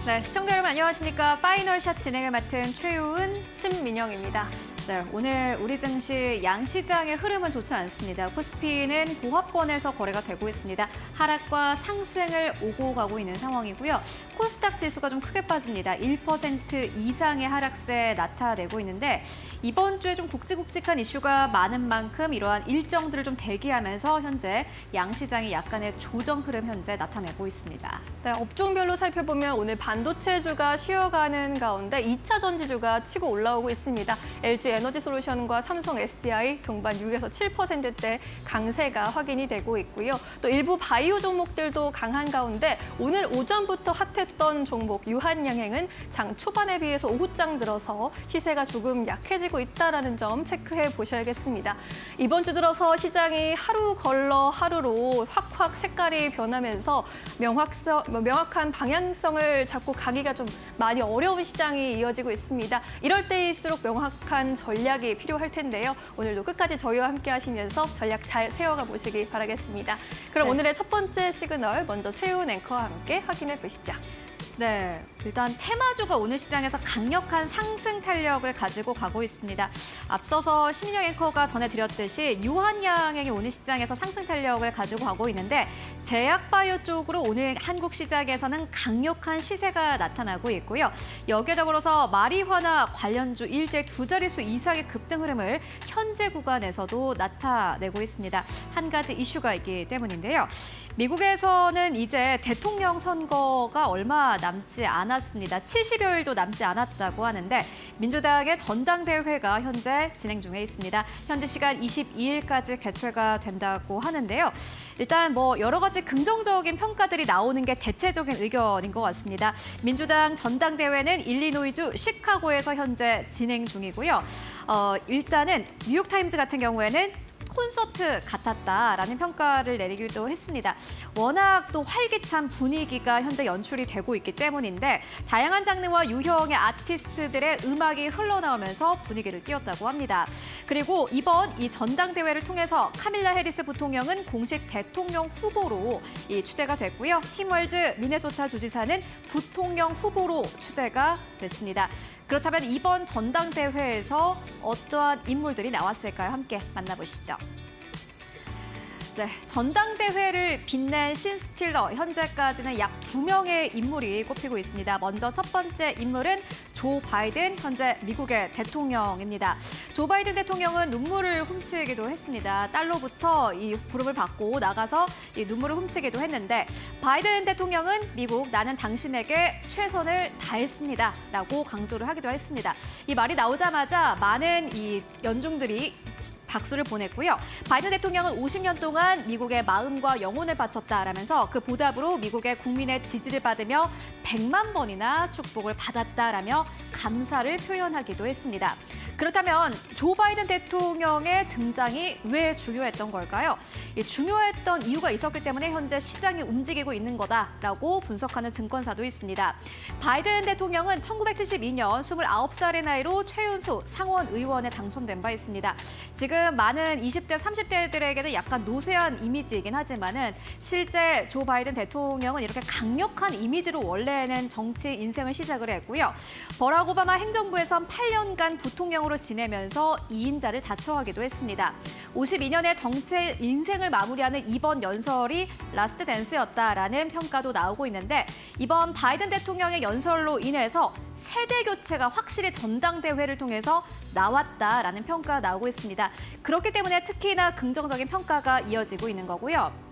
네, 시청자 여러분 안녕하십니까? 파이널샷 진행을 맡은 최우은, 신민영입니다. 네, 오늘 우리 증시 양시장의 흐름은 좋지 않습니다. 코스피는 보합권에서 거래가 되고 있습니다. 하락과 상승을 오고 가고 있는 상황이고요. 코스닥 지수가 좀 크게 빠집니다. 1% 이상의 하락세 나타내고 있는데 이번 주에 좀 굵직굵직한 이슈가 많은 만큼 이러한 일정들을 좀 대기하면서 현재 양시장이 약간의 조정 흐름 현재 나타내고 있습니다. 네, 업종별로 살펴보면 오늘 반도체주가 쉬어가는 가운데 2차 전지주가 치고 올라오고 있습니다. LG 에너지솔루션과 삼성 SDI 동반 6에서 7%대 강세가 확인이 되고 있고요. 또 일부 바이오 종목들도 강한 가운데 오늘 오전부터 핫했던 종목 유한양행은 장 초반에 비해서 오후장 들어서 시세가 조금 약해지고 있다는 점 체크해 보셔야겠습니다. 이번 주 들어서 시장이 하루 걸러 하루로 확확 색깔이 변하면서 명확한 방향성을 잡고 가기가 좀 많이 어려운 시장이 이어지고 있습니다. 이럴 때일수록 명확한 전략이 필요할 텐데요. 오늘도 끝까지 저희와 함께 하시면서 전략 잘 세워가 보시기 바라겠습니다. 그럼 네. 오늘의 첫 번째 시그널 먼저 최우은 앵커와 함께 확인해 보시죠. 네, 일단 테마주가 오늘 시장에서 강력한 상승 탄력을 가지고 가고 있습니다. 앞서서 신민영 앵커가 전해드렸듯이 유한양행이 오늘 시장에서 상승 탄력을 가지고 가고 있는데 제약바이오 쪽으로 오늘 한국 시장에서는 강력한 시세가 나타나고 있고요. 여기에 더불어서 마리화나 관련주 일제 두 자릿수 이상의 급등 흐름을 현재 구간에서도 나타내고 있습니다. 한 가지 이슈가 있기 때문인데요. 미국에서는 이제 대통령 선거가 얼마 남지 않았습니다. 70여일도 남지 않았다고 하는데 민주당의 전당대회가 현재 진행 중에 있습니다. 현재 시간 22일까지 개최가 된다고 하는데요. 일단 여러 가지 긍정적인 평가들이 나오는 게 대체적인 의견인 것 같습니다. 민주당 전당대회는 일리노이주 시카고에서 현재 진행 중이고요. 일단은 뉴욕타임즈 같은 경우에는 콘서트 같았다라는 평가를 내리기도 했습니다. 워낙 또 활기찬 분위기가 현재 연출이 되고 있기 때문인데 다양한 장르와 유형의 아티스트들의 음악이 흘러나오면서 분위기를 띄웠다고 합니다. 그리고 이번 이 전당대회를 통해서 카밀라 해리스 부통령은 공식 대통령 후보로 추대가 됐고요. 팀 월즈 미네소타 주지사는 부통령 후보로 추대가 됐습니다. 그렇다면 이번 전당대회에서 어떠한 인물들이 나왔을까요? 함께 만나보시죠. 네, 전당대회를 빛낸 신스틸러, 현재까지는 약 2명의 인물이 꼽히고 있습니다. 먼저 첫 번째 인물은 조 바이든, 현재 미국의 대통령입니다. 조 바이든 대통령은 눈물을 훔치기도 했습니다. 딸로부터 이 부름을 받고 나가서 이 눈물을 훔치기도 했는데 바이든 대통령은 미국 나는 당신에게 최선을 다했습니다. 라고 강조를 하기도 했습니다. 이 말이 나오자마자 많은 이 연중들이 박수를 보냈고요. 바이든 대통령은 50년 동안 미국의 마음과 영혼을 바쳤다라면서 그 보답으로 미국의 국민의 지지를 받으며 100만 번이나 축복을 받았다라며 감사를 표현하기도 했습니다. 그렇다면 조 바이든 대통령의 등장이 왜 중요했던 걸까요? 중요했던 이유가 있었기 때문에 현재 시장이 움직이고 있는 거다라고 분석하는 증권사도 있습니다. 바이든 대통령은 1972년 29살의 나이로 최연소 상원 의원에 당선된 바 있습니다. 지금 많은 20대, 30대들에게는 약간 노쇠한 이미지이긴 하지만은 실제 조 바이든 대통령은 이렇게 강력한 이미지로 원래는 정치 인생을 시작을 했고요. 버락 오바마 행정부에선 8년간 부통령으로 지내면서 2인자를 자처하기도 했습니다. 52년의 정치 인생을 마무리하는 이번 연설이 라스트 댄스였다라는 평가도 나오고 있는데 이번 바이든 대통령의 연설로 인해서 세대 교체가 확실히 전당대회를 통해서 나왔다라는 평가가 나오고 있습니다. 그렇기 때문에 특히나 긍정적인 평가가 이어지고 있는 거고요.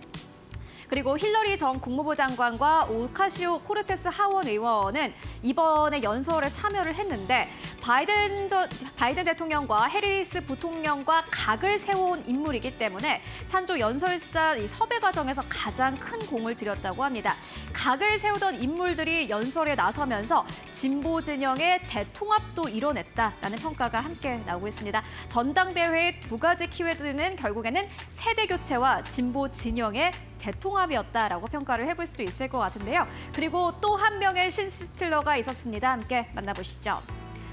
그리고 힐러리 전 국무부 장관과 오카시오 코르테스 하원 의원은 이번에 연설에 참여를 했는데 바이든 대통령과 해리스 부통령과 각을 세워온 인물이기 때문에 찬조 연설자 섭외 과정에서 가장 큰 공을 들였다고 합니다. 각을 세우던 인물들이 연설에 나서면서 진보 진영의 대통합도 이뤄냈다라는 평가가 함께 나오고 있습니다. 전당대회의 두 가지 키워드는 결국에는 세대 교체와 진보 진영의 대통합이었다라고 평가를 해볼 수도 있을 것 같은데요. 그리고 또 한 명의 신스틸러가 있었습니다. 함께 만나보시죠.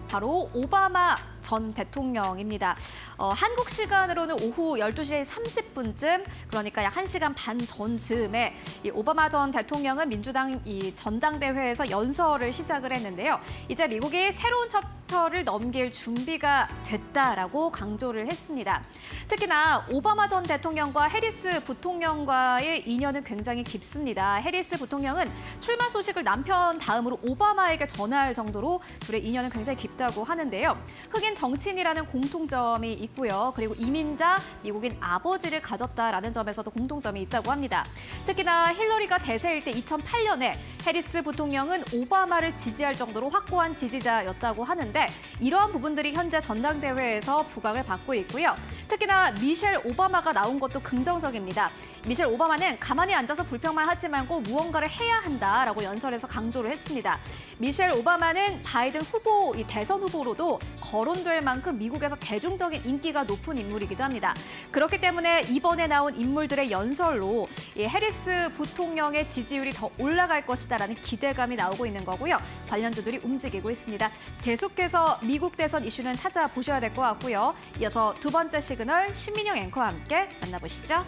바로 오바마 전 대통령입니다. 한국 시간으로는 오후 12시 30분쯤, 그러니까 약 1시간 반 전쯤에 이 오바마 전 대통령은 민주당 이 전당대회에서 연설을 시작을 했는데요. 이제 미국이 새로운 챕터를 넘길 준비가 됐다라고 강조를 했습니다. 특히나 오바마 전 대통령과 해리스 부통령과의 인연은 굉장히 깊습니다. 해리스 부통령은 출마 소식을 남편 다음으로 오바마에게 전할 정도로 둘의 인연은 굉장히 깊다고 하는데요. 흑인 정치인이라는 공통점이 있고요. 그리고 이민자 미국인 아버지를 가졌다라는 점에서도 공통점이 있다고 합니다. 특히나 힐러리가 대세일 때 2008년에 해리스 부통령은 오바마를 지지할 정도로 확고한 지지자였다고 하는데 이러한 부분들이 현재 전당대회에서 부각을 받고 있고요. 특히나 미셸 오바마가 나온 것도 긍정적입니다. 미셸 오바마는 가만히 앉아서 불평만 하지 말고 무언가를 해야 한다라고 연설에서 강조를 했습니다. 미셸 오바마는 바이든 후보, 이 대선 후보로도 거론될 만큼 미국에서 대중적인 인기가 높은 인물이기도 합니다. 그렇기 때문에 이번에 나온 인물들의 연설로 이 해리스 부통령의 지지율이 더 올라갈 것이다라는 기대감이 나오고 있는 거고요. 관련주들이 움직이고 있습니다. 계속해서 미국 대선 이슈는 찾아보셔야 될 것 같고요. 이어서 두 번째 시그널 신민영 앵커와 함께 만나보시죠.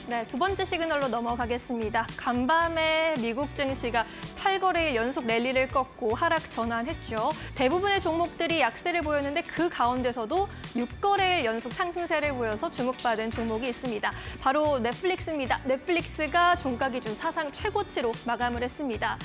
네, 두 번째 시그널로 넘어가겠습니다. 간밤에 미국 증시가 8거래일 연속 랠리를 꺾고 하락 전환했죠. 대부분의 종목들이 약세를 보였는데 그 가운데서도 6거래일 연속 상승세를 보여서 주목받은 종목이 있습니다. 바로 넷플릭스입니다. 넷플릭스가 종가 기준 사상 최고치로 마감을 했습니다.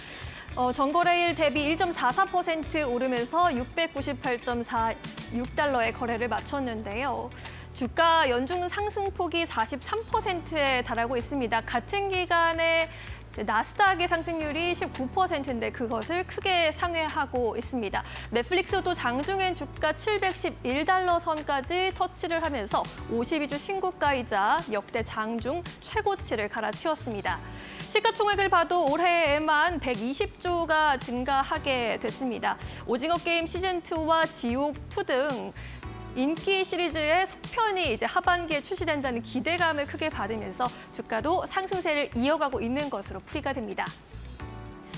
전거래일 대비 1.44% 오르면서 698.46달러의 거래를 마쳤는데요. 주가 연중 상승폭이 43%에 달하고 있습니다. 같은 기간에 나스닥의 상승률이 19%인데 그것을 크게 상회하고 있습니다. 넷플릭스도 장중엔 주가 711달러 선까지 터치를 하면서 52주 신고가이자 역대 장중 최고치를 갈아치웠습니다. 시가총액을 봐도 올해에만 120조가 증가하게 됐습니다. 오징어 게임 시즌2와 지옥2 등 인기 시리즈의 속편이 이제 하반기에 출시된다는 기대감을 크게 받으면서 주가도 상승세를 이어가고 있는 것으로 풀이가 됩니다.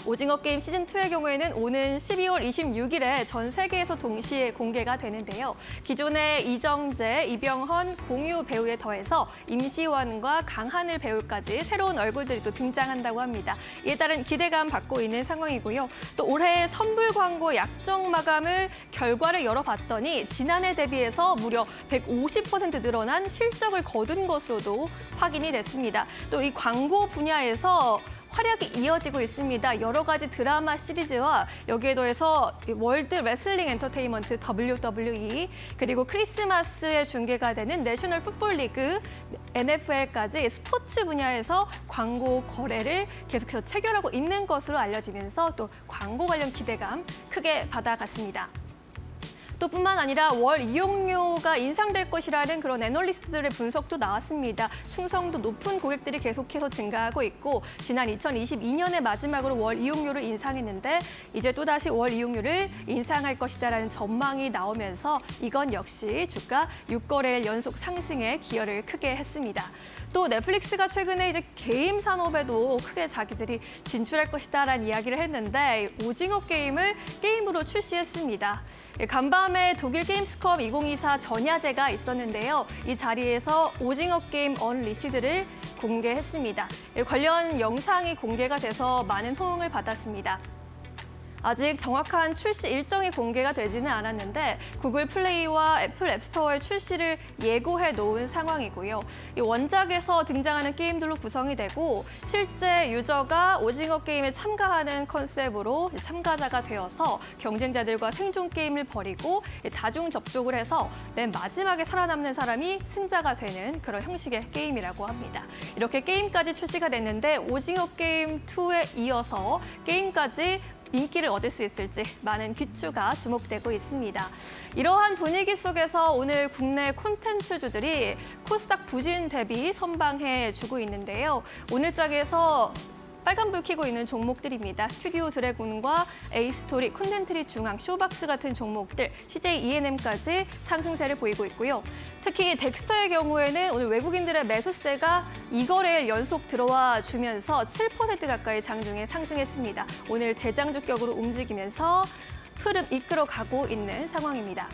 오징어 게임 시즌2의 경우에는 오는 12월 26일에 전 세계에서 동시에 공개가 되는데요. 기존의 이정재, 이병헌, 공유 배우에 더해서 임시완과 강하늘 배우까지 새로운 얼굴들이 또 등장한다고 합니다. 이에 따른 기대감 받고 있는 상황이고요. 또 올해 선불 광고 약정 마감을 결과를 열어봤더니 지난해 대비해서 무려 150% 늘어난 실적을 거둔 것으로도 확인이 됐습니다. 또 이 광고 분야에서 활약이 이어지고 있습니다. 여러 가지 드라마 시리즈와 여기에 더해서 월드 레슬링 엔터테인먼트 WWE 그리고 크리스마스에 중계가 되는 내셔널 풋볼 리그 NFL까지 스포츠 분야에서 광고 거래를 계속해서 체결하고 있는 것으로 알려지면서 또 광고 관련 기대감 크게 받아갔습니다. 또 뿐만 아니라 월 이용료가 인상될 것이라는 그런 애널리스트들의 분석도 나왔습니다. 충성도 높은 고객들이 계속해서 증가하고 있고 지난 2022년의 마지막으로 월 이용료를 인상했는데 이제 또다시 월 이용료를 인상할 것이다라는 전망이 나오면서 이건 역시 주가 6거래일 연속 상승에 기여를 크게 했습니다. 또 넷플릭스가 최근에 이제 게임 산업에도 크게 자기들이 진출할 것이다라는 이야기를 했는데 오징어 게임을 게임으로 출시했습니다. 간밤에 독일 게임스컴 2024 전야제가 있었는데요. 이 자리에서 오징어 게임 언리시드를 공개했습니다. 관련 영상이 공개가 돼서 많은 호응을 받았습니다. 아직 정확한 출시 일정이 공개가 되지는 않았는데 구글 플레이와 애플 앱스토어의 출시를 예고해 놓은 상황이고요. 이 원작에서 등장하는 게임들로 구성이 되고 실제 유저가 오징어 게임에 참가하는 컨셉으로 참가자가 되어서 경쟁자들과 생존 게임을 벌이고 다중 접촉을 해서 맨 마지막에 살아남는 사람이 승자가 되는 그런 형식의 게임이라고 합니다. 이렇게 게임까지 출시가 됐는데 오징어 게임 2에 이어서 게임까지 인기를 얻을 수 있을지 많은 귀추가 주목되고 있습니다. 이러한 분위기 속에서 오늘 국내 콘텐츠주들이 코스닥 부진 대비 선방해 주고 있는데요. 오늘 장에서 빨간불 켜고 있는 종목들입니다. 스튜디오 드래곤과 에이스토리, 콘텐트리 중앙, 쇼박스 같은 종목들, CJ ENM까지 상승세를 보이고 있고요. 특히 덱스터의 경우에는 오늘 외국인들의 매수세가 2거래일 연속 들어와 주면서 7% 가까이 장중에 상승했습니다. 오늘 대장주격으로 움직이면서 흐름 이끌어가고 있는 상황입니다.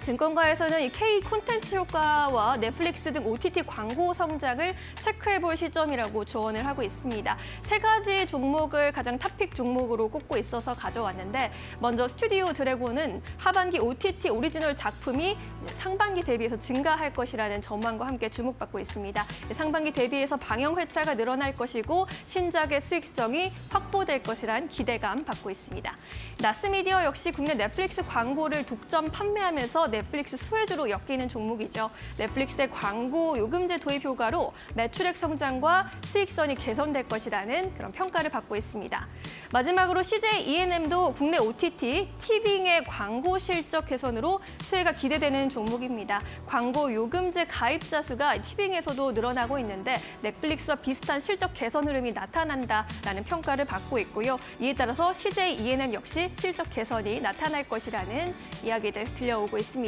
증권가에서는 이 K 콘텐츠 효과와 넷플릭스 등 OTT 광고 성장을 체크해볼 시점이라고 조언을 하고 있습니다. 세 가지 종목을 가장 탑픽 종목으로 꼽고 있어서 가져왔는데 먼저 스튜디오 드래곤은 하반기 OTT 오리지널 작품이 상반기 대비해서 증가할 것이라는 전망과 함께 주목받고 있습니다. 상반기 대비해서 방영 회차가 늘어날 것이고 신작의 수익성이 확보될 것이란 기대감 받고 있습니다. 나스미디어 역시 국내 넷플릭스 광고를 독점 판매하면서 넷플릭스 수혜주로 엮이는 종목이죠. 넷플릭스의 광고 요금제 도입 효과로 매출액 성장과 수익성이 개선될 것이라는 그런 평가를 받고 있습니다. 마지막으로 CJ E&M도 국내 OTT, 티빙의 광고 실적 개선으로 수혜가 기대되는 종목입니다. 광고 요금제 가입자 수가 티빙에서도 늘어나고 있는데 넷플릭스와 비슷한 실적 개선 흐름이 나타난다라는 평가를 받고 있고요. 이에 따라서 CJ E&M 역시 실적 개선이 나타날 것이라는 이야기들 들려오고 있습니다.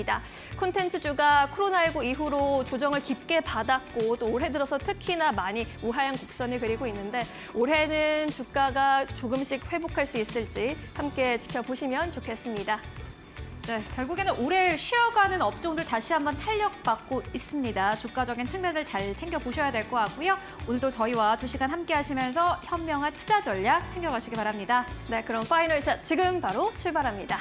콘텐츠주가 코로나19 이후로 조정을 깊게 받았고 또 올해 들어서 특히나 많이 우하향 곡선을 그리고 있는데 올해는 주가가 조금씩 회복할 수 있을지 함께 지켜보시면 좋겠습니다. 네, 결국에는 올해 쉬어가는 업종들 다시 한번 탄력받고 있습니다. 주가적인 측면을 잘 챙겨보셔야 될 것 같고요. 오늘도 저희와 2시간 함께 하시면서 현명한 투자 전략 챙겨가시기 바랍니다. 네, 그럼 파이널샷 지금 바로 출발합니다.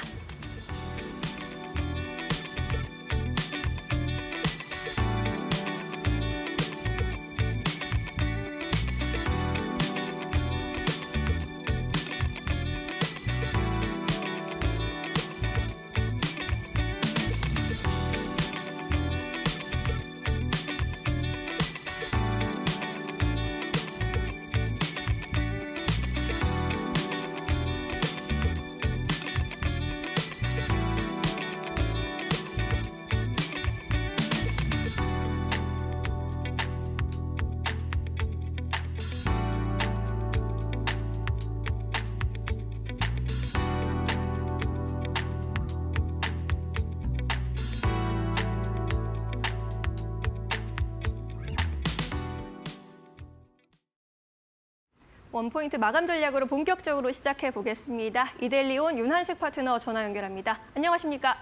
원포인트 마감 전략으로 본격적으로 시작해 보겠습니다. 이데일리온 윤한식 파트너 전화 연결합니다. 안녕하십니까?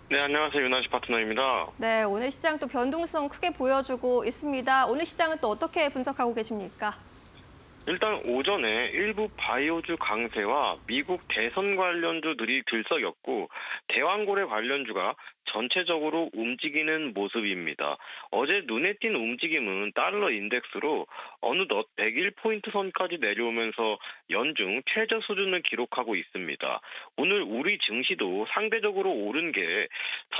네, 안녕하세요. 윤한식 파트너입니다. 네, 오늘 시장 또 변동성 크게 보여주고 있습니다. 오늘 시장은 또 어떻게 분석하고 계십니까? 일단 오전에 일부 바이오주 강세와 미국 대선 관련주들이 들썩였고 대왕고래 관련주가 전체적으로 움직이는 모습입니다. 어제 눈에 띈 움직임은 달러 인덱스로 어느덧 101포인트 선까지 내려오면서 연중 최저 수준을 기록하고 있습니다. 오늘 우리 증시도 상대적으로 오른 게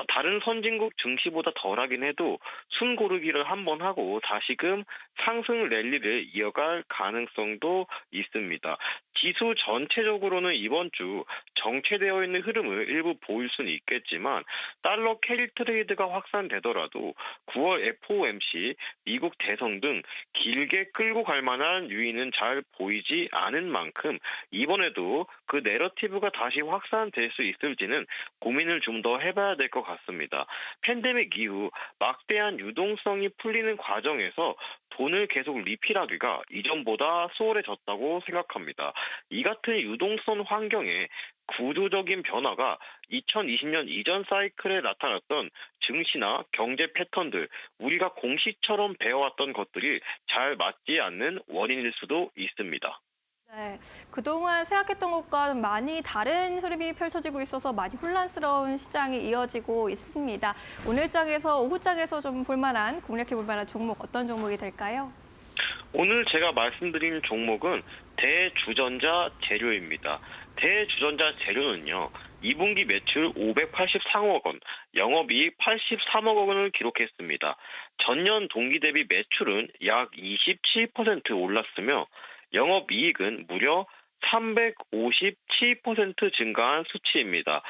다른 선진국 증시보다 덜하긴 해도 숨 고르기를 한번 하고 다시금 상승 랠리를 이어갈 가능성도 있습니다. 지수 전체적으로는 이번 주 정체되어 있는 흐름을 일부 보일 수는 있겠지만 달러 캐리 트레이드가 확산되더라도 9월 FOMC, 미국 대선 등 길게 끌고 갈 만한 유인은 잘 보이지 않은 만큼 이번에도 그 내러티브가 다시 확산될 수 있을지는 고민을 좀 더 해봐야 될 것 같습니다. 팬데믹 이후 막대한 유동성이 풀리는 과정에서 돈을 계속 리필하기가 이전보다 수월해졌다고 생각합니다. 이 같은 유동성 환경에 구조적인 변화가 2020년 이전 사이클에 나타났던 증시나 경제 패턴들, 우리가 공시처럼 배워왔던 것들이 잘 맞지 않는 원인일 수도 있습니다. 네, 그동안 생각했던 것과 좀 많이 다른 흐름이 펼쳐지고 있어서 많이 혼란스러운 시장이 이어지고 있습니다. 오늘 장에서, 오후 장에서 좀 볼만한, 공략해 볼만한 종목 어떤 종목이 될까요? 오늘 제가 말씀드린 종목은 대주전자 재료입니다. 대주전자 재료는요, 2분기 매출 583억 원, 영업이익 83억 원을 기록했습니다. 전년 동기 대비 매출은 약 27% 올랐으며 영업이익은 무려 357% 증가한 수치입니다.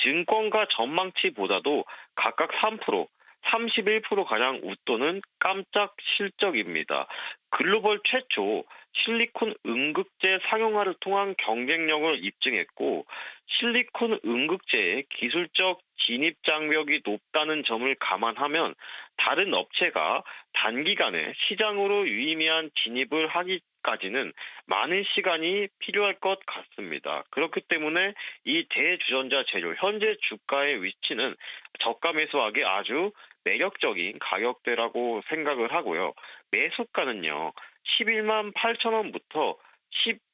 증권가 전망치보다도 각각 3%, 31%가량 웃도는 깜짝 실적입니다. 글로벌 최초 실리콘 음극재 상용화를 통한 경쟁력을 입증했고 실리콘 음극재의 기술적 진입 장벽이 높다는 점을 감안하면 다른 업체가 단기간에 시장으로 유의미한 진입을 하기 하기까지는 많은 시간이 필요할 것 같습니다. 그렇기 때문에 이 대주전자 재료 현재 주가의 위치는 저가 매수하기 아주 매력적인 가격대라고 생각을 하고요. 매수가는요. 11만 8천 원부터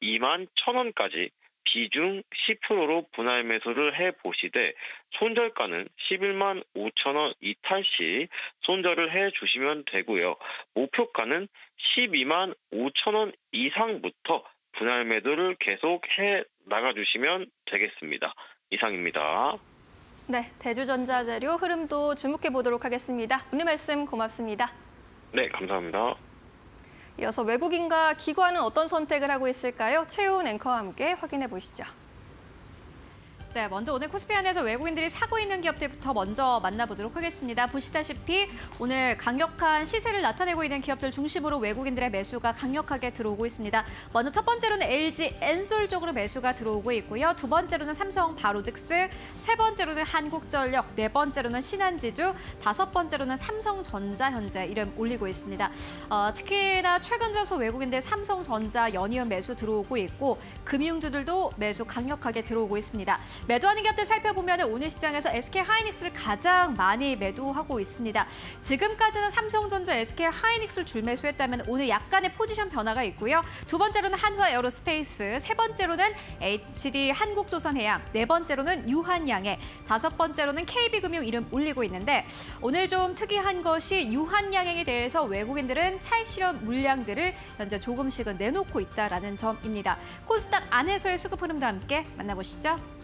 12만 1천 원까지 비중 10%로 분할 매수를 해보시되 손절가는 11만 5천 원 이탈 시 손절을 해주시면 되고요. 목표가는 12만 5천 원 이상부터 분할 매도를 계속 해 나가주시면 되겠습니다. 이상입니다. 네, 대주전자 재료 흐름도 주목해 보도록 하겠습니다. 오늘 말씀 고맙습니다. 네, 감사합니다. 이어서 외국인과 기관은 어떤 선택을 하고 있을까요? 최훈 앵커와 함께 확인해 보시죠. 네, 먼저 오늘 코스피 안에서 외국인들이 사고 있는 기업들부터 먼저 만나보도록 하겠습니다. 보시다시피 오늘 강력한 시세를 나타내고 있는 기업들 중심으로 외국인들의 매수가 강력하게 들어오고 있습니다. 먼저 첫 번째로는 LG 엔솔 쪽으로 매수가 들어오고 있고요. 두 번째로는 삼성 바로직스, 세 번째로는 한국전력, 네 번째로는 신한지주, 다섯 번째로는 삼성전자 현재 이름 올리고 있습니다. 특히나 최근 들어서 외국인들 삼성전자 연이은 매수 들어오고 있고 금융주들도 매수 강력하게 들어오고 있습니다. 매도하는 기업들 살펴보면 오늘 시장에서 SK하이닉스를 가장 많이 매도하고 있습니다. 지금까지는 삼성전자, SK하이닉스를 줄매수했다면 오늘 약간의 포지션 변화가 있고요. 두 번째로는 한화에어로스페이스, 세 번째로는 HD 한국조선해양, 네 번째로는 유한양해, 다섯 번째로는 KB금융 이름 올리고 있는데 오늘 좀 특이한 것이 유한양행에 대해서 외국인들은 차익 실현 물량들을 현재 조금씩은 내놓고 있다라는 점입니다. 코스닥 안에서의 수급 흐름도 함께 만나보시죠.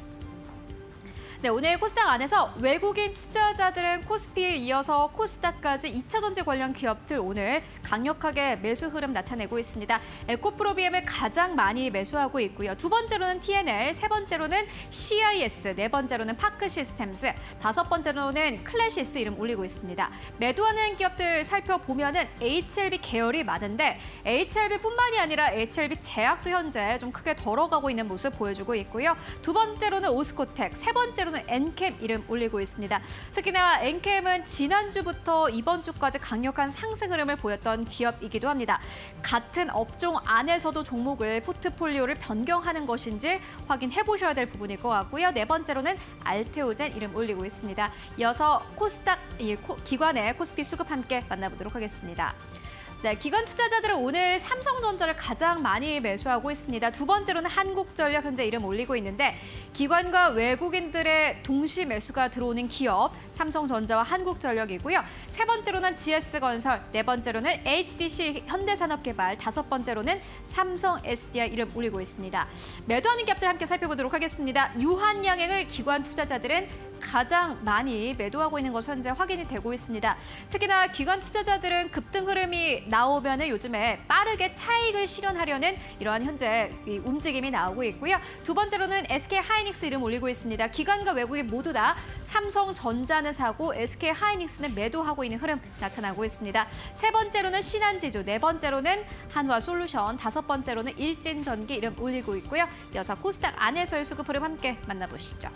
네, 오늘 코스닥 안에서 외국인 투자자들은 코스피에 이어서 코스닥까지 2차 전지 관련 기업들 오늘 강력하게 매수 흐름 나타내고 있습니다. 에코프로비엠을 가장 많이 매수하고 있고요. 두 번째로는 TNL, 세 번째로는 CIS, 네 번째로는 파크시스템스, 다섯 번째로는 클래시스 이름 올리고 있습니다. 매도하는 기업들 살펴보면은 HLB 계열이 많은데 HLB뿐만이 아니라 HLB 제약도 현재 좀 크게 덜어가고 있는 모습 보여주고 있고요. 두 번째로는 오스코텍, 세 번째로는 엔캠 이름 올리고 있습니다. 특히나 엔캠은 지난주부터 이번 주까지 강력한 상승 흐름을 보였던 기업이기도 합니다. 같은 업종 안에서도 종목을 포트폴리오를 변경하는 것인지 확인해 보셔야 될 부분일 것 같고요. 네 번째로는 알테오젠 이름 올리고 있습니다. 이어서 코스닥 기관의 코스피 수급 함께 만나보도록 하겠습니다. 네, 기관 투자자들은 오늘 삼성전자를 가장 많이 매수하고 있습니다. 두 번째로는 한국전력 현재 이름 올리고 있는데 기관과 외국인들의 동시 매수가 들어오는 기업 삼성전자와 한국전력이고요. 세 번째로는 GS건설, 네 번째로는 HDC 현대산업개발, 다섯 번째로는 삼성 SDI 이름 올리고 있습니다. 매도하는 기업들 함께 살펴보도록 하겠습니다. 유한양행을 기관 투자자들은 가장 많이 매도하고 있는 것으로 현재 확인이 되고 있습니다. 특히나 기관 투자자들은 급등 흐름이 나오면 요즘에 빠르게 차익을 실현하려는 이러한 현재 움직임이 나오고 있고요. 두 번째로는 SK하이닉스 이름 올리고 있습니다. 기관과 외국인 모두 다 삼성전자는 사고 SK하이닉스는 매도하고 있는 흐름 나타나고 있습니다. 세 번째로는 신한지주, 네 번째로는 한화솔루션, 다섯 번째로는 일진전기 이름 올리고 있고요. 이어서 코스닥 안에서의 수급 흐름 함께 만나보시죠.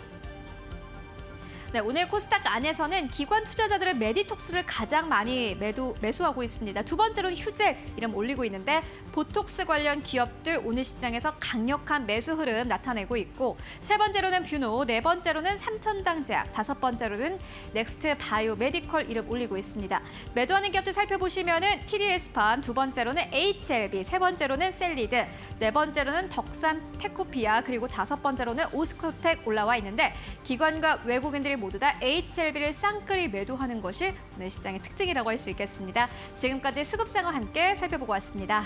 네, 오늘 코스닥 안에서는 기관 투자자들의 메디톡스를 가장 많이 매수하고 있습니다. 두 번째로는 휴젤 이름 올리고 있는데 보톡스 관련 기업들 오늘 시장에서 강력한 매수 흐름 나타내고 있고 세 번째로는 뷰노, 네 번째로는 삼천당제약, 다섯 번째로는 넥스트 바이오 메디컬 이름 올리고 있습니다. 매도하는 기업들 살펴보시면은 TDS팜, 두 번째로는 HLB, 세 번째로는 셀리드, 네 번째로는 덕산 테코피아, 그리고 다섯 번째로는 오스코텍 올라와 있는데 기관과 외국인들이 모두 다 HLB를 쌍끌이 매도하는 것이 오늘 시장의 특징이라고 할 수 있겠습니다. 지금까지 수급 상황 함께 살펴보고 왔습니다.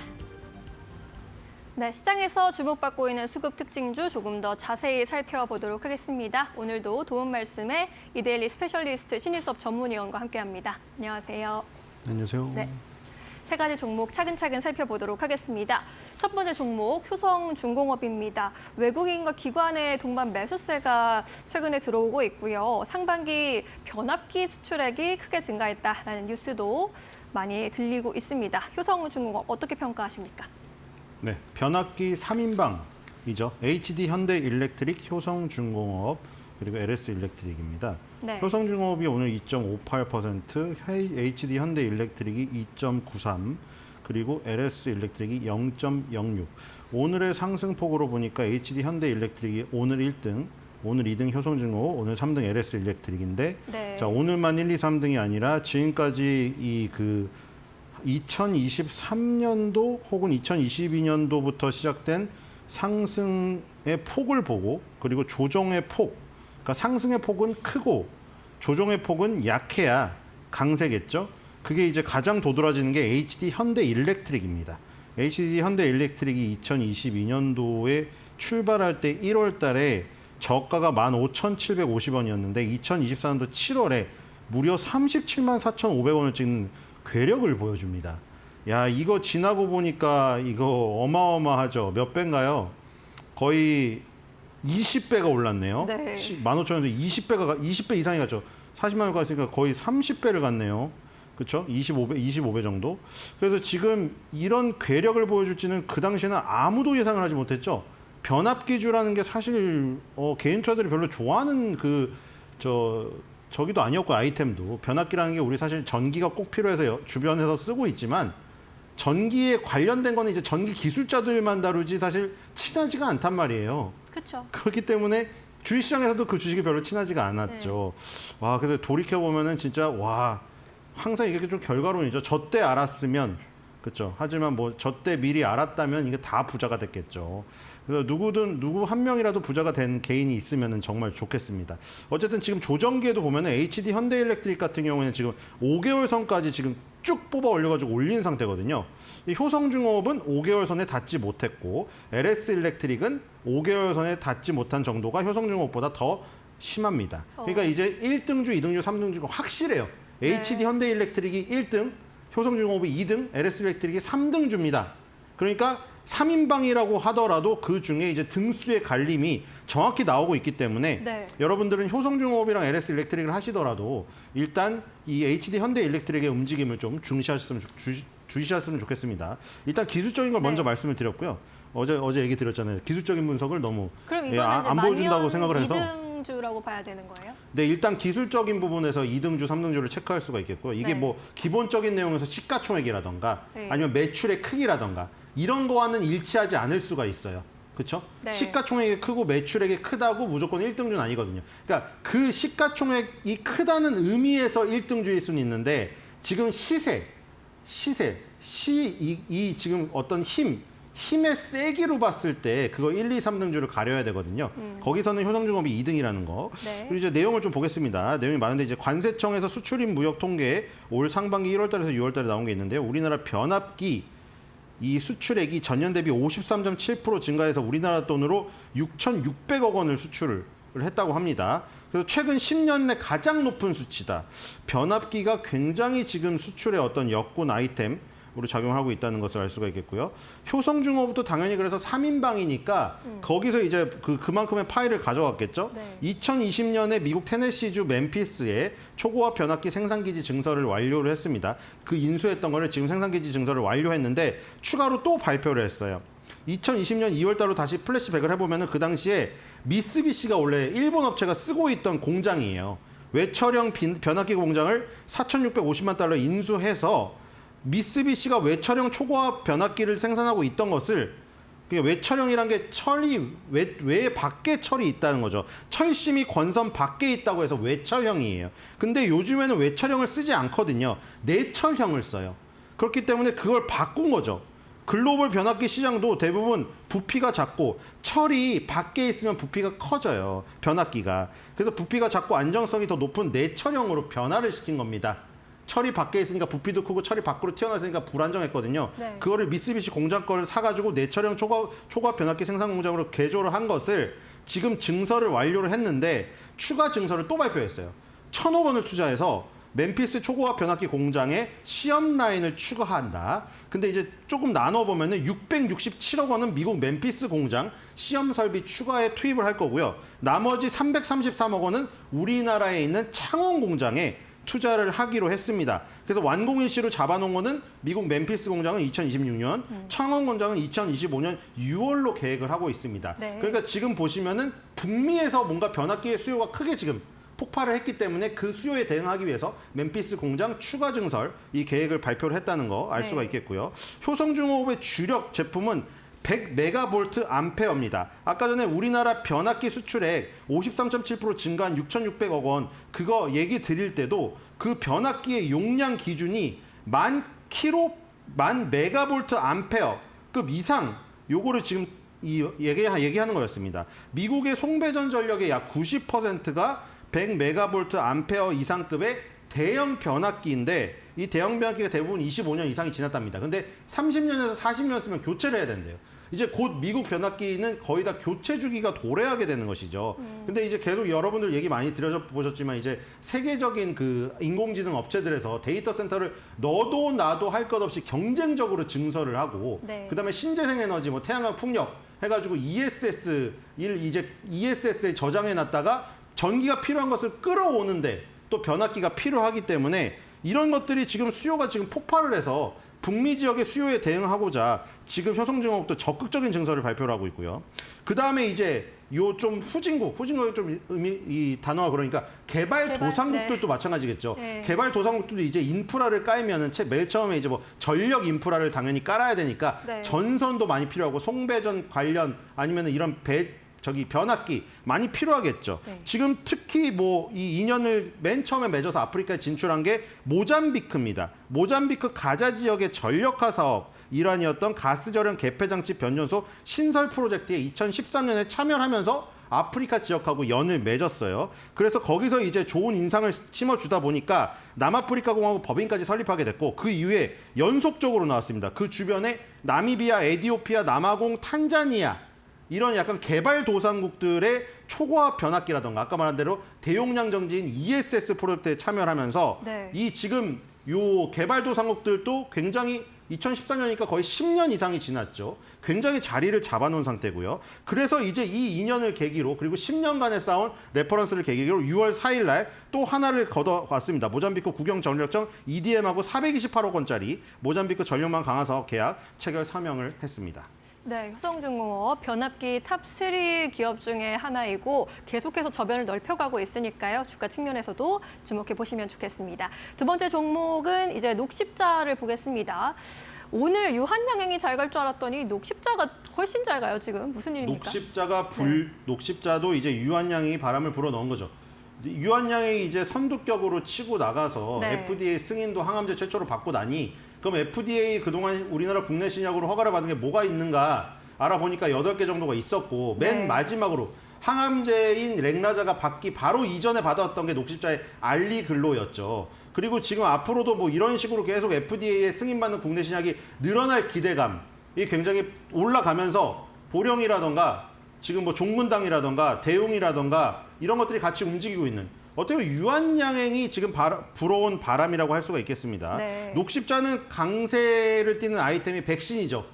네, 시장에서 주목받고 있는 수급 특징주 조금 더 자세히 살펴보도록 하겠습니다. 오늘도 도움 말씀에 이데일리 스페셜리스트 신일섭 전문위원과 함께합니다. 안녕하세요. 안녕하세요. 네. 세 가지 종목 차근차근 살펴보도록 하겠습니다. 첫 번째 종목 효성중공업입니다. 외국인과 기관의 동반 매수세가 최근에 들어오고 있고요. 상반기 변압기 수출액이 크게 증가했다라는 뉴스도 많이 들리고 있습니다. 효성중공업 어떻게 평가하십니까? 네, 변압기 3인방이죠. HD 현대일렉트릭, 효성중공업, 그리고 LS일렉트릭입니다. 네. 효성중공업이 오늘 2.58%, HD 현대일렉트릭이 2.93%, 그리고 LS 일렉트릭이 0.06. 오늘의 상승폭으로 보니까 HD 현대 일렉트릭이 오늘 1등, 오늘 2등 효성중공업, 오늘 3등 LS 일렉트릭인데 네. 자, 오늘만 1, 2, 3등이 아니라 지금까지 이 2023년도 혹은 2022년도부터 시작된 상승의 폭을 보고 그리고 조정의 폭, 그러니까 상승의 폭은 크고 조정의 폭은 약해야 강세겠죠. 그게 이제 가장 도드라지는 게 HD 현대 일렉트릭입니다. HD 현대 일렉트릭이 2022년도에 출발할 때 1월 달에 저가가 15,750원이었는데 2024년도 7월에 무려 37만 4,500원을 찍는 괴력을 보여줍니다. 야, 이거 지나고 보니까 이거 어마어마하죠. 몇 배인가요? 거의 20배가 올랐네요. 네. 15,000원에서 20배 이상이 갔죠. 40만 원 갔으니까 거의 30배를 갔네요. 그렇죠? 25배 정도. 그래서 지금 이런 괴력을 보여줄지는 그 당시에는 아무도 예상을 하지 못했죠. 변압기주라는 게 사실 개인 투자들이 별로 좋아하는 저기도 아니었고 아이템도 변압기라는 게 우리 사실 전기가 꼭 필요해서 주변에서 쓰고 있지만 전기에 관련된 거는 이제 전기 기술자들만 다루지 사실 친하지가 않단 말이에요. 그렇죠. 그렇기 때문에 주식시장에서도 그 주식이 별로 친하지가 않았죠. 와, 그래서 돌이켜 보면은 진짜 와, 항상 이게 좀 결과론이죠. 저 때 알았으면, 그렇죠. 하지만 뭐 저 때 미리 알았다면 이게 다 부자가 됐겠죠. 그래서 누구 한 명이라도 부자가 된 개인이 있으면 정말 좋겠습니다. 어쨌든 지금 조정기에도 보면은 HD 현대일렉트릭 같은 경우에는 지금 5개월 선까지 지금 쭉 뽑아 올려가지고 올린 상태거든요. 이 효성중공업은 5개월 선에 닿지 못했고 LS 일렉트릭은 5개월 선에 닿지 못한 정도가 효성중공업보다 더 심합니다. 그러니까 이제 1등주, 2등주, 3등주가 확실해요. HD 현대일렉트릭이 1등, 효성중공업이 2등, LS 일렉트릭이 3등주입니다. 그러니까 3인방이라고 하더라도 그 중에 이제 등수의 갈림이 정확히 나오고 있기 때문에 네. 여러분들은 효성중공업이랑 LS 일렉트릭을 하시더라도 일단 이 HD 현대일렉트릭의 움직임을 좀 주시하셨으면 좋겠습니다. 일단 기술적인 걸 먼저 말씀을 드렸고요. 어제 얘기 드렸잖아요. 기술적인 분석을 너무 그럼 이거는 안 보여준다고 생각을 해서 2등주라고 봐야 되는 거예요? 네, 일단 기술적인 부분에서 2등주, 3등주를 체크할 수가 있겠고요. 이게 네. 뭐 기본적인 내용에서 시가총액이라던가 네. 아니면 매출의 크기라던가 이런 거와는 일치하지 않을 수가 있어요. 그렇죠? 네. 시가총액이 크고 매출액이 크다고 무조건 1등주는 아니거든요. 그러니까 그 시가총액이 크다는 의미에서 1등주일 수는 있는데 지금 지금 어떤 힘의 세기로 봤을 때 그거 1, 2, 3등주를 가려야 되거든요. 거기서는 효성중공업이 2등이라는 거. 네. 그리고 이제 내용을 좀 보겠습니다. 내용이 많은데 이제 관세청에서 수출입 무역 통계 올 상반기 1월 달에서 6월 달에 나온 게 있는데요. 우리나라 변압기 이 수출액이 전년 대비 53.7% 증가해서 우리나라 돈으로 6,600억 원을 수출을 했다고 합니다. 그래서 최근 10년 내 가장 높은 수치다. 변압기가 굉장히 지금 수출의 어떤 여건 아이템으로 작용하고 있다는 것을 알 수가 있겠고요. 효성중공업도 당연히 그래서 3인방이니까 거기서 이제 그만큼의 파일을 가져갔겠죠. 네. 2020년에 미국 테네시주 멤피스에 초고압 변압기 생산기지 증설을 완료를 했습니다. 그 인수했던 거를 지금 생산기지 증설을 완료했는데 추가로 또 발표를 했어요. 2020년 2월 달로 다시 플래시백을 해보면 그 당시에 미쓰비시가 원래 일본 업체가 쓰고 있던 공장이에요. 외철형 변압기 공장을 4,650만 달러 인수해서 미쓰비시가 외철형 초고압 변압기를 생산하고 있던 것을 외철형이란 게 철이 외 밖에 철이 있다는 거죠. 철심이 권선 밖에 있다고 해서 외철형이에요. 근데 요즘에는 외철형을 쓰지 않거든요. 내철형을 써요. 그렇기 때문에 그걸 바꾼 거죠. 글로벌 변압기 시장도 대부분 부피가 작고 철이 밖에 있으면 부피가 커져요. 변압기가. 그래서 부피가 작고 안정성이 더 높은 내철형으로 변화를 시킨 겁니다. 철이 밖에 있으니까 부피도 크고 철이 밖으로 튀어나왔으니까 불안정했거든요. 네. 그거를 미쓰비시 공장 거를 사가지고 내철형 초과압 변압기 생산 공장으로 개조를 한 것을 지금 증설을 완료를 했는데 추가 증설을 또 발표했어요. 1,000억 원을 투자해서 멤피스 초고압 변압기 공장에 시험 라인을 추가한다. 근데 이제 조금 나눠보면은 667억 원은 미국 멤피스 공장 시험 설비 추가에 투입을 할 거고요. 나머지 333억 원은 우리나라에 있는 창원 공장에 투자를 하기로 했습니다. 그래서 완공일시로 잡아놓은 거는 미국 멤피스 공장은 2026년, 창원 공장은 2025년 6월로 계획을 하고 있습니다. 네. 그러니까 지금 보시면은 북미에서 뭔가 변압기의 수요가 크게 지금 폭발을 했기 때문에 그 수요에 대응하기 위해서 멤피스 공장 추가 증설 이 계획을 발표를 했다는 거 알 수가 있겠고요. 효성중공업의 주력 제품은 100메가볼트 암페어입니다. 아까 전에 우리나라 변압기 수출액 53.7% 증가한 6,600억 원 그거 얘기 드릴 때도 그 변압기의 용량 기준이 1000 메가볼트 암페어급 이상 요거를 지금 얘기하는 거였습니다. 미국의 송배전 전력의 약 90%가 100메가볼트 암페어 이상급의 대형 변압기인데 이 대형 변압기가 대부분 25년 이상이 지났답니다. 근데 30년에서 40년 쓰면 교체를 해야 된대요. 이제 곧 미국 변압기는 거의 다 교체 주기가 도래하게 되는 것이죠. 근데 이제 계속 여러분들 얘기 많이 들어보셨지만 이제 세계적인 그 인공지능 업체들에서 데이터 센터를 너도 나도 할 것 없이 경쟁적으로 증설을 하고 그다음에 신재생 에너지 뭐 태양광 풍력 해가지고 ESS에 저장해 놨다가 전기가 필요한 것을 끌어오는데 또 변압기가 필요하기 때문에 이런 것들이 지금 수요가 지금 폭발을 해서 북미 지역의 수요에 대응하고자 지금 효성중공업도 적극적인 증설을 발표를 하고 있고요. 그 다음에 이제 요 좀 후진국이 좀 이 단어가 그러니까 개발도상국들도 마찬가지겠죠. 개발도상국들도 이제 인프라를 깔면은 맨 처음에 이제 뭐 전력 인프라를 당연히 깔아야 되니까 전선도 많이 필요하고 송배전 관련 아니면은 이런 변압기 많이 필요하겠죠. 지금 특히 뭐 이 인연을 맨 처음에 맺어서 아프리카에 진출한 게 모잠비크입니다. 모잠비크 가자 지역의 전력화 사업 일환이었던 가스 절연 개폐 장치 변전소 신설 프로젝트에 2013년에 참여하면서 아프리카 지역하고 연을 맺었어요. 그래서 거기서 이제 좋은 인상을 심어주다 보니까 남아프리카 공화국 법인까지 설립하게 됐고 그 이후에 연속적으로 나왔습니다. 그 주변에 나미비아, 에디오피아, 남아공, 탄자니아 이런 약간 개발도상국들의 초고압 변압기라던가 아까 말한 대로 대용량 정지인 ESS 프로젝트에 참여를 하면서 이 지금 요 개발도상국들도 굉장히 2014년이니까 거의 10년 이상이 지났죠. 굉장히 자리를 잡아놓은 상태고요. 그래서 이제 이 2년을 계기로 그리고 10년간의 쌓아온 레퍼런스를 계기로 6월 4일 날 또 하나를 걷어왔습니다. 모잠비크 국영전력청 EDM하고 428억 원짜리 모잠비크 전력망 강화 사업 계약 체결 서명을 했습니다. 네, 효성중공업 변압기 탑3 기업 중에 하나이고 계속해서 저변을 넓혀가고 있으니까요. 주가 측면에서도 주목해 보시면 좋겠습니다. 두 번째 종목은 이제 녹십자를 보겠습니다. 오늘 유한양행이 잘 갈 줄 알았더니 녹십자가 훨씬 잘 가요, 지금. 무슨 일입니까? 녹십자도 이제 유한양행이 바람을 불어 넣은 거죠. 유한양행이 이제 선두격으로 치고 나가서 FDA 승인도 항암제 최초로 받고 나니 그럼 FDA 그동안 우리나라 국내 신약으로 허가를 받은 게 뭐가 있는가 알아보니까 8개 정도가 있었고 맨 마지막으로 항암제인 렉라자가 받기 바로 이전에 받았던 게 녹십자의 알리글로였죠. 그리고 지금 앞으로도 뭐 이런 식으로 계속 FDA에 승인받는 국내 신약이 늘어날 기대감이 굉장히 올라가면서 보령이라던가 지금 뭐 종문당이라던가 대웅이라던가 이런 것들이 같이 움직이고 있는 어떻게 보면 유한양행이 지금 불어온 바람이라고 할 수가 있겠습니다. 녹십자는 강세를 띠는 아이템이 백신이죠.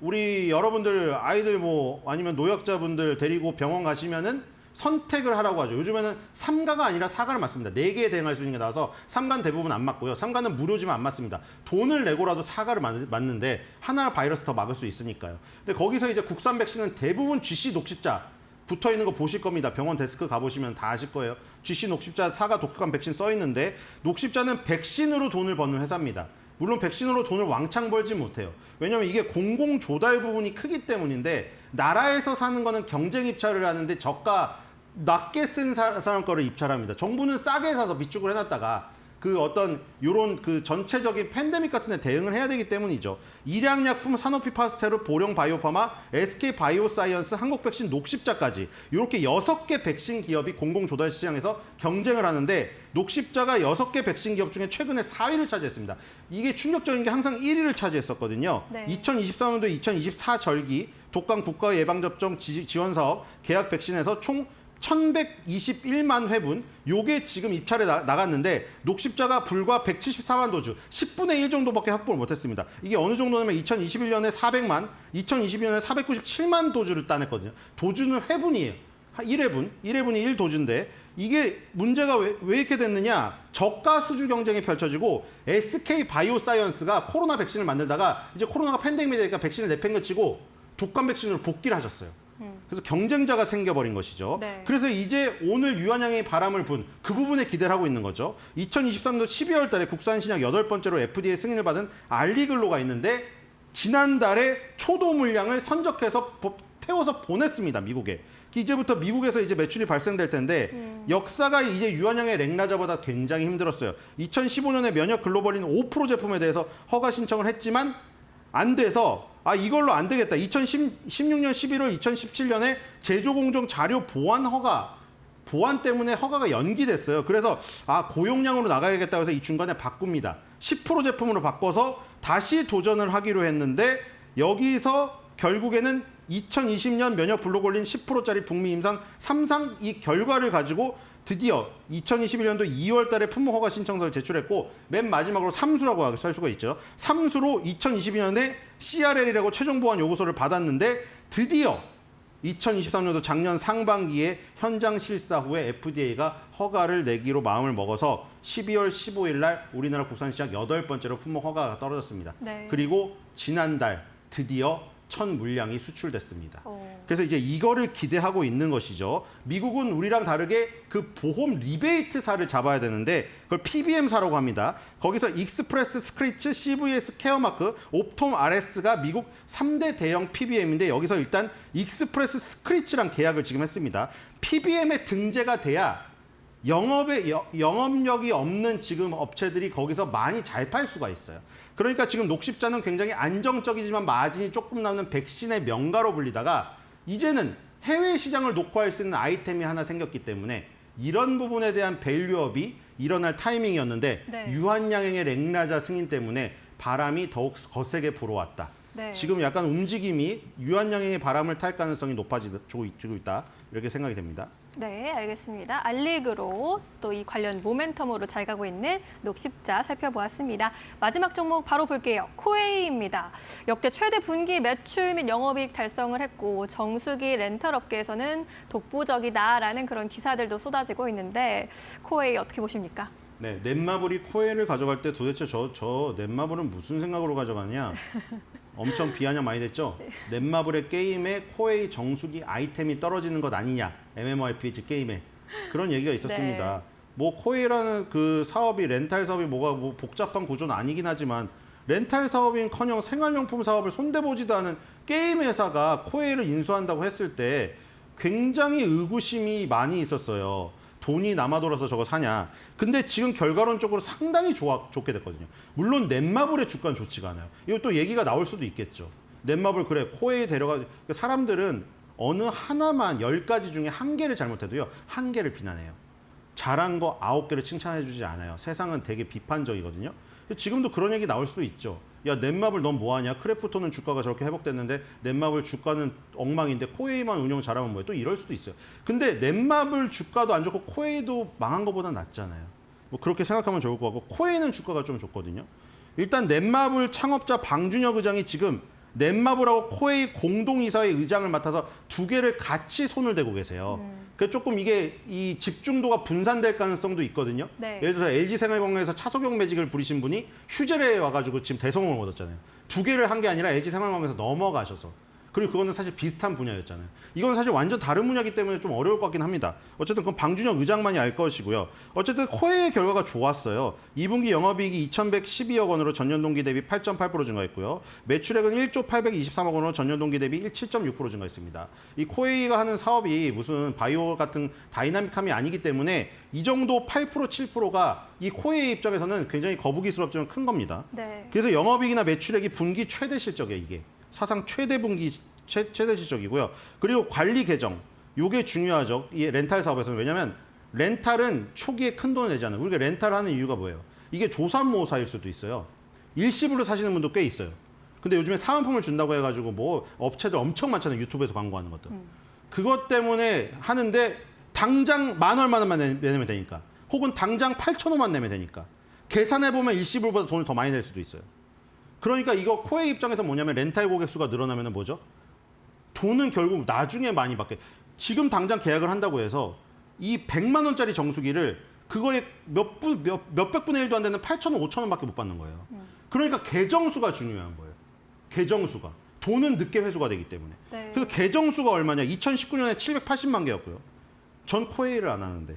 우리 여러분들 아이들 뭐 아니면 노약자분들 데리고 병원 가시면은 선택을 하라고 하죠. 요즘에는 3가가 아니라 4가를 맞습니다. 4개에 대응할 수 있는 게 나와서 3가는 대부분 안 맞고요. 3가는 무료지만 안 맞습니다. 돈을 내고라도 4가를 맞는데 하나 바이러스 더 막을 수 있으니까요. 근데 거기서 이제 국산 백신은 대부분 GC 녹십자 붙어 있는 거 보실 겁니다. 병원 데스크 가보시면 다 아실 거예요. GC 녹십자 4가 독감 백신 써 있는데 녹십자는 백신으로 돈을 버는 회사입니다. 물론 백신으로 돈을 왕창 벌지 못해요. 왜냐하면 이게 공공 조달 부분이 크기 때문인데 나라에서 사는 거는 경쟁 입찰을 하는데 저가 낮게 쓴 사람 거를 입찰합니다. 정부는 싸게 사서 비축을 해놨다가 그 어떤 요런 그 전체적인 팬데믹 같은 데 대응을 해야 되기 때문이죠. 일양약품, 산오피 파스테르, 보령 바이오파마, SK 바이오사이언스, 한국백신, 녹십자까지 이렇게 6개 백신 기업이 공공 조달 시장에서 경쟁을 하는데 녹십자가 6개 백신 기업 중에 최근에 4위를 차지했습니다. 이게 충격적인 게 항상 1위를 차지했었거든요. 2023년도 2024 절기 독감 국가 예방접종 지원 사업 계약 백신에서 총 1,121만 회분 요게 지금 입찰에 나갔는데 녹십자가 불과 174만 도주 10분의 1 정도밖에 확보를 못했습니다. 이게 어느 정도냐면 2021년에 400만 2022년에 497만 도주를 따냈거든요. 도주는 회분이에요. 1회분이 1도주인데 이게 문제가 왜 이렇게 됐느냐. 저가 수주 경쟁이 펼쳐지고 SK 바이오사이언스가 코로나 백신을 만들다가 이제 코로나가 팬데믹이 되니까 백신을 내팽개치고 독감 백신으로 복귀를 하셨어요. 그래서 경쟁자가 생겨버린 것이죠. 네. 그래서 이제 오늘 유한양행이 바람을 분 그 부분에 기대를 하고 있는 거죠. 2023년 12월 달에 국산 신약 8번째로 FDA 승인을 받은 알리글로가 있는데 지난달에 초도 물량을 선적해서 태워서 보냈습니다. 미국에. 이제부터 미국에서 이제 매출이 발생될 텐데 역사가 이제 유한양의 렉나자보다 굉장히 힘들었어요. 2015년에 면역 글로벌인 5% 제품에 대해서 허가 신청을 했지만 안 돼서 이걸로 안 되겠다. 2016년 11월 2017년에 제조공정 자료 보안 때문에 허가가 연기됐어요. 그래서 고용량으로 나가야겠다고 해서 이 중간에 바꿉니다. 10% 제품으로 바꿔서 다시 도전을 하기로 했는데 여기서 결국에는 2020년 면역 블록올린 10%짜리 북미 임상 3상 이 결과를 가지고 드디어 2021년도 2월 달에 품목 허가 신청서를 제출했고 맨 마지막으로 삼수라고 할 수가 있죠. 삼수로 2022년에 CRL이라고 최종 보안 요구서를 받았는데 드디어 2023년도 작년 상반기에 현장 실사 후에 FDA가 허가를 내기로 마음을 먹어서 12월 15일 날 우리나라 국산 시작 8번째로 품목 허가가 떨어졌습니다. 네. 그리고 지난달 드디어 첫 물량이 수출됐습니다. 오. 그래서 이제 이거를 기대하고 있는 것이죠. 미국은 우리랑 다르게 그 보험 리베이트사를 잡아야 되는데 그걸 PBM사라고 합니다. 거기서 익스프레스 스크리츠, CVS 케어마크, 옵톰 RS가 미국 3대 대형 PBM인데 여기서 일단 익스프레스 스크리츠랑 계약을 지금 했습니다. PBM에 등재가 돼야 영업력이 없는 지금 업체들이 거기서 많이 잘 팔 수가 있어요. 그러니까 지금 녹십자는 굉장히 안정적이지만 마진이 조금 남는 백신의 명가로 불리다가 이제는 해외 시장을 녹화할 수 있는 아이템이 하나 생겼기 때문에 이런 부분에 대한 밸류업이 일어날 타이밍이었는데 네. 유한양행의 렉나자 승인 때문에 바람이 더욱 거세게 불어왔다. 네. 지금 약간 움직임이 유한양행의 바람을 탈 가능성이 높아지고 있다. 이렇게 생각이 됩니다. 네, 알겠습니다. 알리그로 또 이 관련 모멘텀으로 잘 가고 있는 녹십자 살펴보았습니다. 마지막 종목 바로 볼게요. 코웨이입니다. 역대 최대 분기 매출 및 영업이익 달성을 했고 정수기 렌탈 업계에서는 독보적이다라는 그런 기사들도 쏟아지고 있는데 코웨이 어떻게 보십니까? 네, 넷마블이 코웨이를 가져갈 때 도대체 저 넷마블은 무슨 생각으로 가져가냐? 엄청 비아냥 많이 됐죠? 넷마블의 게임에 코웨이 정수기 아이템이 떨어지는 것 아니냐? MMORPG 게임에. 그런 얘기가 있었습니다. 네. 뭐 코웨이라는 그 사업이 렌탈 사업이 뭐 복잡한 구조는 아니긴 하지만 렌탈 사업인커녕 생활용품 사업을 손대보지도 않은 게임 회사가 코웨이를 인수한다고 했을 때 굉장히 의구심이 많이 있었어요. 돈이 남아 돌아서 저거 사냐. 근데 지금 결과론적으로 상당히 좋게 됐거든요. 물론 넷마블의 주가는 좋지가 않아요. 이거 또 얘기가 나올 수도 있겠죠. 넷마블 그래 코웨이 데려가 사람들은 어느 하나만 10가지 중에 한 개를 잘못해도요. 한 개를 비난해요. 잘한 거 9개를 칭찬해 주지 않아요. 세상은 되게 비판적이거든요. 지금도 그런 얘기 나올 수도 있죠. 야 넷마블 넌 뭐하냐? 크래프톤은 주가가 저렇게 회복됐는데 넷마블 주가는 엉망인데 코웨이만 운영 잘하면 뭐해? 또 이럴 수도 있어요. 근데 넷마블 주가도 안 좋고 코웨이도 망한 것보다 낫잖아요. 뭐 그렇게 생각하면 좋을 것 같고 코웨이는 주가가 좀 좋거든요. 일단 넷마블 창업자 방준혁 의장이 지금 넷마블하고 코웨이 공동이사의 의장을 맡아서 두 개를 같이 손을 대고 계세요. 그래서 조금 이게 이 집중도가 분산될 가능성도 있거든요. 네. 예를 들어서 LG생활건강에서 차석용 매직을 부리신 분이 휴젤에 와가지고 지금 대성공을 얻었잖아요. 두 개를 한 게 아니라 LG생활건강에서 넘어가셔서. 그리고 그거는 사실 비슷한 분야였잖아요. 이건 사실 완전 다른 분야이기 때문에 좀 어려울 것 같긴 합니다. 어쨌든 그건 방준혁 의장만이 알 것이고요. 어쨌든 코웨이의 결과가 좋았어요. 2분기 영업이익이 2,112억 원으로 전년 동기 대비 8.8% 증가했고요. 매출액은 1조 823억 원으로 전년 동기 대비 7.6% 증가했습니다. 이 코웨이가 하는 사업이 무슨 바이오 같은 다이나믹함이 아니기 때문에 이 정도 8% 7%가 이 코웨이 입장에서는 굉장히 거부기스럽지만 큰 겁니다. 네. 그래서 영업이익이나 매출액이 분기 최대 실적이에요, 이게. 사상 최대 분기 최대 실적이고요. 그리고 관리 계정, 요게 중요하죠. 이 렌탈 사업에서는. 왜냐하면 렌탈은 초기에 큰 돈을 내지 않아요. 우리가 렌탈하는 이유가 뭐예요? 이게 조삼모사일 수도 있어요. 일시불로 사시는 분도 꽤 있어요. 근데 요즘에 사은품을 준다고 해가지고 뭐 업체들 엄청 많잖아요. 유튜브에서 광고하는 것들. 그것 때문에 하는데 당장 10,000원만 내면 되니까. 혹은 당장 8,000원만 내면 되니까. 계산해보면 일시불보다 돈을 더 많이 낼 수도 있어요. 그러니까 이거 코웨이 입장에서 뭐냐면 렌탈 고객 수가 늘어나면 뭐죠? 돈은 결국 나중에 많이 받게. 지금 당장 계약을 한다고 해서 이 100만 원짜리 정수기를 그거에 몇백 분의 1도 안 되는 8,000원, 5,000원밖에 못 받는 거예요. 그러니까 계정수가 중요한 거예요. 계정수가. 돈은 늦게 회수가 되기 때문에. 네. 그래서 계정 수가 얼마냐? 2019년에 780만 개였고요. 전 코웨이를 안 하는데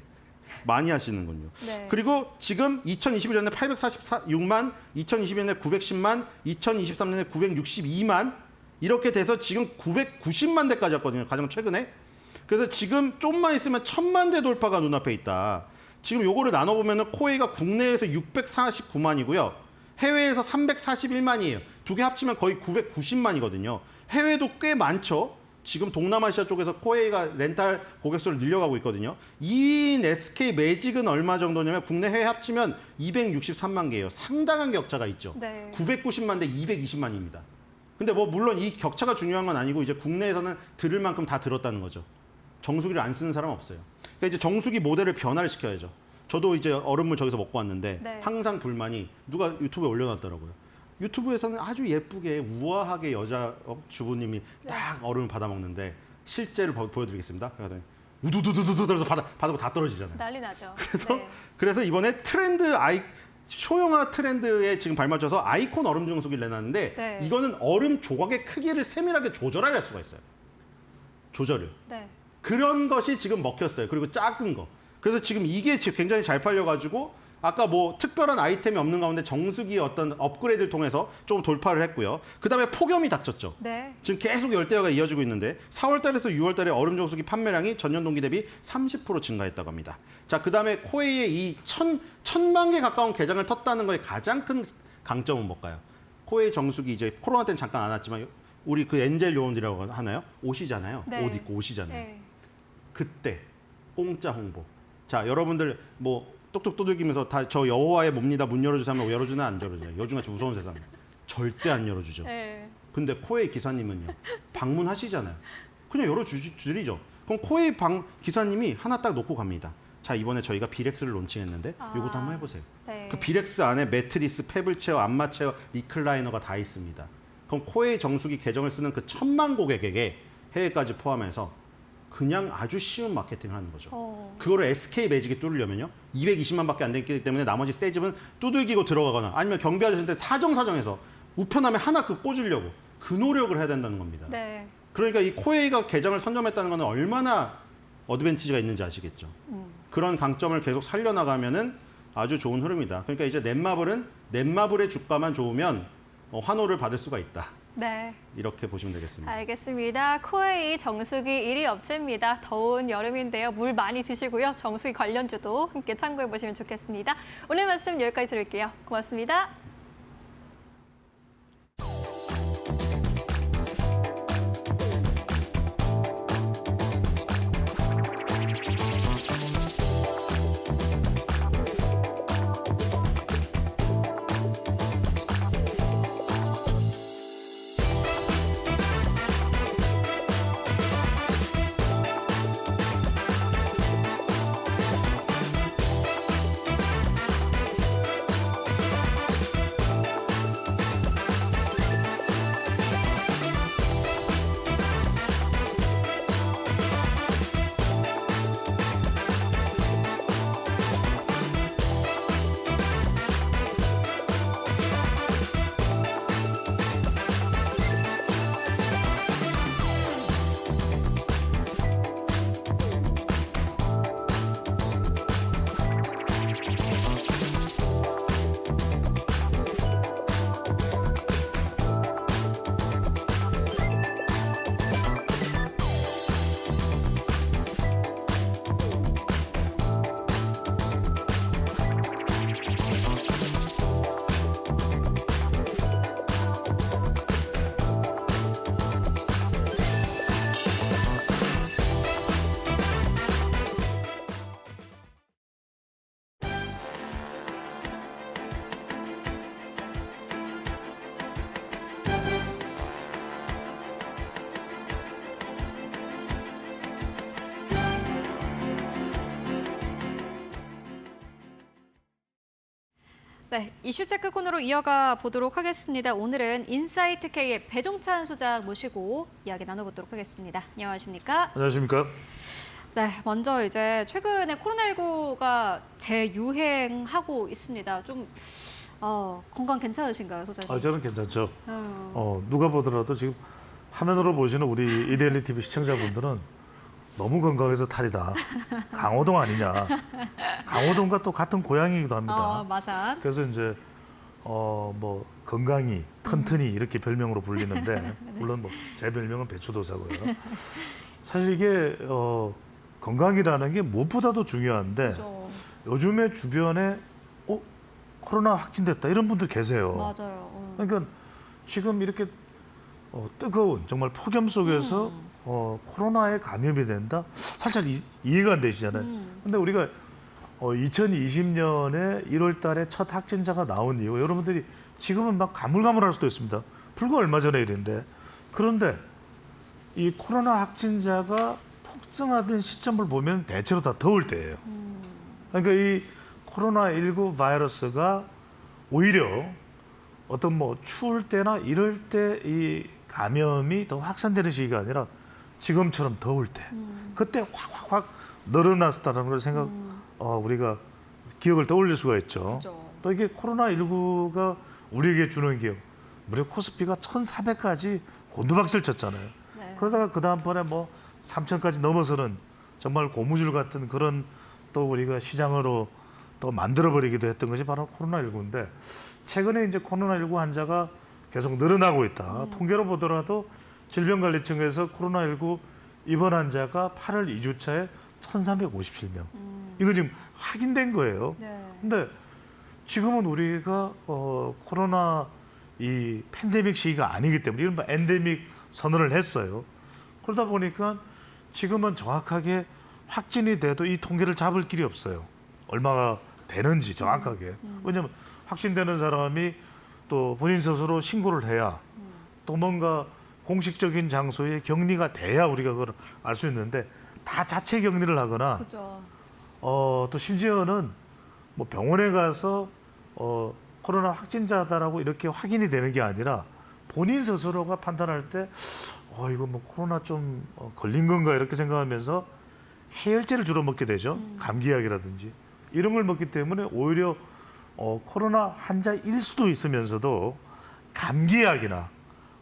많이 하시는군요. 네. 그리고 지금 2021년에 846만, 2022년에 910만, 2023년에 962만 이렇게 돼서 지금 990만 대까지 왔거든요. 가장 최근에. 그래서 지금 좀만 있으면 1000만 대 돌파가 눈앞에 있다. 지금 요거를 나눠보면 코웨이가 국내에서 649만이고요. 해외에서 341만이에요. 두 개 합치면 거의 990만이거든요. 해외도 꽤 많죠. 지금 동남아시아 쪽에서 코웨이가 렌탈 고객 수를 늘려가고 있거든요. 2인 SK 매직은 얼마 정도냐면 국내 해외 합치면 263만 개예요. 상당한 격차가 있죠. 네. 990만 대 220만입니다. 근데 뭐 물론 이 격차가 중요한 건 아니고 이제 국내에서는 들을 만큼 다 들었다는 거죠. 정수기를 안 쓰는 사람 없어요. 그러니까 이제 정수기 모델을 변화를 시켜야죠. 저도 이제 얼음물 저기서 먹고 왔는데 네. 항상 불만이 누가 유튜브에 올려놨더라고요. 유튜브에서는 아주 예쁘게 우아하게 여자 주부님이 딱 얼음을 받아 먹는데 실제로 보여드리겠습니다. 그러더니 우두두두두두 그래서 바닥으로 다 떨어지잖아요. 난리 나죠. 그래서 네. 그래서 이번에 트렌드 소형화 트렌드에 지금 발맞춰서 아이콘 얼음 정수기를 내놨는데 네. 이거는 얼음 조각의 크기를 세밀하게 조절할 수가 있어요. 조절을. 네. 그런 것이 지금 먹혔어요. 그리고 작은 거. 그래서 지금 이게 지금 굉장히 잘 팔려가지고 아까 뭐 특별한 아이템이 없는 가운데 정수기의 어떤 업그레이드를 통해서 좀 돌파를 했고요. 그다음에 폭염이 닥쳤죠. 네. 지금 계속 열대어가 이어지고 있는데 4월 달에서 6월 달에 얼음 정수기 판매량이 전년 동기 대비 30% 증가했다고 합니다. 자, 그다음에 코웨이의 이 1000만 개 가까운 개장을 텄다는 거의 가장 큰 강점은 뭘까요? 코웨이 정수기 이제 코로나 때는 잠깐 안 왔지만 우리 그 엔젤 요원이라고 하나요? 오시잖아요. 네. 옷 입고 오시잖아요. 네. 그때 공짜 홍보. 자, 여러분들 뭐 똑똑 두들기면서 다 저 여호와의 뭡니다. 문 열어주세요 하면 열어주나 안 열어주냐. 요즘같이 무서운 세상. 절대 안 열어주죠. 네. 근데 코웨이 기사님은요. 방문하시잖아요. 그냥 열어주리죠. 그럼 코웨이 기사님이 하나 딱 놓고 갑니다. 자, 이번에 저희가 비렉스를 론칭했는데 이것도 한번 해보세요. 네. 그 비렉스 안에 매트리스, 패블 체어, 안마 체어, 리클라이너가 다 있습니다. 그럼 코웨이 정수기 계정을 쓰는 그 1000만 고객에게 해외까지 포함해서 그냥 아주 쉬운 마케팅을 하는 거죠. 그거를 SK 매직이 뚫으려면요. 220만밖에 안 되기 때문에 나머지 새 집은 두들기고 들어가거나 아니면 경비 아저씨한테 사정사정해서 우편함에 하나 그 꽂으려고 그 노력을 해야 된다는 겁니다. 네. 그러니까 이 코웨이가 계정을 선점했다는 것은 얼마나 어드밴티지가 있는지 아시겠죠. 그런 강점을 계속 살려나가면은 아주 좋은 흐름이다. 그러니까 이제 넷마블의 주가만 좋으면 환호를 받을 수가 있다. 네. 이렇게 보시면 되겠습니다. 알겠습니다. 코웨이 정수기 1위 업체입니다. 더운 여름인데요. 물 많이 드시고요. 정수기 관련주도 함께 참고해 보시면 좋겠습니다. 오늘 말씀 여기까지 드릴게요. 고맙습니다. 네, 이슈 체크 코너로 이어가 보도록 하겠습니다. 오늘은 인사이트 K의 배종찬 소장 모시고 이야기 나눠보도록 하겠습니다. 안녕하십니까? 안녕하십니까? 네, 먼저 이제 최근에 코로나19가 재유행하고 있습니다. 좀 건강 괜찮으신가요, 소장님? 저는 괜찮죠. 누가 보더라도 지금 화면으로 보시는 우리 이데일리 TV 시청자분들은 너무 건강해서 탈이다. 강호동 아니냐. 강호동과 또 같은 고향이기도 합니다. 맞아. 그래서 이제 뭐 건강이 튼튼이 이렇게 별명으로 불리는데 물론 뭐 제 별명은 배추도사고요. 사실 이게 건강이라는 게 무엇보다도 중요한데 그죠. 요즘에 주변에 코로나 확진됐다 이런 분들 계세요. 맞아요. 그러니까 지금 이렇게 뜨거운 정말 폭염 속에서 코로나에 감염이 된다? 살짝 이해가 안 되시잖아요. 근데 우리가 2020년에 1월 달에 첫 확진자가 나온 이후 여러분들이 지금은 막 가물가물할 수도 있습니다. 불과 얼마 전에 일인데. 그런데 이 코로나 확진자가 폭증하던 시점을 보면 대체로 다 더울 때예요. 그러니까 이 코로나19 바이러스가 오히려 어떤 뭐 추울 때나 이럴 때 이 감염이 더 확산되는 시기가 아니라 지금처럼 더울 때 그때 확 늘어났다는 걸 우리가 기억을 떠올릴 수가 있죠. 그죠. 또 이게 코로나19가 우리에게 주는 기억, 무려 코스피가 1,400까지 곤두박질 쳤잖아요. 네. 그러다가 그 다음번에 뭐 3,000까지 넘어서는 정말 고무줄 같은 그런 또 우리가 시장으로 또 만들어버리기도 했던 것이 바로 코로나19인데 최근에 이제 코로나19 환자가 계속 늘어나고 있다. 통계로 보더라도 질병관리청에서 코로나19 입원 환자가 8월 2주차에 1,357명. 이거 지금 확인된 거예요. 네. 근데 지금은 우리가 코로나 이 팬데믹 시기가 아니기 때문에 이른바 엔데믹 선언을 했어요. 그러다 보니까 지금은 정확하게 확진이 돼도 이 통계를 잡을 길이 없어요. 얼마가 되는지 정확하게. 왜냐하면 확진되는 사람이 또 본인 스스로 신고를 해야 또 뭔가 공식적인 장소에 격리가 돼야 우리가 그걸 알 수 있는데 다 자체 격리를 하거나 그죠. 또 심지어는 뭐 병원에 가서 코로나 확진자다라고 이렇게 확인이 되는 게 아니라 본인 스스로가 판단할 때 이거 뭐 코로나 좀 걸린 건가 이렇게 생각하면서 해열제를 주로 먹게 되죠. 감기약이라든지 이런 걸 먹기 때문에 오히려 코로나 환자일 수도 있으면서도 감기약이나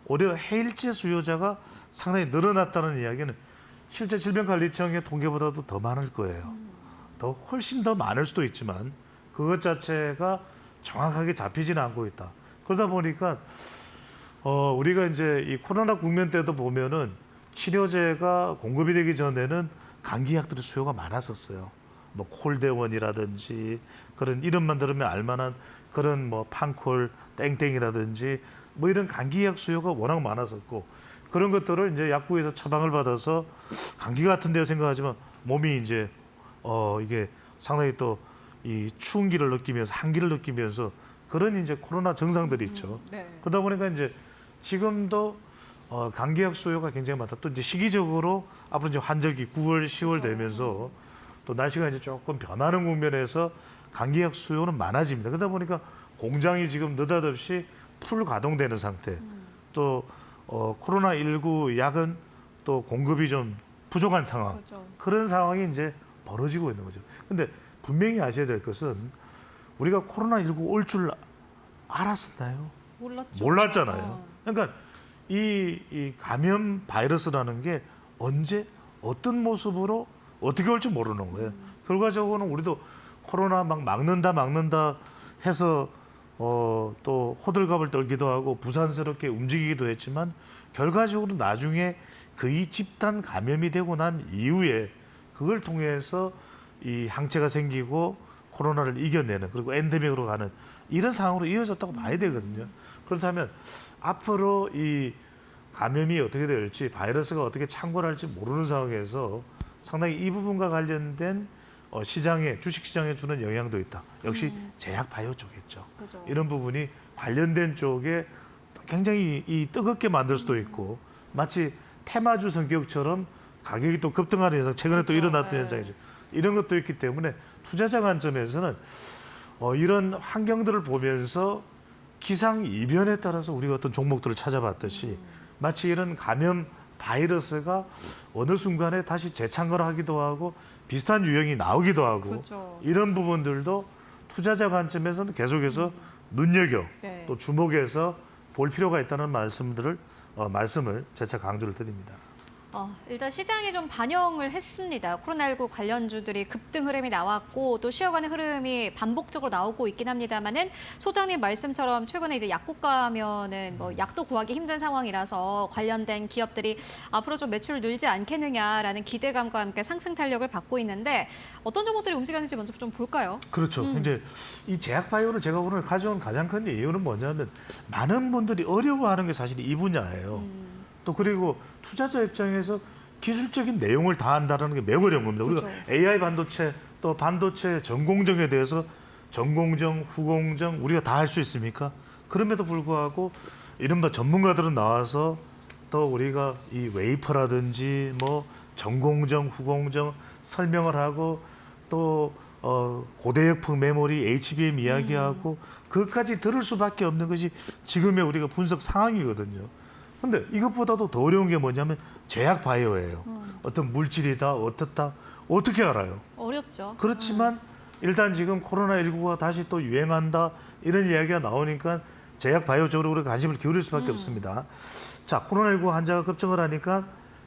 오히려 해열제 수요자가 상당히 늘어났다는 이야기는 실제 질병관리청의 통계보다도 더 많을 거예요. 더 훨씬 더 많을 수도 있지만 그것 자체가 정확하게 잡히지는 않고 있다. 그러다 보니까 우리가 이제 이 코로나 국면 때도 보면은 치료제가 공급이 되기 전에는 감기약들의 수요가 많았었어요. 뭐 콜대원이라든지 그런 이름만 들으면 알만한 그런 뭐 판콜 땡땡이라든지 뭐 이런 감기약 수요가 워낙 많았었고 그런 것들을 이제 약국에서 처방을 받아서 감기 같은 데 생각하지만 몸이 이제 이게 상당히 또 이 추운 기를 느끼면서 한기를 느끼면서 그런 이제 코로나 증상들이 있죠. 네. 그러다 보니까 이제 지금도 감기약 수요가 굉장히 많다. 또 이제 시기적으로 앞으로 이제 환절기 9월, 10월 되면서 또 날씨가 이제 조금 변하는 국면에서 감기약 수요는 많아집니다. 그러다 보니까 공장이 지금 느닷없이 풀 가동되는 상태. 또 코로나19 약은 또 공급이 좀 부족한 상황. 그죠. 그런 상황이 이제 벌어지고 있는 거죠. 근데 분명히 아셔야 될 것은 우리가 코로나19 올 줄 알았었나요? 몰랐죠. 몰랐잖아요. 그러니까 이 감염 바이러스라는 게 언제 어떤 모습으로 어떻게 올지 모르는 거예요. 결과적으로는 우리도 코로나 막 막는다 해서 또 호들갑을 떨기도 하고 부산스럽게 움직이기도 했지만 결과적으로 나중에 거의 집단 감염이 되고 난 이후에 그걸 통해서 이 항체가 생기고 코로나를 이겨내는 그리고 엔데믹으로 가는 이런 상황으로 이어졌다고 봐야 되거든요. 그렇다면 앞으로 이 감염이 어떻게 될지 바이러스가 어떻게 창궐할지 모르는 상황에서 상당히 이 부분과 관련된 시장에 주식시장에 주는 영향도 있다. 역시 제약 바이오 쪽이겠죠. 그죠. 이런 부분이 관련된 쪽에 굉장히 이 뜨겁게 만들 수도 있고 마치 테마주 성격처럼 가격이 또 급등하는 현상 최근에 또 그렇죠. 일어났던 네. 현상이죠. 이런 것도 있기 때문에 투자자 관점에서는 이런 환경들을 보면서 기상 이변에 따라서 우리가 어떤 종목들을 찾아봤듯이 마치 이런 감염 바이러스가 어느 순간에 다시 재창궐하기도 하고 비슷한 유형이 나오기도 하고 그렇죠. 이런 부분들도 투자자 관점에서는 계속해서 눈여겨 네. 또 주목해서 볼 필요가 있다는 말씀들을 말씀을 재차 강조를 드립니다. 일단 시장이 좀 반영을 했습니다. 코로나19 관련주들이 급등 흐름이 나왔고 또 쉬어가는 흐름이 반복적으로 나오고 있긴 합니다만은 소장님 말씀처럼 최근에 이제 약국 가면은 뭐 약도 구하기 힘든 상황이라서 관련된 기업들이 앞으로 좀 매출 늘지 않겠느냐라는 기대감과 함께 상승 탄력을 받고 있는데 어떤 종목들이 움직였는지 먼저 좀 볼까요? 그렇죠. 이제 이 제약 바이오를 제가 오늘 가져온 가장 큰 이유는 뭐냐면 많은 분들이 어려워하는 게 사실 이 분야예요. 또 그리고 투자자 입장에서 기술적인 내용을 다 안다는 게 매우 어려운 겁니다. 그렇죠. 우리가 AI 반도체 또 반도체 전공정에 대해서 전공정, 후공정 우리가 다 할 수 있습니까? 그럼에도 불구하고 이른바 전문가들은 나와서 또 우리가 이 웨이퍼라든지 뭐 전공정, 후공정 설명을 하고 또 고대역풍 메모리, HBM 이야기하고 그것까지 들을 수밖에 없는 것이 지금의 우리가 분석 상황이거든요. 근데 이것보다도 더 어려운 게 뭐냐면 제약 바이오예요. 어떤 물질이다, 어떻다, 어떻게 알아요? 어렵죠. 그렇지만 일단 지금 코로나19가 다시 또 유행한다 이런 이야기가 나오니까 제약 바이오 쪽으로 우리가 관심을 기울일 수밖에 없습니다. 자, 코로나19 환자가 급증을 하니까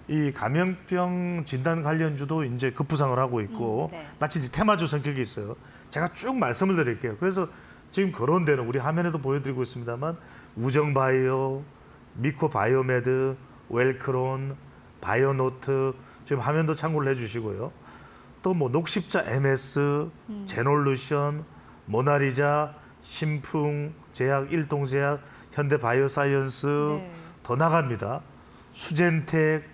이 감염병 진단 관련주도 이제 급부상을 하고 있고 네. 마치 이제 테마주 성격이 있어요. 제가 쭉 말씀을 드릴게요. 그래서 지금 거론되는 우리 화면에도 보여드리고 있습니다만 우정바이오, 미코바이오메드, 웰크론, 바이오노트 지금 화면도 참고를 해주시고요. 또 뭐 녹십자 MS, 제놀루션, 모나리자, 신풍, 제약, 일동제약, 현대바이오사이언스 네. 더 나갑니다. 수젠텍,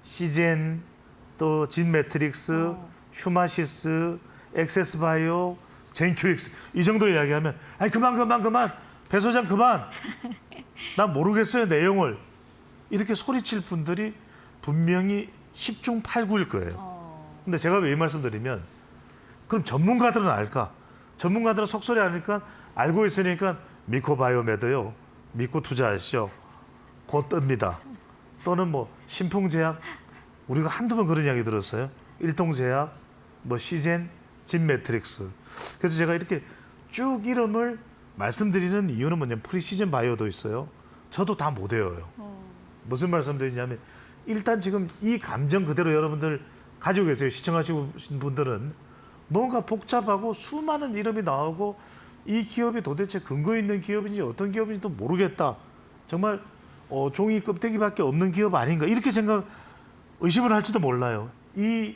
시젠, 또 진매트릭스, 휴마시스, 엑세스바이오, 젠큐릭스 이 정도 이야기하면 아니 그만 배 소장 그만 난 모르겠어요 내용을 이렇게 소리칠 분들이 분명히 10중 8구일 거예요. 근데 제가 왜 이 말씀드리면 그럼 전문가들은 알까? 전문가들은 속소리 하니까 알고 있으니까 미코바이오메드요. 믿고 투자하시죠. 곧 뜹니다. 또는 뭐 신풍제약 우리가 한두 번 그런 이야기 들었어요. 일동제약, 뭐 시젠, 진매트릭스. 그래서 제가 이렇게 쭉 이름을 말씀드리는 이유는 뭐냐면 프리시즌 바이오도 있어요. 저도 다 못 외워요. 무슨 말씀드리냐면 일단 지금 이 감정 그대로 여러분들 가지고 계세요. 시청하시는 분들은 뭔가 복잡하고 수많은 이름이 나오고 이 기업이 도대체 근거 있는 기업인지 어떤 기업인지도 모르겠다. 정말 종이 껍데기밖에 없는 기업 아닌가 이렇게 의심을 할지도 몰라요. 이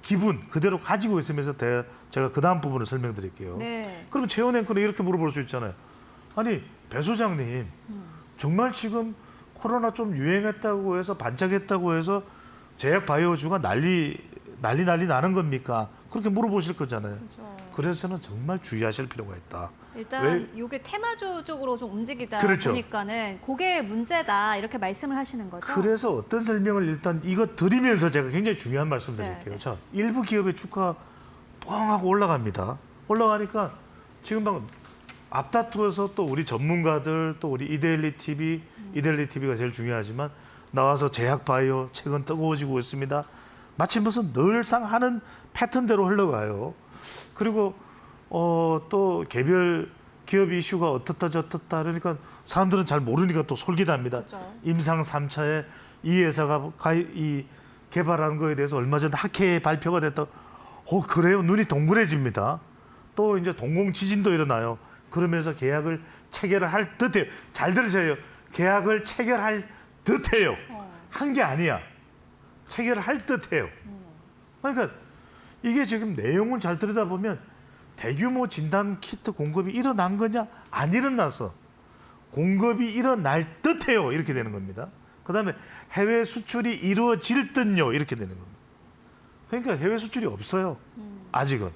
기분 그대로 가지고 있으면서 제가 그 다음 부분을 설명드릴게요. 네. 그럼 최원 앵커는 이렇게 물어볼 수 있잖아요. 아니 배 소장님 정말 지금 코로나 좀 유행했다고 해서 반짝했다고 해서 제약 바이오주가 난리 나는 겁니까? 그렇게 물어보실 거잖아요. 그렇죠. 그래서 저는 정말 주의하실 필요가 있다. 일단 이게 테마주 쪽으로 좀 움직이다 그렇죠. 보니까는 그게 문제다 이렇게 말씀을 하시는 거죠. 그래서 어떤 설명을 일단 이거 드리면서 제가 굉장히 중요한 말씀 드릴게요. 네, 네. 자, 일부 기업의 주가 뻥 하고 올라갑니다. 올라가니까 지금 방금 앞다투어서 또 우리 전문가들 또 우리 이데일리 TV가 제일 중요하지만 나와서 제약 바이오 최근 뜨거워지고 있습니다. 마치 무슨 늘상 하는 패턴대로 흘러가요. 그리고 또 개별 기업 이슈가 어떻다 저떻다 그러니까 사람들은 잘 모르니까 또 솔깃합니다. 그렇죠. 임상 3차에 이 회사가 개발한 거에 대해서 얼마 전 학회에 발표가 됐다. 그래요? 눈이 동그래집니다. 또 이제 동공 지진도 일어나요. 그러면서 계약을 체결할 듯해요. 잘 들으세요. 계약을 체결할 듯해요. 한 게 아니야. 체결할 듯해요. 그러니까 이게 지금 내용을 잘 들여다보면 대규모 진단 키트 공급이 일어난 거냐? 안 일어나서 공급이 일어날 듯해요. 이렇게 되는 겁니다. 그다음에 해외 수출이 이루어질 듯요. 이렇게 되는 겁니다. 그러니까 해외 수출이 없어요. 아직은.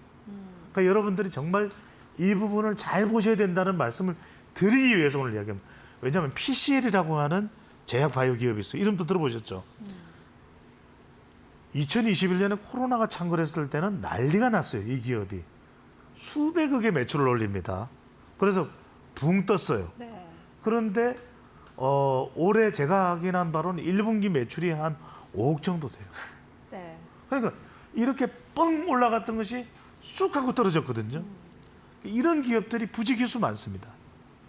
그러니까 여러분들이 정말 이 부분을 잘 보셔야 된다는 말씀을 드리기 위해서 오늘 이야기합니다. 왜냐하면 PCL이라고 하는 제약 바이오 기업이 있어요. 이름도 들어보셨죠? 2021년에 코로나가 창궐했을 때는 난리가 났어요. 이 기업이. 수백억의 매출을 올립니다. 그래서 붕 떴어요. 네. 그런데 올해 제가 확인한 바로는 1분기 매출이 한 5억 정도 돼요. 네. 그러니까 이렇게 뻥 올라갔던 것이 쑥 하고 떨어졌거든요. 이런 기업들이 부지기수 많습니다.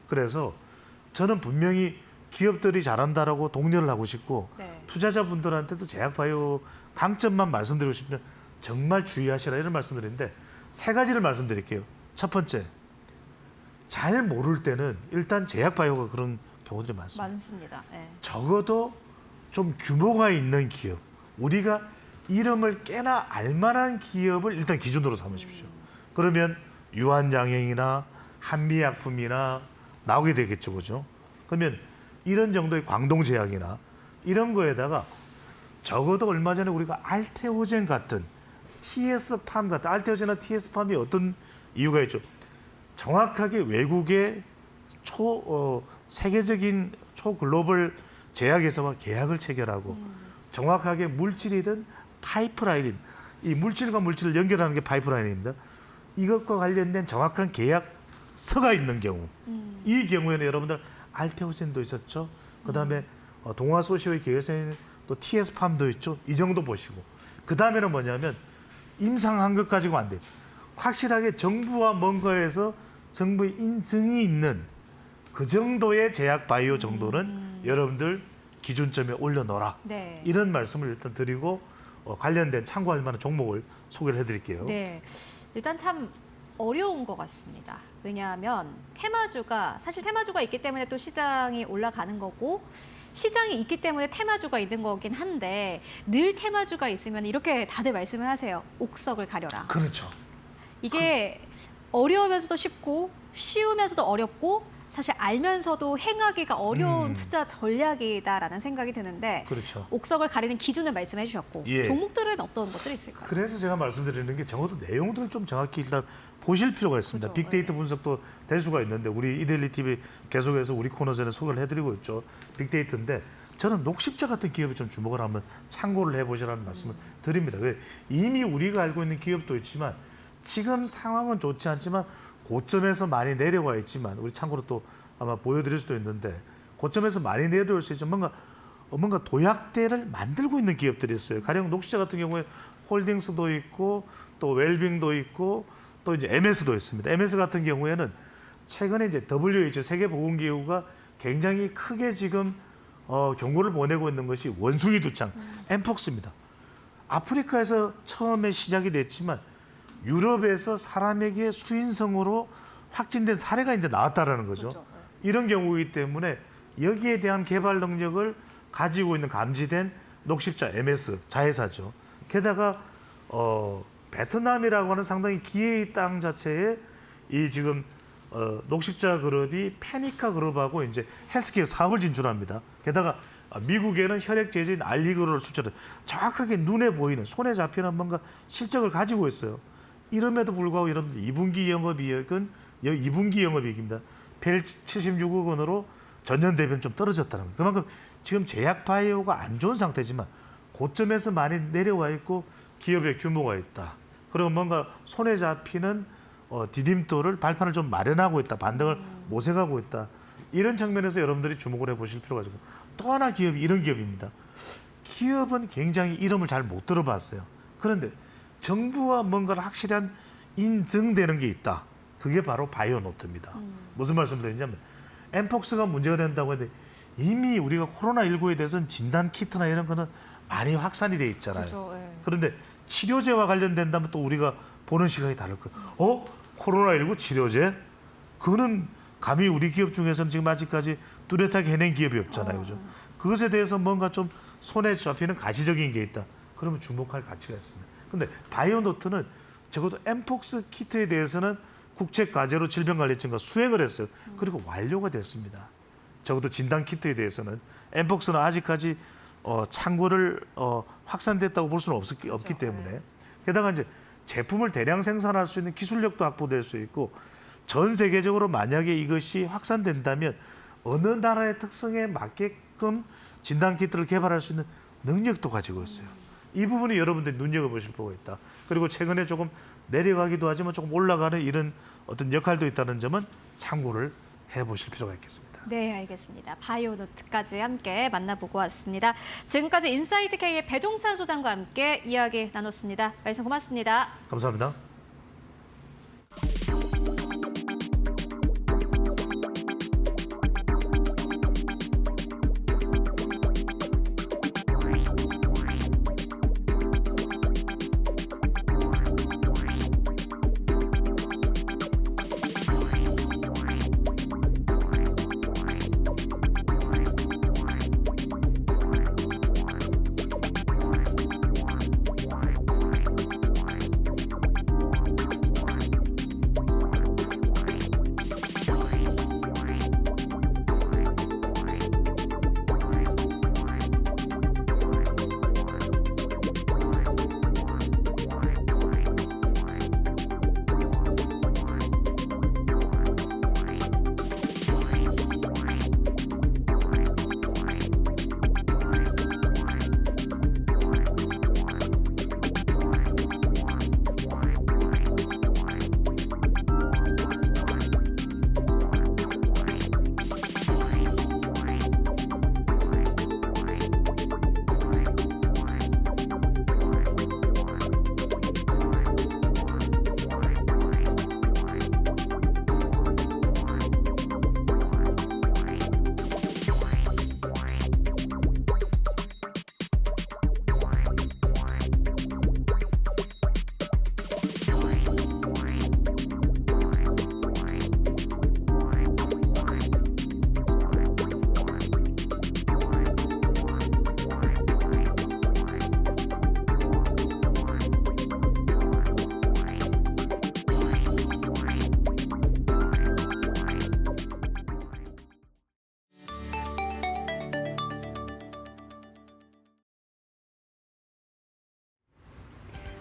그래서 저는 분명히 기업들이 잘한다라고 독려를 하고 싶고 네. 투자자분들한테도 제약바이오 강점만 말씀드리고 싶으면 정말 주의하시라 이런 말씀드리는데 세 가지를 말씀드릴게요. 첫 번째, 잘 모를 때는 일단 제약바이오가 그런 경우들이 많습니다. 많습니다. 네. 적어도 좀 규모가 있는 기업, 우리가 이름을 꽤나 알만한 기업을 일단 기준으로 삼으십시오. 그러면 유한양행이나 한미약품이나 나오게 되겠죠, 그죠? 그러면 이런 정도의 광동제약이나 이런 거에다가 적어도 얼마 전에 우리가 알테오젠 같은 TS팜 같은 알테오젠이나 TS팜이 어떤 이유가 있죠? 정확하게 외국의 세계적인 초글로벌 제약회사와 계약을 체결하고 정확하게 물질이든 파이프라인인 이 물질과 물질을 연결하는 게 파이프라인입니다. 이것과 관련된 정확한 계약서가 있는 경우 이 경우에는 여러분들 알테오젠도 있었죠. 그다음에 동아소시오의 계열사인 또 TS팜도 있죠. 이 정도 보시고 그다음에는 뭐냐면 임상한 것 가지고 안 돼요. 확실하게 정부와 뭔가에서 정부의 인증이 있는 그 정도의 제약 바이오 정도는 여러분들 기준점에 올려놓아라. 네. 이런 말씀을 일단 드리고 관련된 참고할 만한 종목을 소개를 해드릴게요. 네. 일단 참 어려운 것 같습니다. 왜냐하면 사실 테마주가 있기 때문에 또 시장이 올라가는 거고 시장이 있기 때문에 테마주가 있는 거긴 한데 늘 테마주가 있으면 이렇게 다들 말씀을 하세요. 옥석을 가려라. 그렇죠. 이게 어려우면서도 쉽고 쉬우면서도 어렵고 사실 알면서도 행하기가 어려운 투자 전략이다라는 생각이 드는데 그렇죠. 옥석을 가리는 기준을 말씀해 주셨고 예. 종목들은 어떤 것들이 있을까요? 그래서 제가 말씀드리는 게 적어도 내용들을 좀 정확히 일단 보실 필요가 있습니다. 그렇죠. 빅데이터 분석도 될 수가 있는데 우리 이데일리 TV 계속해서 우리 코너전에 소개를 해드리고 있죠. 빅데이터인데 저는 녹십자 같은 기업에 좀 주목을 하면 참고를 해보시라는 말씀을 드립니다. 왜? 이미 우리가 알고 있는 기업도 있지만 지금 상황은 좋지 않지만 고점에서 많이 내려와 있지만 우리 참고로 또 아마 보여드릴 수도 있는데 고점에서 많이 내려올 수 있지만 뭔가 도약대를 만들고 있는 기업들이 있어요. 가령 녹십자 같은 경우에 홀딩스도 있고 또 웰빙도 있고 또 이제 MS도 있습니다. MS 같은 경우에는 최근에 이제 WHO 세계보건기구가 굉장히 크게 지금 경고를 보내고 있는 것이 원숭이 두창, 엠폭스입니다. 아프리카에서 처음에 시작이 됐지만 유럽에서 사람에게 수인성으로 확진된 사례가 이제 나왔다라는 거죠. 그렇죠. 이런 경우이기 때문에 여기에 대한 개발 능력을 가지고 있는 감지된 녹십자 MS 자회사죠. 게다가 베트남이라고 하는 상당히 기회의 땅 자체에 이 지금 녹십자 그룹이 페니카 그룹하고 이제 헬스케어 사업을 진출합니다. 게다가 미국에는 혈액 제조인 알리그로를 수출해 정확하게 눈에 보이는 손에 잡히는 뭔가 실적을 가지고 있어요. 이럼에도 불구하고 여러분들 2분기 영업이익은 2분기 영업이익입니다. 176억 원으로 전년 대비는 좀 떨어졌다는 거예요. 그만큼 지금 제약 바이오가 안 좋은 상태지만 고점에서 많이 내려와 있고 기업의 규모가 있다. 그리고 뭔가 손에 잡히는 디딤돌을 발판을 좀 마련하고 있다. 반등을 모색하고 있다. 이런 측면에서 여러분들이 주목을 해보실 필요가 있고 또 하나 기업이 이런 기업입니다. 기업은 굉장히 이름을 잘 못 들어봤어요. 그런데 정부와 뭔가를 확실한 인증되는 게 있다. 그게 바로 바이오노트입니다. 무슨 말씀드리냐면 엠폭스가 문제가 된다고 했는데 이미 우리가 코로나19에 대해서는 진단 키트나 이런 거는 많이 확산이 돼 있잖아요. 그렇죠. 예. 그런데 치료제와 관련된다면 또 우리가 보는 시각이 다를 거예요. 코로나19 치료제? 그거는 감히 우리 기업 중에서는 지금 아직까지 뚜렷하게 해낸 기업이 없잖아요. 그죠? 그것에 대해서 뭔가 좀 손에 잡히는 가시적인 게 있다. 그러면 주목할 가치가 있습니다. 근데 바이오노트는 적어도 엠폭스 키트에 대해서는 국책과제로 질병관리청과 수행을 했어요. 그리고 완료가 됐습니다. 적어도 진단 키트에 대해서는 엠폭스는 아직까지 창고를 확산됐다고 볼 수는 없기 때문에 게다가 이제 제품을 대량 생산할 수 있는 기술력도 확보될 수 있고 전 세계적으로 만약에 이것이 확산된다면 어느 나라의 특성에 맞게끔 진단 키트를 개발할 수 있는 능력도 가지고 있어요. 이 부분이 여러분들이 눈여겨보실 필요가 있다. 그리고 최근에 조금 내려가기도 하지만 조금 올라가는 이런 어떤 역할도 있다는 점은 참고를 해보실 필요가 있겠습니다. 네, 알겠습니다. 바이오노트까지 함께 만나보고 왔습니다. 지금까지 인사이트 K의 배종찬 소장과 함께 이야기 나눴습니다. 말씀 고맙습니다. 감사합니다.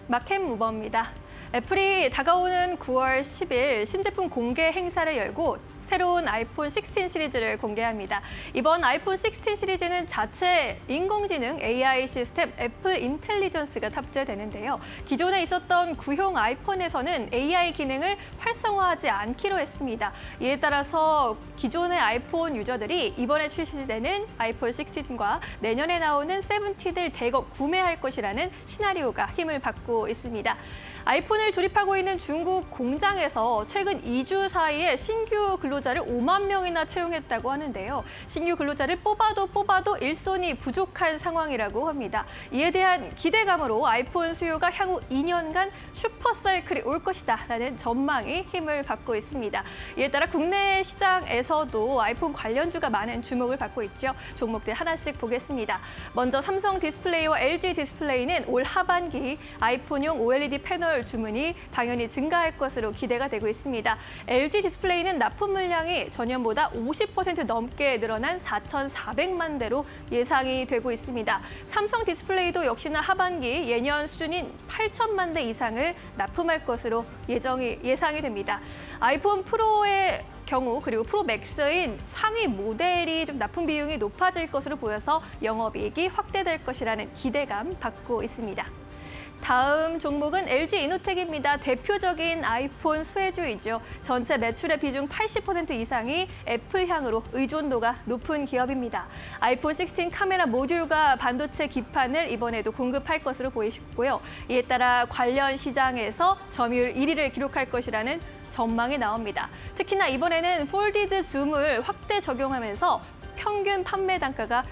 마켓무버입니다. 애플이 다가오는 9월 10일 신제품 공개 행사를 열고 새로운 아이폰 16 시리즈를 공개합니다. 이번 아이폰 16 시리즈는 자체 인공지능 AI 시스템 애플 인텔리전스가 탑재되는데요. 기존에 있었던 구형 아이폰에서는 AI 기능을 활성화하지 않기로 했습니다. 이에 따라서 기존의 아이폰 유저들이 이번에 출시되는 아이폰 16과 내년에 나오는 17을 대거 구매할 것이라는 시나리오가 힘을 받고 있습니다. 아이폰을 조립하고 있는 중국 공장에서 최근 2주 사이에 신규 근로자를 5만 명이나 채용했다고 하는데요. 신규 근로자를 뽑아도 일손이 부족한 상황이라고 합니다. 이에 대한 기대감으로 아이폰 수요가 향후 2년간 슈퍼사이클이 올 것이다라는 전망이 힘을 받고 있습니다. 이에 따라 국내 시장에서도 아이폰 관련주가 많은 주목을 받고 있죠. 종목들 하나씩 보겠습니다. 먼저 삼성 디스플레이와 LG 디스플레이는 올 하반기 아이폰용 OLED 패널 주문이 당연히 증가할 것으로 기대가 되고 있습니다. LG 디스플레이는 납품 물량이 전년보다 50% 넘게 늘어난 4,400만 대로 예상이 되고 있습니다. 삼성 디스플레이도 역시나 하반기 예년 수준인 8천만 대 이상을 납품할 것으로 예상이 됩니다. 아이폰 프로의 경우 그리고 프로 맥스인 상위 모델이 좀 납품 비용이 높아질 것으로 보여서 영업이익이 확대될 것이라는 기대감 받고 있습니다. 다음 종목은 LG 이노텍입니다. 대표적인 아이폰 수혜주이죠. 전체 매출의 비중 80% 이상이 애플향으로 의존도가 높은 기업입니다. 아이폰 16 카메라 모듈과 반도체 기판을 이번에도 공급할 것으로 보이고요. 이에 따라 관련 시장에서 점유율 1위를 기록할 것이라는 전망이 나옵니다. 특히나 이번에는 폴디드 줌을 확대 적용하면서 평균 판매 단가가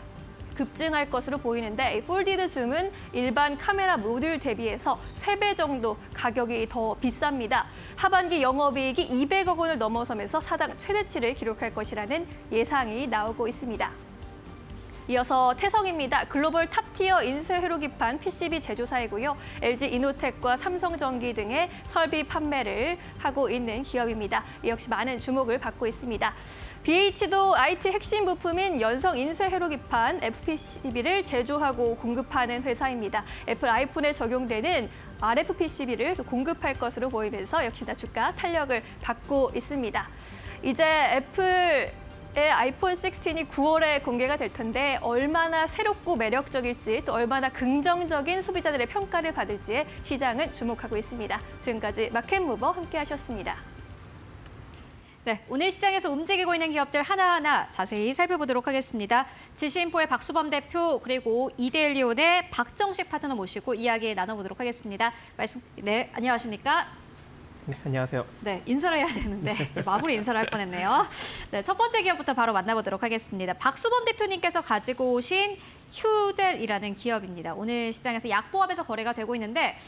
급증할 것으로 보이는데 이 폴디드 줌은 일반 카메라 모듈 대비해서 3배 정도 가격이 더 비쌉니다. 하반기 영업이익이 200억 원을 넘어서면서 사상 최대치를 기록할 것이라는 예상이 나오고 있습니다. 이어서 태성입니다. 글로벌 탑티어 인쇄 회로 기판 PCB 제조사이고요. LG 이노텍과 삼성전기 등의 설비 판매를 하고 있는 기업입니다. 이 역시 많은 주목을 받고 있습니다. BH도 IT 핵심 부품인 연성 인쇄 회로 기판 FPCB를 제조하고 공급하는 회사입니다. 애플 아이폰에 적용되는 RFPCB를 공급할 것으로 보이면서 역시나 주가 탄력을 받고 있습니다. 이제 애플 아이폰 16이 9월에 공개가 될 텐데 얼마나 새롭고 매력적일지 또 얼마나 긍정적인 소비자들의 평가를 받을지에 시장은 주목하고 있습니다. 지금까지 마켓무버 함께하셨습니다. 네, 오늘 시장에서 움직이고 있는 기업들 하나하나 자세히 살펴보도록 하겠습니다. 지시인포의 박수범 대표 그리고 이데일리온의 박정식 파트너 모시고 이야기 나눠보도록 하겠습니다. 네, 안녕하십니까? 네, 안녕하세요. 네, 인사를 해야 되는데 이제 마무리 인사를 할 뻔했네요. 네, 첫 번째 기업부터 바로 만나보도록 하겠습니다. 박수범 대표님께서 가지고 오신 휴젤이라는 기업입니다. 오늘 시장에서 약보합에서 거래가 되고 있는데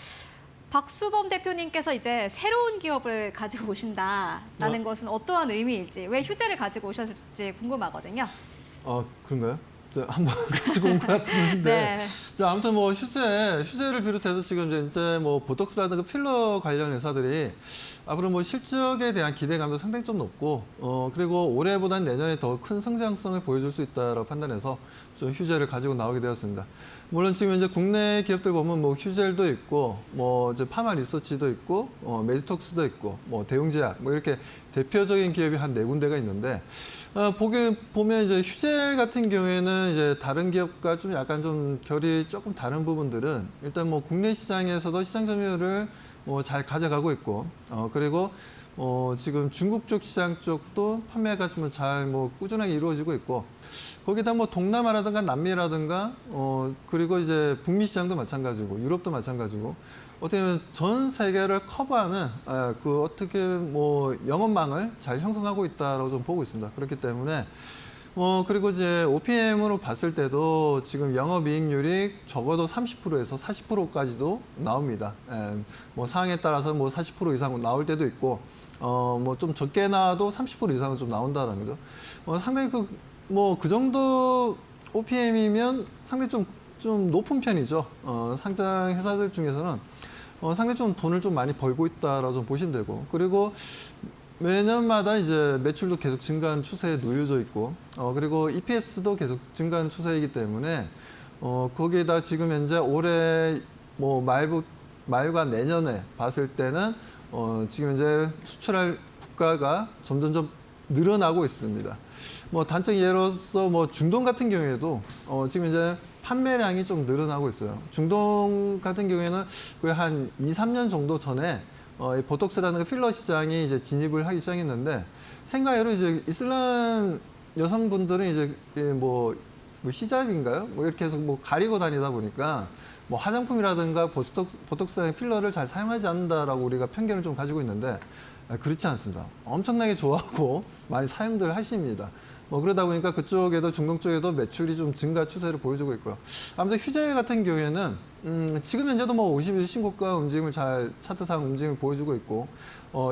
박수범 대표님께서 이제 새로운 기업을 가지고 오신다라는 것은 어떠한 의미일지, 왜 휴젤을 가지고 오셨을지 궁금하거든요. 그런가요? 한번 가지고 온 것 같은데. 네. 자, 아무튼 뭐 휴재를 비롯해서 지금 이제 뭐 보톡스라든가 필러 관련 회사들이 앞으로 뭐 실적에 대한 기대감도 상당히 좀 높고, 그리고 올해보다는 내년에 더 큰 성장성을 보여줄 수 있다라고 판단해서 좀 휴재를 가지고 나오게 되었습니다. 물론 지금 이제 국내 기업들 보면 뭐 휴젤도 있고, 뭐 이제 파마 리서치도 있고, 메디톡스도 있고, 뭐 대웅제약, 뭐 이렇게 대표적인 기업이 한 4군데가 있는데, 보면 이제 휴젤 같은 경우에는 이제 다른 기업과 좀 약간 좀 결이 조금 다른 부분들은 일단 뭐 국내 시장에서도 시장 점유율을 잘 가져가고 있고, 그리고 지금 중국 쪽 시장 쪽도 판매가 좀 잘 뭐 꾸준하게 이루어지고 있고, 거기다 뭐 동남아라든가 남미라든가 그리고 이제 북미 시장도 마찬가지고 유럽도 마찬가지고 어떻게 보면 전 세계를 커버하는 그 어떻게 뭐 영업망을 잘 형성하고 있다라고 좀 보고 있습니다. 그렇기 때문에 그리고 이제 OPM으로 봤을 때도 지금 영업이익률이 적어도 30%에서 40%까지도 나옵니다. 뭐 상황에 따라서 뭐 40% 이상 나올 때도 있고 뭐 좀 적게 나와도 30% 이상은 좀 나온다는 거죠. 상당히 그 정도 OPM이면 상당히 좀 높은 편이죠. 상장 회사들 중에서는 상당히 좀 돈을 좀 많이 벌고 있다라고 좀 보시면 되고, 그리고 매년마다 이제 매출도 계속 증가하는 추세에 놓여져 있고, 그리고 EPS도 계속 증가하는 추세이기 때문에 거기에다 지금 현재 올해 뭐 말과 내년에 봤을 때는 지금 이제 수출할 국가가 점점점 늘어나고 있습니다. 뭐 단적 예로서 뭐 중동 같은 경우에도 지금 이제 판매량이 좀 늘어나고 있어요. 중동 같은 경우에는 거의 한 2, 3년 정도 전에 이 보톡스라는 필러 시장이 이제 진입을 하기 시작했는데 생각외로 이제 이슬람 여성분들은 이제 뭐 히잡인가요? 뭐 이렇게 해서 뭐 가리고 다니다 보니까 뭐 화장품이라든가 보톡스라는 필러를 잘 사용하지 않는다라고 우리가 편견을 좀 가지고 있는데 그렇지 않습니다. 엄청나게 좋아하고 많이 사용들 하십니다. 뭐 그러다 보니까 그쪽에도 중동 쪽에도 매출이 좀 증가 추세를 보여주고 있고요. 아무튼 휴재 같은 경우에는 지금 현재도 뭐 50일 신고가 움직임을 잘 차트상 움직임을 보여주고 있고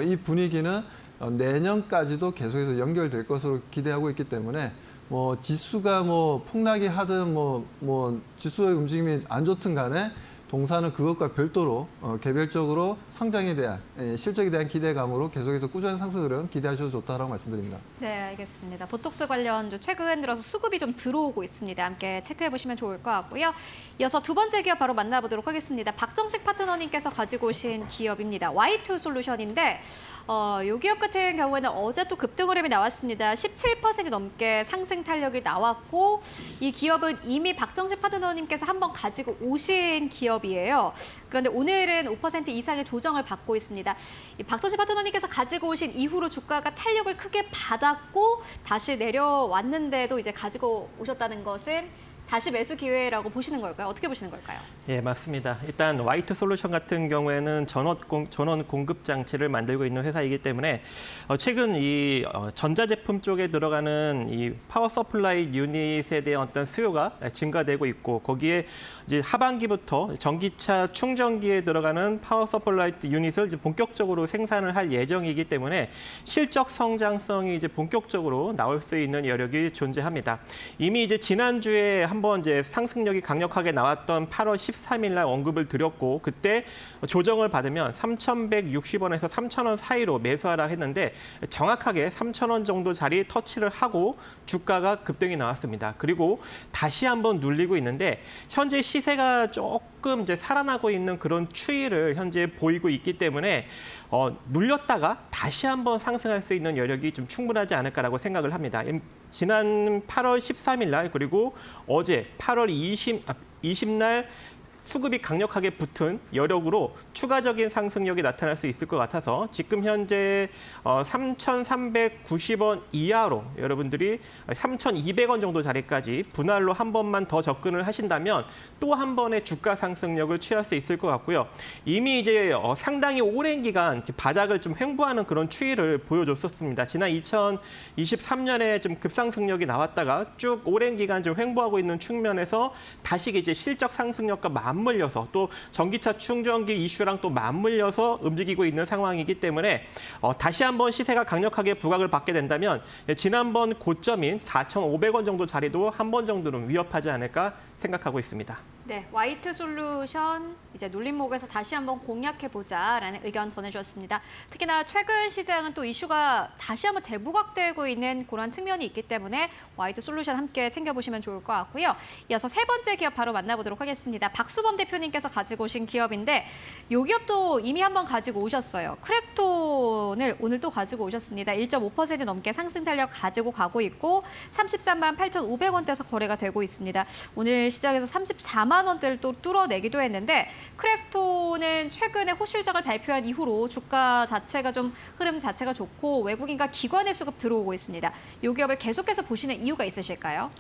이 분위기는 내년까지도 계속해서 연결될 것으로 기대하고 있기 때문에 뭐 지수가 뭐 폭락이 하든 뭐 지수의 움직임이 안 좋든 간에 동사는 그것과 별도로 개별적으로 성장에 대한 실적에 대한 기대감으로 계속해서 꾸준한 상승 흐름 기대하셔도 좋다라고 말씀드립니다. 네, 알겠습니다. 보톡스 관련주 최근 들어서 수급이 좀 들어오고 있습니다. 함께 체크해 보시면 좋을 것 같고요. 이어서 두 번째 기업 바로 만나보도록 하겠습니다. 박정식 파트너님께서 가지고 오신 기업입니다. Y2 솔루션인데 이 기업 같은 경우에는 어제 또 급등 흐름이 나왔습니다. 17% 넘게 상승 탄력이 나왔고 이 기업은 이미 박정식 파트너님께서 한번 가지고 오신 기업이에요. 그런데 오늘은 5% 이상의 조정을 받고 있습니다. 이 박정식 파트너님께서 가지고 오신 이후로 주가가 탄력을 크게 받았고 다시 내려왔는데도 이제 가지고 오셨다는 것은 다시 매수 기회라고 보시는 걸까요? 어떻게 보시는 걸까요? 예, 맞습니다. 일단 Y2 솔루션 같은 경우에는 전원 공급 장치를 만들고 있는 회사이기 때문에 최근 이 전자제품 쪽에 들어가는 이 파워 서플라이 유닛에 대한 어떤 수요가 증가되고 있고 거기에 이제 하반기부터 전기차 충전기에 들어가는 파워 서플라이 유닛을 이제 본격적으로 생산을 할 예정이기 때문에 실적 성장성이 이제 본격적으로 나올 수 있는 여력이 존재합니다. 이미 이제 지난주에 한번 이제 상승력이 강력하게 나왔던 8월 13일 날 언급을 드렸고 그때 조정을 받으면 3,160원에서 3,000원 사이로 매수하라 했는데 정확하게 3,000원 정도 자리 터치를 하고 주가가 급등이 나왔습니다. 그리고 다시 한번 눌리고 있는데 현재 시세가 조금 이제 살아나고 있는 그런 추이를 현재 보이고 있기 때문에 눌렸다가 다시 한번 상승할 수 있는 여력이 좀 충분하지 않을까라고 생각을 합니다. 지난 8월 13일 날 그리고 어제 8월 20날 수급이 강력하게 붙은 여력으로 추가적인 상승력이 나타날 수 있을 것 같아서 지금 현재 3,390원 이하로 여러분들이 3,200원 정도 자리까지 분할로 한 번만 더 접근을 하신다면 또 한 번의 주가 상승력을 취할 수 있을 것 같고요. 이미 이제 상당히 오랜 기간 바닥을 좀 횡보하는 그런 추이를 보여줬었습니다. 지난 2023년에 좀 급상승력이 나왔다가 쭉 오랜 기간 좀 횡보하고 있는 측면에서 다시 이제 실적 상승력과 맞물려서 또 전기차 충전기 이슈랑 또 맞물려서 움직이고 있는 상황이기 때문에 다시 한번 시세가 강력하게 부각을 받게 된다면 지난번 고점인 4,500원 정도 자리도 한 번 정도는 위협하지 않을까 생각하고 있습니다. 네, Y2 솔루션 이제 눌림목에서 다시 한번 공략해보자라는 의견 전해주셨습니다. 특히나 최근 시장은 또 이슈가 다시 한번 재부각되고 있는 그런 측면이 있기 때문에 Y2 솔루션 함께 챙겨보시면 좋을 것 같고요. 이어서 세 번째 기업 바로 만나보도록 하겠습니다. 박수범 대표님께서 가지고 오신 기업인데 이 기업도 이미 한번 가지고 오셨어요. 크랩톤을 오늘 또 가지고 오셨습니다. 1.5% 넘게 상승 탄력 가지고 가고 있고 33만 8,500원대에서 거래가 되고 있습니다. 오늘 시장에서 34만 원대를 또 뚫어내기도 했는데 크랩톤은 최근에 호실적을 발표한 이후로 주가 자체가 좀 흐름 자체가 좋고 외국인과 기관의 수급 들어오고 있습니다. 이 기업을 계속해서 보시는 이유가 있으실까요?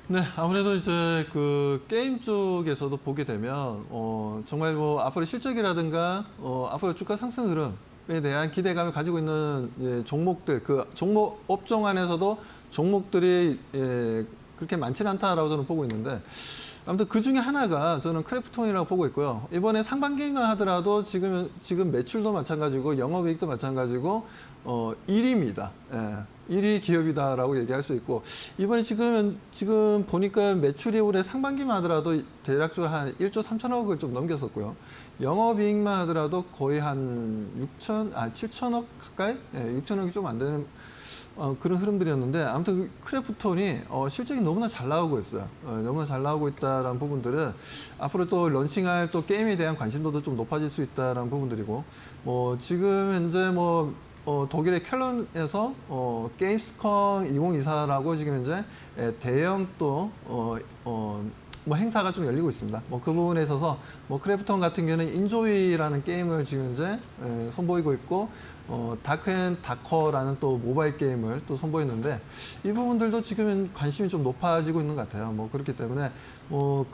네, 아무래도 이제 그 게임 쪽에서도 보게 되면 정말 뭐 앞으로 실적이라든가 앞으로 주가 상승 흐름에 대한 기대감을 가지고 있는 종목들, 그 종목 업종 안에서도 종목들이 그렇게 많지는 않다라고 저는 보고 있는데. 아무튼 그 중에 하나가 저는 크래프톤이라고 보고 있고요. 이번에 상반기만 하더라도 지금 매출도 마찬가지고 영업이익도 마찬가지고 1위입니다. 1위 기업이다라고 얘기할 수 있고 이번에 지금 보니까 매출이 올해 상반기만 하더라도 대략적으로 한 1조 3천억을 좀 넘겼었고요. 영업이익만 하더라도 거의 한 7천억 가까이? 6천억이 좀 안 되는 그런 흐름들이었는데 아무튼 크래프톤이 실적이 너무나 잘 나오고 있어요. 너무나 잘 나오고 있다라는 부분들은 앞으로 또 런칭할 또 게임에 대한 관심도도 좀 높아질 수 있다라는 부분들이고 지금 현재 독일의 켈런에서 게임스컴 2024라고 지금 현재 대형 또 행사가 좀 열리고 있습니다. 그 부분에 있어서 크래프톤 같은 경우는 인조이라는 게임을 지금 현재 선보이고 있고 다크앤다커라는 또 모바일 게임을 또 선보였는데 이 부분들도 지금 관심이 좀 높아지고 있는 것 같아요. 그렇기 때문에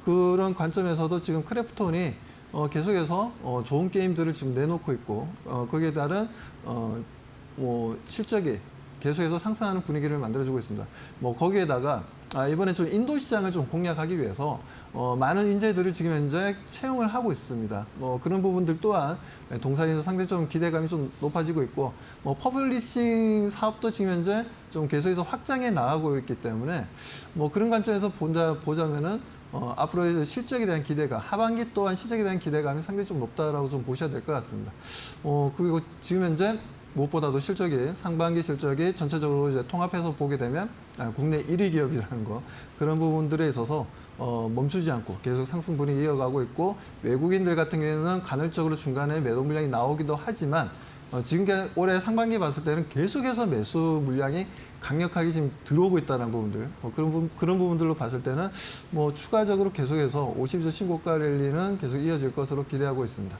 그런 관점에서도 지금 크래프톤이 계속해서 좋은 게임들을 지금 내놓고 있고 거기에 따른 실적이 계속해서 상승하는 분위기를 만들어주고 있습니다. 거기에다가 이번에 좀 인도 시장을 좀 공략하기 위해서 많은 인재들을 지금 현재 채용을 하고 있습니다. 그런 부분들 또한 동사에서 상당히 좀 기대감이 좀 높아지고 있고 퍼블리싱 사업도 지금 현재 좀 계속해서 확장해 나가고 있기 때문에 그런 관점에서 보자면은 앞으로의 실적에 대한 기대가 하반기 또한 실적에 대한 기대감이 상당히 좀 높다라고 좀 보셔야 될 것 같습니다. 그리고 지금 현재 무엇보다도 상반기 실적이 전체적으로 이제 통합해서 보게 되면 국내 1위 기업이라는 거 그런 부분들에 있어서 멈추지 않고 계속 상승 분위기 이어가고 있고 외국인들 같은 경우에는 간헐적으로 중간에 매도 물량이 나오기도 하지만 지금 올해 상반기 봤을 때는 계속해서 매수 물량이 강력하게 지금 들어오고 있다는 부분들 그런 부분들로 봤을 때는 추가적으로 계속해서 52주 신고가 랠리는 계속 이어질 것으로 기대하고 있습니다.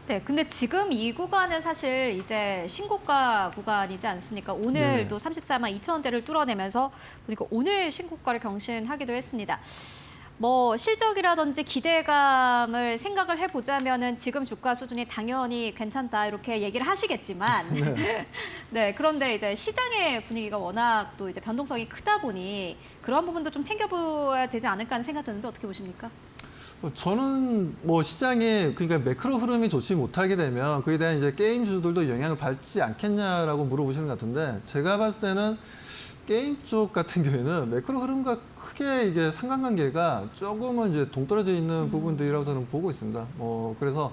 네, 근데 지금 이 구간은 사실 이제 신고가 구간이지 않습니까? 오늘 또 34만 2천 원대를 뚫어내면서 보니까 오늘 신고가를 경신하기도 했습니다. 실적이라든지 기대감을 생각을 해보자면은 지금 주가 수준이 당연히 괜찮다 이렇게 얘기를 하시겠지만, 네, 그런데 이제 시장의 분위기가 워낙 또 이제 변동성이 크다 보니 그런 부분도 좀 챙겨봐야 되지 않을까 하는 생각 드는데 어떻게 보십니까? 저는 시장이 그러니까 매크로 흐름이 좋지 못하게 되면 그에 대한 이제 게임주들도 영향을 받지 않겠냐라고 물어보시는 것 같은데 제가 봤을 때는 게임 쪽 같은 경우에는 매크로 흐름과 크게 이게 상관관계가 조금은 이제 동떨어져 있는 부분들이라고 저는 보고 있습니다. 그래서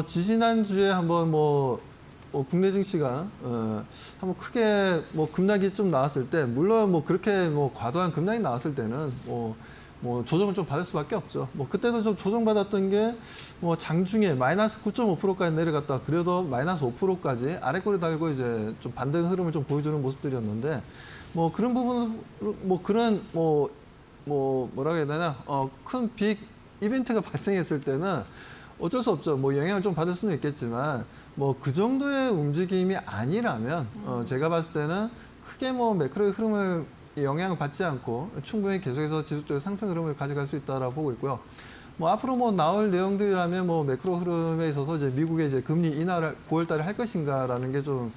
지지난주에 한번 국내 증시가 한번 크게 급락이 좀 나왔을 때 물론 그렇게 과도한 급락이 나왔을 때는 조정을 좀 받을 수밖에 없죠. 그때도 좀 조정받았던 게 장중에 마이너스 9.5%까지 내려갔다 그래도 마이너스 5%까지 아래꼬리 달고 이제 좀 반등 흐름을 좀 보여주는 모습들이었는데 그런 부분 그런 뭐라고 해야 되나 큰 빅 이벤트가 발생했을 때는 어쩔 수 없죠. 영향을 좀 받을 수는 있겠지만 그 정도의 움직임이 아니라면 제가 봤을 때는 크게 매크로의 흐름을 영향을 받지 않고 충분히 계속해서 지속적인 상승 흐름을 가져갈 수 있다라고 보고 있고요. 앞으로 나올 내용들이라면 매크로 흐름에 있어서 이제 미국의 이제 금리 인하를 9월달에 할 것인가라는 게 좀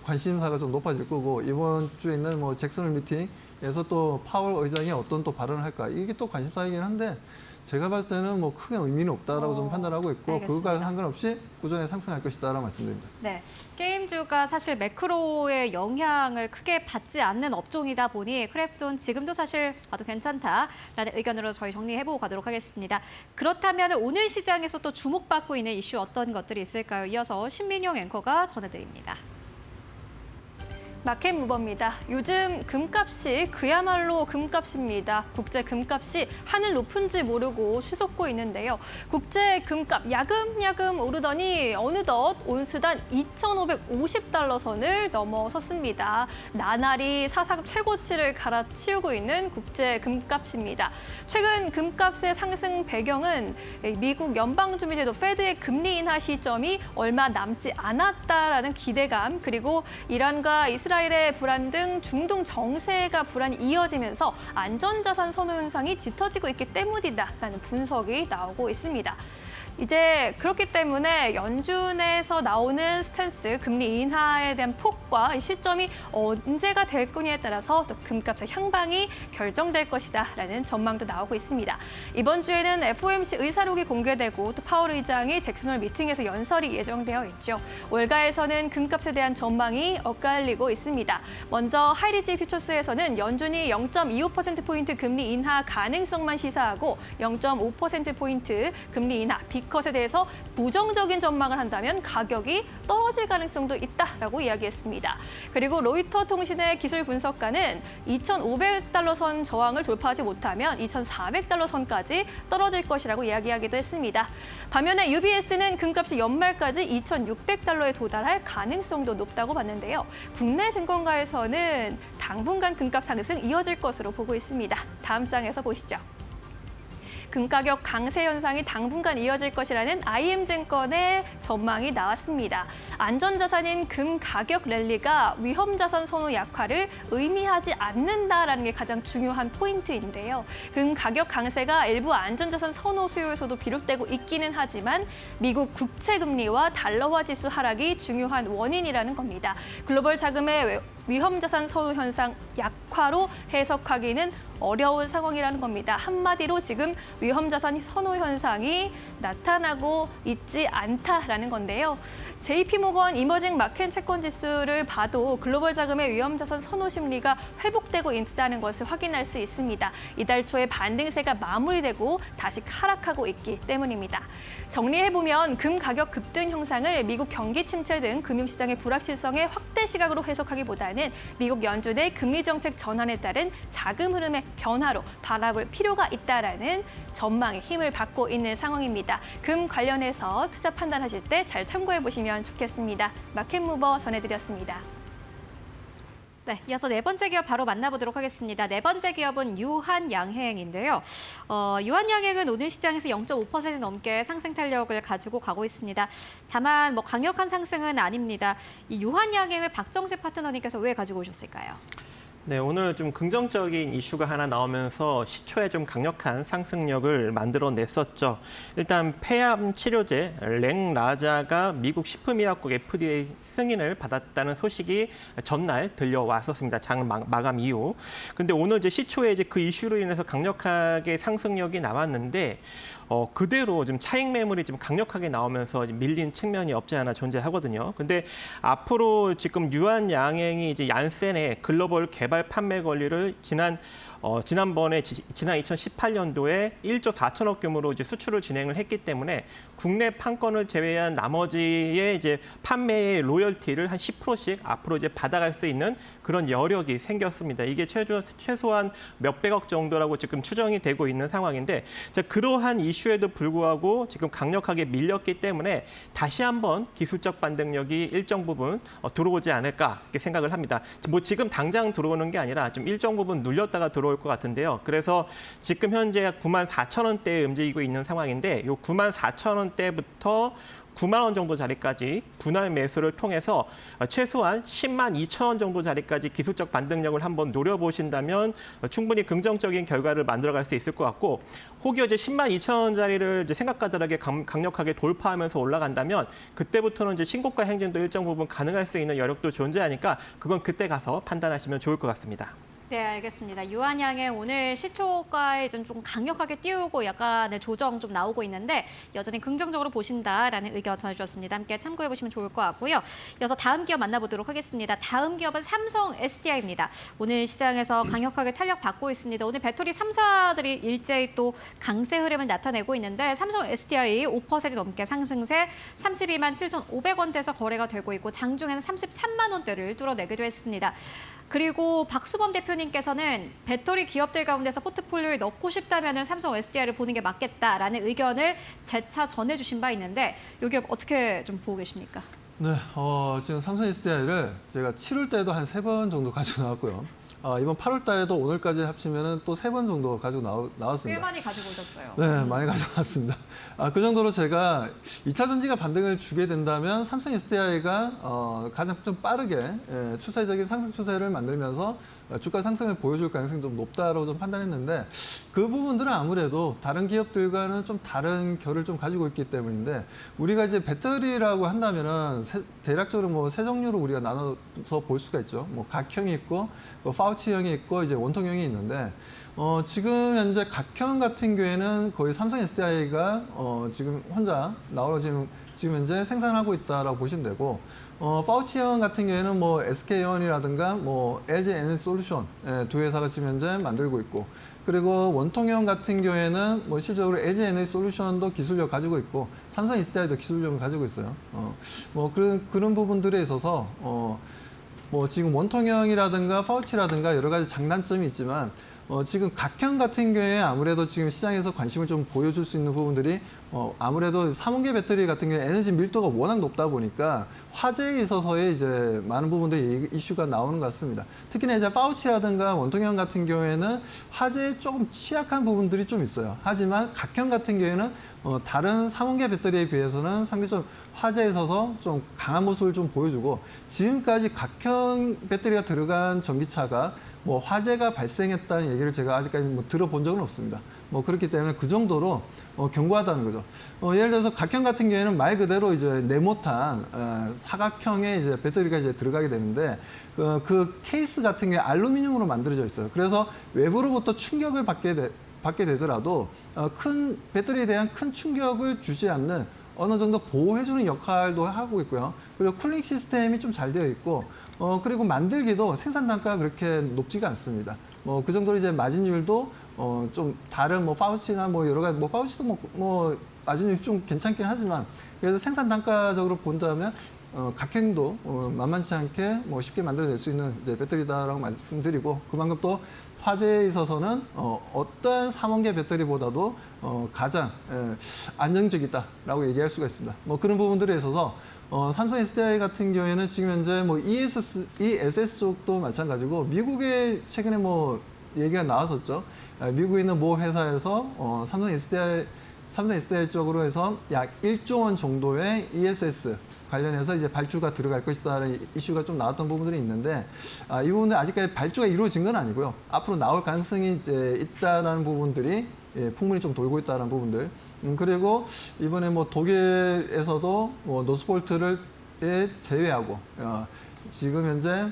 관심사가 좀 높아질 거고 이번 주에 있는 잭슨홀 미팅에서 또 파월 의장이 어떤 또 발언을 할까 이게 또 관심사이긴 한데 제가 봤을 때는 크게 의미는 없다라고 좀 판단하고 있고 알겠습니다. 그것과 상관없이 꾸준히 상승할 것이다라고 말씀드립니다. 네, 게임주가 사실 매크로의 영향을 크게 받지 않는 업종이다 보니 크래프톤 지금도 사실 봐도 괜찮다라는 의견으로 저희 정리해보고 가도록 하겠습니다. 그렇다면 오늘 시장에서 또 주목받고 있는 이슈 어떤 것들이 있을까요? 이어서 신민용 앵커가 전해드립니다. 마켓 무버입니다. 요즘 금값이 그야말로 금값입니다. 국제 금값이 하늘 높은지 모르고 치솟고 있는데요. 국제 금값 야금야금 오르더니 어느덧 온스당 2,550달러 선을 넘어섰습니다. 나날이 사상 최고치를 갈아치우고 있는 국제 금값입니다. 최근 금값의 상승 배경은 미국 연방준비제도 페드의 금리 인하 시점이 얼마 남지 않았다라는 기대감 그리고 이란과 이스라엘의 불안 등 중동 정세가 불안이 이어지면서 안전자산 선호 현상이 짙어지고 있기 때문이다라는 분석이 나오고 있습니다. 이제 그렇기 때문에 연준에서 나오는 스탠스, 금리 인하에 대한 폭과 시점이 언제가 될 거냐에 따라서 또 금값의 향방이 결정될 것이다라는 전망도 나오고 있습니다. 이번 주에는 FOMC 의사록이 공개되고 또 파월 의장이 잭슨홀 미팅에서 연설이 예정되어 있죠. 월가에서는 금값에 대한 전망이 엇갈리고 있습니다. 먼저 하이리지 퓨처스에서는 연준이 0.25%포인트 금리 인하 가능성만 시사하고 0.5%포인트 금리 인하 B컷에 대해서 부정적인 전망을 한다면 가격이 떨어질 가능성도 있다라고 이야기했습니다. 그리고 로이터 통신의 기술 분석가는 2,500달러 선 저항을 돌파하지 못하면 2,400달러 선까지 떨어질 것이라고 이야기하기도 했습니다. 반면에 UBS는 금값이 연말까지 2,600달러에 도달할 가능성도 높다고 봤는데요. 국내 증권가에서는 당분간 금값 상승 이어질 것으로 보고 있습니다. 다음 장에서 보시죠. 금 가격 강세 현상이 당분간 이어질 것이라는 IM증권의 전망이 나왔습니다. 안전자산인 금 가격 랠리가 위험자산 선호 약화를 의미하지 않는다라는 게 가장 중요한 포인트인데요. 금 가격 강세가 일부 안전자산 선호 수요에서도 비롯되고 있기는 하지만 미국 국채금리와 달러화 지수 하락이 중요한 원인이라는 겁니다. 글로벌 자금의 위험자산 선호 현상 약화로 해석하기는 어려운 상황이라는 겁니다. 한마디로 지금 위험자산 선호 현상이 나타나고 있지 않다라는 건데요. JP모건 이머징 마켓 채권 지수를 봐도 글로벌 자금의 위험자산 선호 심리가 회복되고 있다는 것을 확인할 수 있습니다. 이달 초에 반등세가 마무리되고 다시 하락하고 있기 때문입니다. 정리해보면 금 가격 급등 형상을 미국 경기 침체 등 금융시장의 불확실성의 확대 시각으로 해석하기보다는 미국 연준의 금리 정책 전환에 따른 자금 흐름의 변화로 바라볼 필요가 있다라는 전망에 힘을 받고 있는 상황입니다. 금 관련해서 투자 판단하실 때 잘 참고해 보시면 좋겠습니다. 마켓무버 전해드렸습니다. 네, 이어서 네 번째 기업 바로 만나보도록 하겠습니다. 네 번째 기업은 유한양행인데요. 유한양행은 오늘 시장에서 0.5% 넘게 상승 탄력을 가지고 가고 있습니다. 다만 강력한 상승은 아닙니다. 이 유한양행을 박정재 파트너님께서 왜 가지고 오셨을까요? 네, 오늘 좀 긍정적인 이슈가 하나 나오면서 시초에 좀 강력한 상승력을 만들어냈었죠. 일단 폐암 치료제 랭라자가 미국 식품의약국 FDA 승인을 받았다는 소식이 전날 들려왔었습니다. 장 마감 이후. 근데 오늘 이제 시초에 이제 그 이슈로 인해서 강력하게 상승력이 나왔는데 그대로 좀 차익 매물이 좀 강력하게 나오면서 밀린 측면이 없지 않아 존재하거든요. 근데 앞으로 지금 유한양행이 이제 얀센의 글로벌 개발 판매 권리를 지난번에 지난 2018년도에 1조 4천억 규모로 이제 수출을 진행을 했기 때문에 국내 판권을 제외한 나머지의 이제 판매의 로열티를 한 10%씩 앞으로 이제 받아갈 수 있는 그런 여력이 생겼습니다. 이게 최소한 몇백억 정도라고 지금 추정이 되고 있는 상황인데 그러한 이슈에도 불구하고 지금 강력하게 밀렸기 때문에 다시 한번 기술적 반등력이 일정 부분 들어오지 않을까 이렇게 생각을 합니다. 지금 당장 들어오는 게 아니라 좀 일정 부분 눌렸다가 들어올 것 같은데요. 그래서 지금 현재 94,000원대에 움직이고 있는 상황인데 이 94,000원대부터 9만 원 정도 자리까지 분할 매수를 통해서 최소한 10만 2천 원 정도 자리까지 기술적 반등력을 한번 노려보신다면 충분히 긍정적인 결과를 만들어갈 수 있을 것 같고 혹여 이제 10만 2천 원 자리를 이제 생각과 다르게 강력하게 돌파하면서 올라간다면 그때부터는 이제 신고가 행진도 일정 부분 가능할 수 있는 여력도 존재하니까 그건 그때 가서 판단하시면 좋을 것 같습니다. 네, 알겠습니다. 유한양행 오늘 시초가에 좀 강력하게 띄우고 약간의 조정 좀 나오고 있는데 여전히 긍정적으로 보신다라는 의견 전해주셨습니다. 함께 참고해 보시면 좋을 것 같고요. 이어서 다음 기업 만나보도록 하겠습니다. 다음 기업은 삼성 SDI입니다. 오늘 시장에서 강력하게 탄력받고 있습니다. 오늘 배터리 3사들이 일제히 또 강세 흐름을 나타내고 있는데 삼성 SDI 5% 넘게 상승세 32만 7,500원대에서 거래가 되고 있고 장중에는 33만 원대를 뚫어내기도 했습니다. 그리고 박수범 대표님께서는 배터리 기업들 가운데서 포트폴리오에 넣고 싶다면 삼성 SDI를 보는 게 맞겠다라는 의견을 재차 전해주신 바 있는데 이 기업 어떻게 좀 보고 계십니까? 네, 지금 삼성 SDI를 제가 7월 때도 한 3번 정도 가지고 나왔고요. 이번 8월 달에도 오늘까지 합치면 또 3번 정도 가지고 나왔습니다. 꽤 많이 가지고 오셨어요. 네, 많이 가져왔습니다. 그 정도로 제가 2차 전지가 반등을 주게 된다면 삼성 SDI가 가장 좀 빠르게 추세적인 상승 추세를 만들면서 주가 상승을 보여줄 가능성이 좀 높다고 좀 판단했는데 그 부분들은 아무래도 다른 기업들과는 좀 다른 결을 좀 가지고 있기 때문인데 우리가 이제 배터리라고 한다면은 대략적으로 뭐 세 종류로 우리가 나눠서 볼 수가 있죠. 뭐 각형이 있고 파우치형이 있고 이제 원통형이 있는데 지금 현재 각형 같은 경우에는 거의 삼성 SDI가 지금 혼자 나오러 지금 현재 생산하고 있다라고 보시면 되고 파우치형 같은 경우에는 뭐 SK온이라든가 뭐 LG 에너지 솔루션 두 회사가 지금 현재 만들고 있고 그리고 원통형 같은 경우에는 뭐 실적으로 LG 에너지 솔루션도 기술력 가지고 있고 삼성 SDI도 기술력을 가지고 있어요. 뭐 그런 부분들에 있어서 뭐 지금 원통형이라든가 파우치라든가 여러 가지 장단점이 있지만 지금 각형 같은 경우에 아무래도 지금 시장에서 관심을 좀 보여줄 수 있는 부분들이 아무래도 3원계 배터리 같은 경우에 에너지 밀도가 워낙 높다 보니까 화재에 있어서의 이제 많은 부분들이 이슈가 나오는 것 같습니다. 특히나 이제 파우치라든가 원통형 같은 경우에는 화재에 조금 취약한 부분들이 좀 있어요. 하지만 각형 같은 경우에는 다른 3원계 배터리에 비해서는 상당히 좀 화재에 있어서 좀 강한 모습을 좀 보여주고 지금까지 각형 배터리가 들어간 전기차가 뭐 화재가 발생했다는 얘기를 제가 아직까지 뭐 들어본 적은 없습니다. 뭐 그렇기 때문에 그 정도로 견고하다는 거죠. 예를 들어서 각형 같은 경우에는 말 그대로 이제 네모탄 사각형의 이제 배터리가 이제 들어가게 되는데 그 케이스 같은 경우에 알루미늄으로 만들어져 있어요. 그래서 외부로부터 충격을 받게 되더라도 큰 배터리에 대한 큰 충격을 주지 않는 어느 정도 보호해주는 역할도 하고 있고요. 그리고 쿨링 시스템이 좀 잘 되어 있고 그리고 만들기도 생산 단가가 그렇게 높지가 않습니다. 그 정도로 이제 마진율도 좀 다른 뭐 파우치나 뭐 여러 가지 뭐 파우치도 뭐 마진율이 좀 괜찮긴 하지만 그래서 생산 단가적으로 본다면 각형도 만만치 않게 뭐 쉽게 만들어낼 수 있는 이제 배터리다라고 말씀드리고 그만큼 또 화재에 있어서는 어떠한 3원계 배터리보다도 가장 안정적이다라고 얘기할 수가 있습니다. 뭐 그런 부분들에 있어서 삼성 SDI 같은 경우에는 지금 현재 뭐 ESS 쪽도 마찬가지고 미국에 최근에 뭐 얘기가 나왔었죠. 미국에 있는 모 회사에서 삼성 SDI 쪽으로 해서 약 1조 원 정도의 ESS 관련해서 이제 발주가 들어갈 것이다라는 이슈가 좀 나왔던 부분들이 있는데 이 부분은 아직까지 발주가 이루어진 건 아니고요. 앞으로 나올 가능성이 이제 있다라는 부분들이 풍문이 좀 돌고 있다는 부분들. 그리고 이번에 뭐 독일에서도 뭐 노스볼트를 제외하고 지금 현재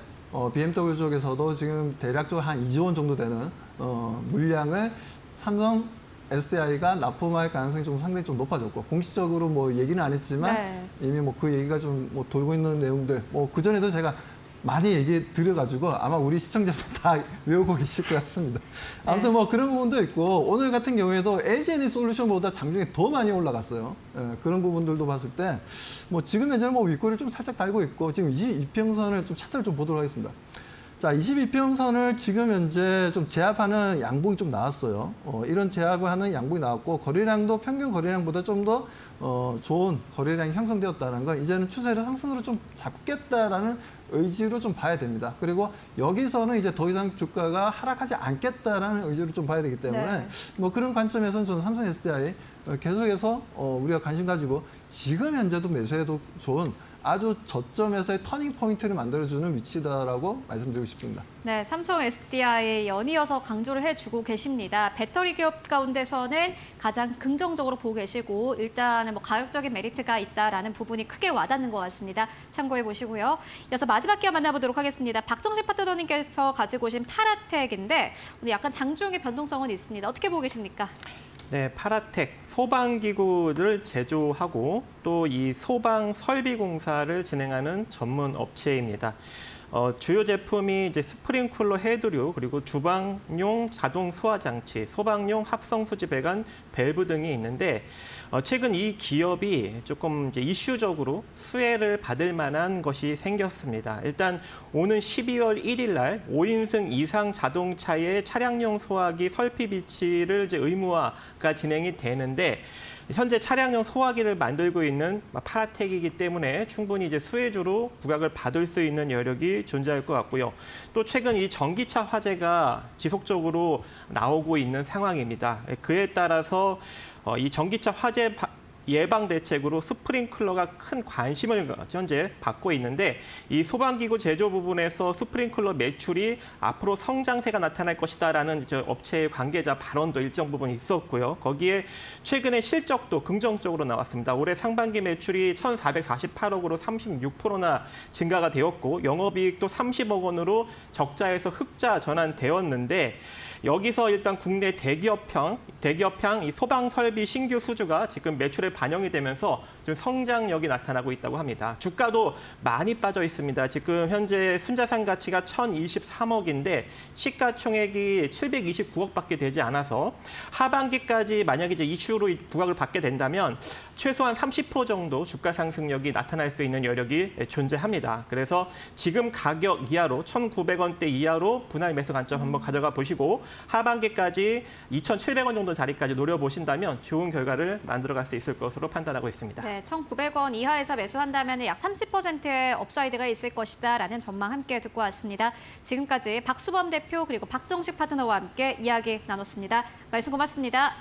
BMW 쪽에서도 지금 대략적으로 한 2조 원 정도 되는 물량을 삼성 SDI가 납품할 가능성이 좀 상당히 좀 높아졌고 공식적으로 뭐 얘기는 안 했지만 네. 이미 뭐 그 얘기가 좀 뭐 돌고 있는 내용들 뭐 그 전에도 제가 많이 얘기 드려가지고 아마 우리 시청자들 다 외우고 계실 것 같습니다. 아무튼 뭐 그런 부분도 있고 오늘 같은 경우에도 LG 에너지 솔루션보다 장중에 더 많이 올라갔어요. 그런 부분들도 봤을 때 뭐 지금 현재는 뭐 윗골을 좀 살짝 달고 있고 지금 22평선을 좀 차트를 좀 보도록 하겠습니다. 자, 22평선을 지금 현재 좀 제압하는 양봉이 좀 나왔어요. 이런 제압을 하는 양봉이 나왔고 거래량도 평균 거래량보다 좀 더 좋은 거래량이 형성되었다는 건 이제는 추세를 상승으로 좀 잡겠다라는 의지로 좀 봐야 됩니다. 그리고 여기서는 이제 더 이상 주가가 하락하지 않겠다라는 의지로 좀 봐야 되기 때문에 네. 뭐 그런 관점에서는 저는 삼성 SDI 계속해서 우리가 관심 가지고 지금 현재도 매수해도 좋은 아주 저점에서의 터닝 포인트를 만들어주는 위치다라고 말씀드리고 싶습니다. 네, 삼성 SDI 연이어서 강조를 해주고 계십니다. 배터리 기업 가운데서는 가장 긍정적으로 보고 계시고 일단은 뭐 가격적인 메리트가 있다라는 부분이 크게 와닿는 것 같습니다. 참고해 보시고요. 이어서 마지막 기업 만나보도록 하겠습니다. 박정식 파트너님께서 가지고 오신 파라텍인데 오늘 약간 장중의 변동성은 있습니다. 어떻게 보고 계십니까? 네, 파라텍 소방기구를 제조하고 또 이 소방 설비 공사를 진행하는 전문 업체입니다. 주요 제품이 이제 스프링클러 헤드류 그리고 주방용 자동 소화 장치, 소방용 합성 수지 배관 밸브 등이 있는데 최근 이 기업이 조금 이제 이슈적으로 수혜를 받을 만한 것이 생겼습니다. 일단 오는 12월 1일 날 5인승 이상 자동차의 차량용 소화기 설비 비치를 이제 의무화가 진행이 되는데 현재 차량용 소화기를 만들고 있는 파라텍이기 때문에 충분히 이제 수혜주로 부각을 받을 수 있는 여력이 존재할 것 같고요. 또 최근 이 전기차 화재가 지속적으로 나오고 있는 상황입니다. 그에 따라서 이 전기차 화재 예방 대책으로 스프링클러가 큰 관심을 현재 받고 있는데 이 소방기구 제조 부분에서 스프링클러 매출이 앞으로 성장세가 나타날 것이다라는 업체의 관계자 발언도 일정 부분 있었고요. 거기에 최근에 실적도 긍정적으로 나왔습니다. 올해 상반기 매출이 1,448억으로 36%나 증가가 되었고 영업이익도 30억 원으로 적자에서 흑자 전환되었는데 여기서 일단 국내 대기업향 이 소방 설비 신규 수주가 지금 매출에 반영이 되면서 좀 성장력이 나타나고 있다고 합니다. 주가도 많이 빠져 있습니다. 지금 현재 순자산 가치가 1,023억인데 시가총액이 729억밖에 되지 않아서 하반기까지 만약에 이제 이슈로 부각을 받게 된다면 최소한 30% 정도 주가 상승력이 나타날 수 있는 여력이 존재합니다. 그래서 지금 가격 이하로 1,900원대 이하로 분할 매수 관점 한번 가져가 보시고 하반기까지 2,700원 정도 자리까지 노려보신다면 좋은 결과를 만들어갈 수 있을 것으로 판단하고 있습니다. 네, 1,900원 이하에서 매수한다면 약 30%의 업사이드가 있을 것이다라는 전망 함께 듣고 왔습니다. 지금까지 박수범 대표 그리고 박정식 파트너와 함께 이야기 나눴습니다. 말씀 고맙습니다.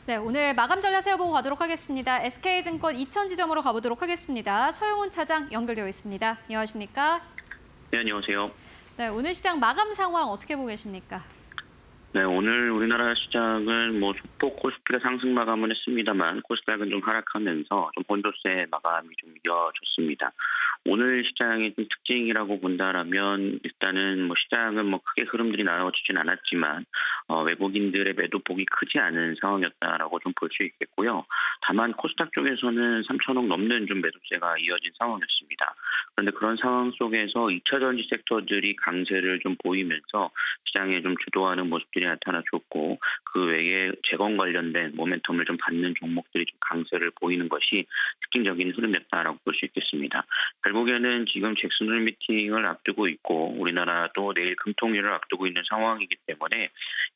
네, 오늘 마감 전략 세워보고 가도록 하겠습니다. SK증권 2000지점으로 가보도록 하겠습니다. 서영훈 차장 연결되어 있습니다. 안녕하십니까? 네, 안녕하세요. 네, 오늘 시장 마감 상황 어떻게 보고 계십니까? 네, 오늘 우리나라 시장은 소폭 코스피가 상승 마감을 했습니다만 코스닥은 좀 하락하면서 좀 본조세 마감이 좀 이어졌습니다. 오늘 시장의 좀 특징이라고 본다라면 일단은 시장은 크게 흐름들이 나눠지진 않았지만 외국인들의 매도폭이 크지 않은 상황이었다라고 좀 볼 수 있겠고요. 다만 코스닥 쪽에서는 3천억 넘는 좀 매도세가 이어진 상황이었습니다. 그런데 그런 상황 속에서 2차 전지 섹터들이 강세를 좀 보이면서 시장에 좀 주도하는 모습들이 나타나줬고 그 외에 재건 관련된 모멘텀을 좀 받는 종목들이 좀 강세를 보이는 것이 특징적인 흐름이었다라고 볼 수 있겠습니다. 결국에는 지금 잭슨홀 미팅을 앞두고 있고 우리나라도 내일 금통위를 앞두고 있는 상황이기 때문에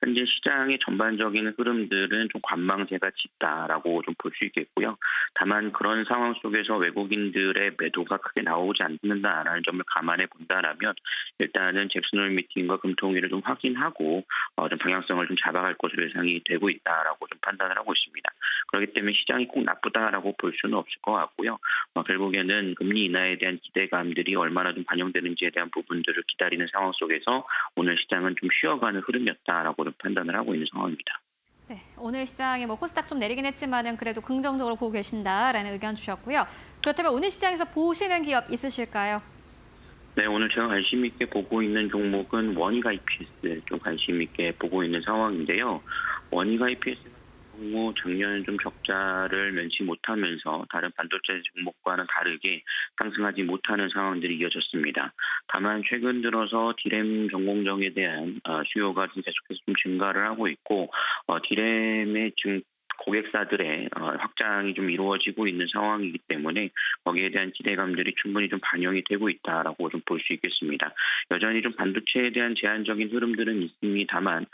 현재 시장의 전반적인 흐름들은 좀 관망세가 짙다라고 좀 볼 수 있겠고요. 다만 그런 상황 속에서 외국인들의 매도가 크게 나오지 않는다라는 점을 감안해 본다라면 일단은 잭슨홀 미팅과 금통위를 좀 확인하고 좀 방향성을 좀 잡아갈 것으로 예상이 되고 있다라고 좀 판단을 하고 있습니다. 그렇기 때문에 시장이 꼭 나쁘다라고 볼 수는 없을 것 같고요. 결국에는 금리 인하에 대한 기대감들이 얼마나 좀 반영되는지에 대한 부분들을 기다리는 상황 속에서 오늘 시장은 좀 쉬어가는 흐름이었다라고 좀 판단을 하고 있는 상황입니다. 네, 오늘 시장에 코스닥 좀 내리긴 했지만은 그래도 긍정적으로 보고 계신다라는 의견 주셨고요. 그렇다면 오늘 시장에서 보시는 기업 있으실까요? 네, 오늘 제가 관심 있게 보고 있는 종목은 원익 IPS 좀 관심 있게 보고 있는 상황인데요. 원익 IPS 같은 경우 작년 좀 적자를 면치 못하면서 다른 반도체 종목과는 다르게 상승하지 못하는 상황들이 이어졌습니다. 다만 최근 들어서 디램 전공정에 대한 수요가 좀 계속해서 좀 증가를 하고 있고 디램의 지금 고객사들의 확장이 좀 이루어지고 있는 상황이기 때문에 거기에 대한 기대감들이 충분히 좀 반영이 되고 있다라고 좀 볼 수 있겠습니다. 여전히 좀 반도체에 대한 제한적인 흐름들은 있습니다만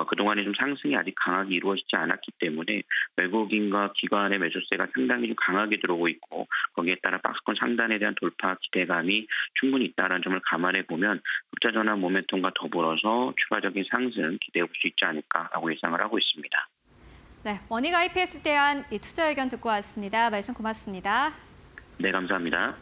그동안에 좀 상승이 아직 강하게 이루어지지 않았기 때문에 외국인과 기관의 매수세가 상당히 좀 강하게 들어오고 있고 거기에 따라 박스권 상단에 대한 돌파 기대감이 충분히 있다는 점을 감안해 보면 흑자 전환 모멘텀과 더불어서 추가적인 상승 기대해 볼 수 있지 않을까라고 예상을 하고 있습니다. 네, 원익 IPS에 대한 이 투자 의견 듣고 왔습니다. 말씀 고맙습니다. 네, 감사합니다.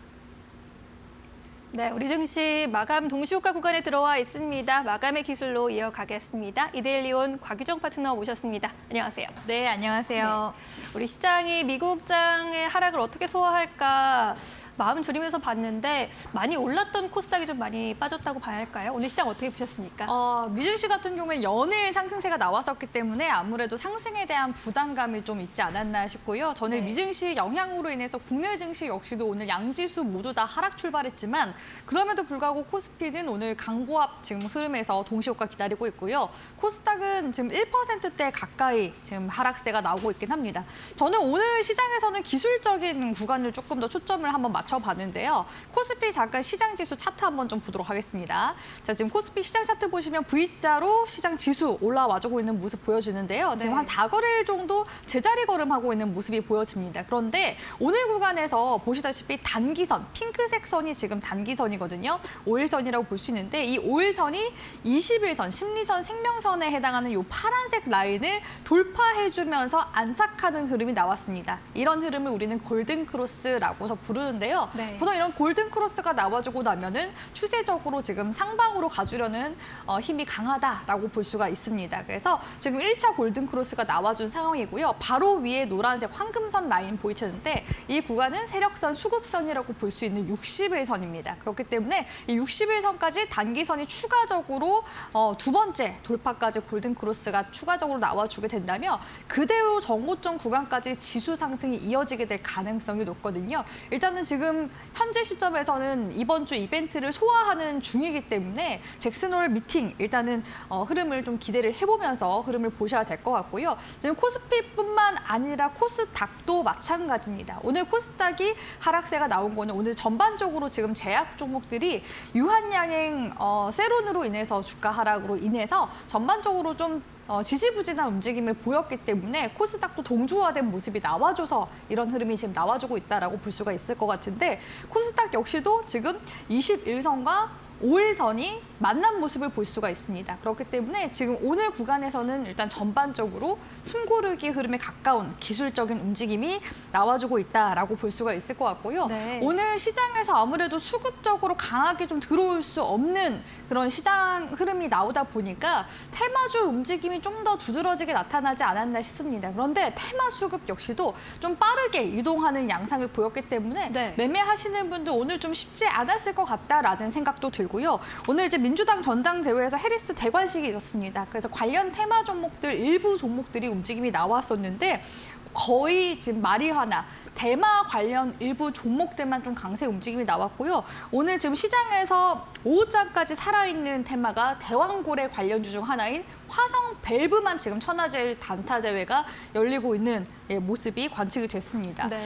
네, 우리 증시 마감 동시효과 구간에 들어와 있습니다. 마감의 기술로 이어가겠습니다. 이데일리온 곽유정 파트너 모셨습니다. 안녕하세요. 네, 안녕하세요. 우리 시장이 미국장의 하락을 어떻게 소화할까 마음 졸이면서 봤는데 많이 올랐던 코스닥이 좀 많이 빠졌다고 봐야 할까요? 오늘 시장 어떻게 보셨습니까? 미증시 같은 경우는 연일 상승세가 나왔었기 때문에 아무래도 상승에 대한 부담감이 좀 있지 않았나 싶고요. 저는 네. 미증시 영향으로 인해서 국내 증시 역시도 오늘 양지수 모두 다 하락 출발했지만 그럼에도 불구하고 코스피는 오늘 강보합 지금 흐름에서 동시효과 기다리고 있고요. 코스닥은 지금 1%대 가까이 지금 하락세가 나오고 있긴 합니다. 저는 오늘 시장에서는 기술적인 구간을 조금 더 초점을 한번 맞춰봤는데요. 코스피 잠깐 시장지수 차트 한번 좀 보도록 하겠습니다. 자, 지금 코스피 시장 차트 보시면 V자로 시장 지수 올라와주고 있는 모습 보여지는데요. 지금 네. 한 4거래일 정도 제자리 걸음하고 있는 모습이 보여집니다. 그런데 오늘 구간에서 보시다시피 단기선, 핑크색 선이 지금 단기선이거든요. 5일선이라고 볼 수 있는데 이 5일선이 21선, 심리선, 생명선에 해당하는 이 파란색 라인을 돌파해주면서 안착하는 흐름이 나왔습니다. 이런 흐름을 우리는 골든크로스라고서 부르는데요. 네. 보통 이런 골든크로스가 나와주고 나면은 추세적으로 지금 상방으로 가주려는 힘이 강하다라고 볼 수가 있습니다. 그래서 지금 1차 골든크로스가 나와준 상황이고요. 바로 위에 노란색 황금선 라인 보이시는데 이 구간은 세력선, 수급선이라고 볼 수 있는 60일선입니다. 그렇기 때문에 이 60일선까지 단기선이 추가적으로 두 번째 돌파까지 골든크로스가 추가적으로 나와주게 된다면 그대로 정고점 구간까지 지수 상승이 이어지게 될 가능성이 높거든요. 일단은 지금 현재 시점에서는 이번 주 이벤트를 소화하는 중이기 때문에 잭슨홀 미팅 일단은 흐름을 좀 기대를 해보면서 흐름을 보셔야 될 것 같고요. 지금 코스피뿐만 아니라 코스닥도 마찬가지입니다. 오늘 코스닥이 하락세가 나온 거는 오늘 전반적으로 지금 제약 종목들이 유한양행 세론으로 인해서 주가 하락으로 인해서 전반적으로 좀 지지부진한 움직임을 보였기 때문에 코스닥도 동조화된 모습이 나와줘서 이런 흐름이 지금 나와주고 있다라고 볼 수가 있을 것 같은데 코스닥 역시도 지금 21선과 5일선이 만난 모습을 볼 수가 있습니다. 그렇기 때문에 지금 오늘 구간에서는 일단 전반적으로 숨고르기 흐름에 가까운 기술적인 움직임이 나와주고 있다라고 볼 수가 있을 것 같고요. 네. 오늘 시장에서 아무래도 수급적으로 강하게 좀 들어올 수 없는 그런 시장 흐름이 나오다 보니까 테마주 움직임이 좀 더 두드러지게 나타나지 않았나 싶습니다. 그런데 테마 수급 역시도 좀 빠르게 이동하는 양상을 보였기 때문에 네. 매매하시는 분들 오늘 좀 쉽지 않았을 것 같다라는 생각도 들고요. 오늘 이제 민주당 전당대회에서 해리스 대관식이 있었습니다. 그래서 관련 테마 종목들 일부 종목들이 움직임이 나왔었는데 거의 지금 말이 하나 대마 관련 일부 종목들만 좀 강세 움직임이 나왔고요. 오늘 지금 시장에서 오후장까지 살아있는 테마가 대왕고래 관련주 중 하나인 화성 밸브만 지금 천하제일 단타 대회가 열리고 있는 모습이 관측이 됐습니다. 네.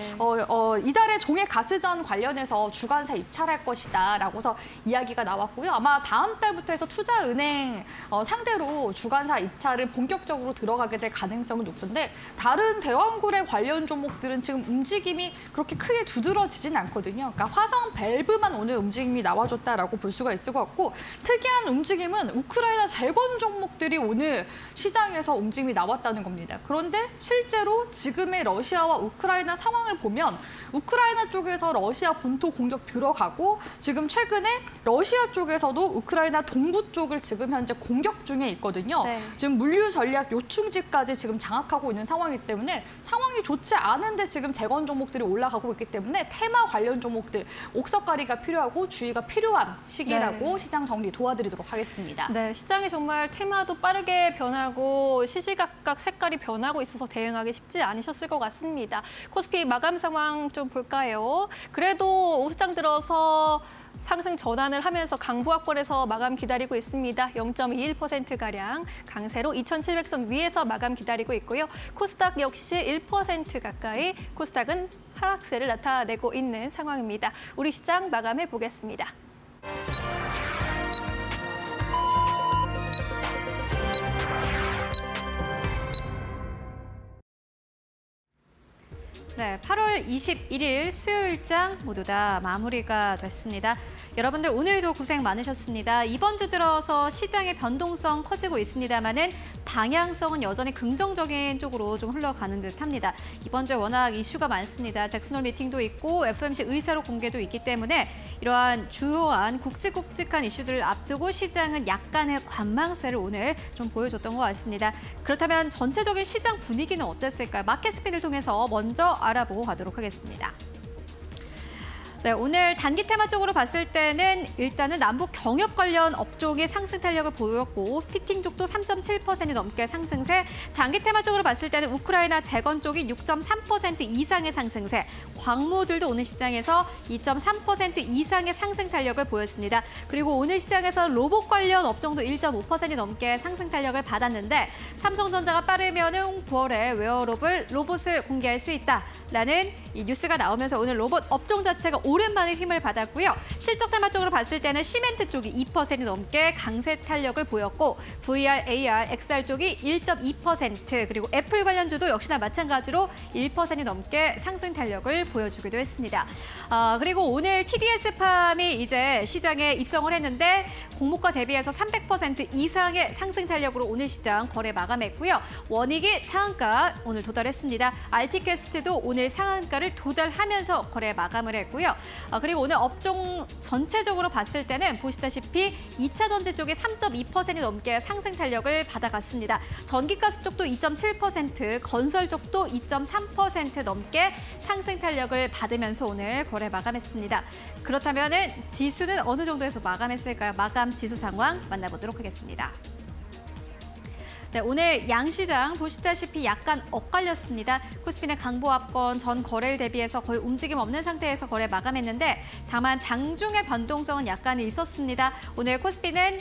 이달에 종해 가스전 관련해서 주관사 입찰할 것이다라고서 이야기가 나왔고요. 아마 다음 달부터 해서 투자은행 상대로 주관사 입찰을 본격적으로 들어가게 될 가능성이 높은데 다른 대왕고래 관련 종목들은 지금 움직임이 그렇게 크게 두드러지진 않거든요. 그러니까 화성 밸브만 오늘 움직임이 나와줬다라고 볼 수가 있을 것 같고 특이한 움직임은 우크라이나 재건 종목들이 오늘 시장에서 움직임이 나왔다는 겁니다. 그런데 실제로 지금의 러시아와 우크라이나 상황을 보면 우크라이나 쪽에서 러시아 본토 공격 들어가고 지금 최근에 러시아 쪽에서도 우크라이나 동부 쪽을 지금 현재 공격 중에 있거든요. 네. 지금 물류 전략 요충지까지 지금 장악하고 있는 상황이기 때문에 상황이 좋지 않은데 지금 재건 종목들이 올라가고 있기 때문에 테마 관련 종목들 옥석가리가 필요하고 주의가 필요한 시기라고 네. 시장 정리 도와드리도록 하겠습니다. 네, 시장이 정말 테마도 빠르게 변하고 시시각각 색깔이 변하고 있어서 대응하기 쉽지 않으셨을 것 같습니다. 코스피 마감 상황 좀 볼까요? 그래도 오후장 들어서 상승 전환을 하면서 강보합권에서 마감 기다리고 있습니다. 0.21%가량 강세로 2,700선 위에서 마감 기다리고 있고요. 코스닥 역시 1% 가까이 코스닥은 하락세를 나타내고 있는 상황입니다. 우리 시장 마감해 보겠습니다. 네, 8월 21일 수요일장 모두 다 마무리가 됐습니다. 여러분들 오늘도 고생 많으셨습니다. 이번 주 들어서 시장의 변동성 커지고 있습니다만은 방향성은 여전히 긍정적인 쪽으로 좀 흘러가는 듯합니다. 이번 주에 워낙 이슈가 많습니다. 잭슨홀 미팅도 있고 FOMC 의사록 공개도 있기 때문에 이러한 주요한 굵직굵직한 이슈들을 앞두고 시장은 약간의 관망세를 오늘 좀 보여줬던 것 같습니다. 그렇다면 전체적인 시장 분위기는 어땠을까요? 마켓 스피드를 통해서 먼저 알아보고 가도록 하겠습니다. 네, 오늘 단기 테마 쪽으로 봤을 때는 일단은 남북 경협 관련 업종이 상승 탄력을 보였고 피팅 쪽도 3.7% 넘게 상승세, 장기 테마 쪽으로 봤을 때는 우크라이나 재건 쪽이 6.3% 이상의 상승세, 광모들도 오늘 시장에서 2.3% 이상의 상승 탄력을 보였습니다. 그리고 오늘 시장에서 로봇 관련 업종도 1.5% 넘게 상승 탄력을 받았는데 삼성전자가 빠르면은 9월에 웨어러블 로봇을 공개할 수 있다라는 이 뉴스가 나오면서 오늘 로봇 업종 자체가 오랜만에 힘을 받았고요. 실적 테마 쪽으로 봤을 때는 시멘트 쪽이 2% 넘게 강세 탄력을 보였고 VR, AR, XR 쪽이 1.2% 그리고 애플 관련주도 역시나 마찬가지로 1% 넘게 상승 탄력을 보여주기도 했습니다. 그리고 오늘 TDS팜이 이제 시장에 입성을 했는데 공모가 대비해서 300% 이상의 상승 탄력으로 오늘 시장 거래 마감했고요. 원익이 상한가 오늘 도달했습니다. RT캐스트도 오늘 상한가를 도달하면서 거래 마감을 했고요. 그리고 오늘 업종 전체적으로 봤을 때는 보시다시피 2차 전지 쪽이 3.2% 넘게 상승 탄력을 받아갔습니다. 전기가스 쪽도 2.7%, 건설 쪽도 2.3% 넘게 상승 탄력을 받으면서 오늘 거래 마감했습니다. 그렇다면 지수는 어느 정도에서 마감했을까요? 마감 지수 상황 만나보도록 하겠습니다. 네, 오늘 양시장 보시다시피 약간 엇갈렸습니다. 코스피는 강보합권 전 거래일 대비해서 거의 움직임 없는 상태에서 거래 마감했는데 다만 장중의 변동성은 약간 있었습니다. 오늘 코스피는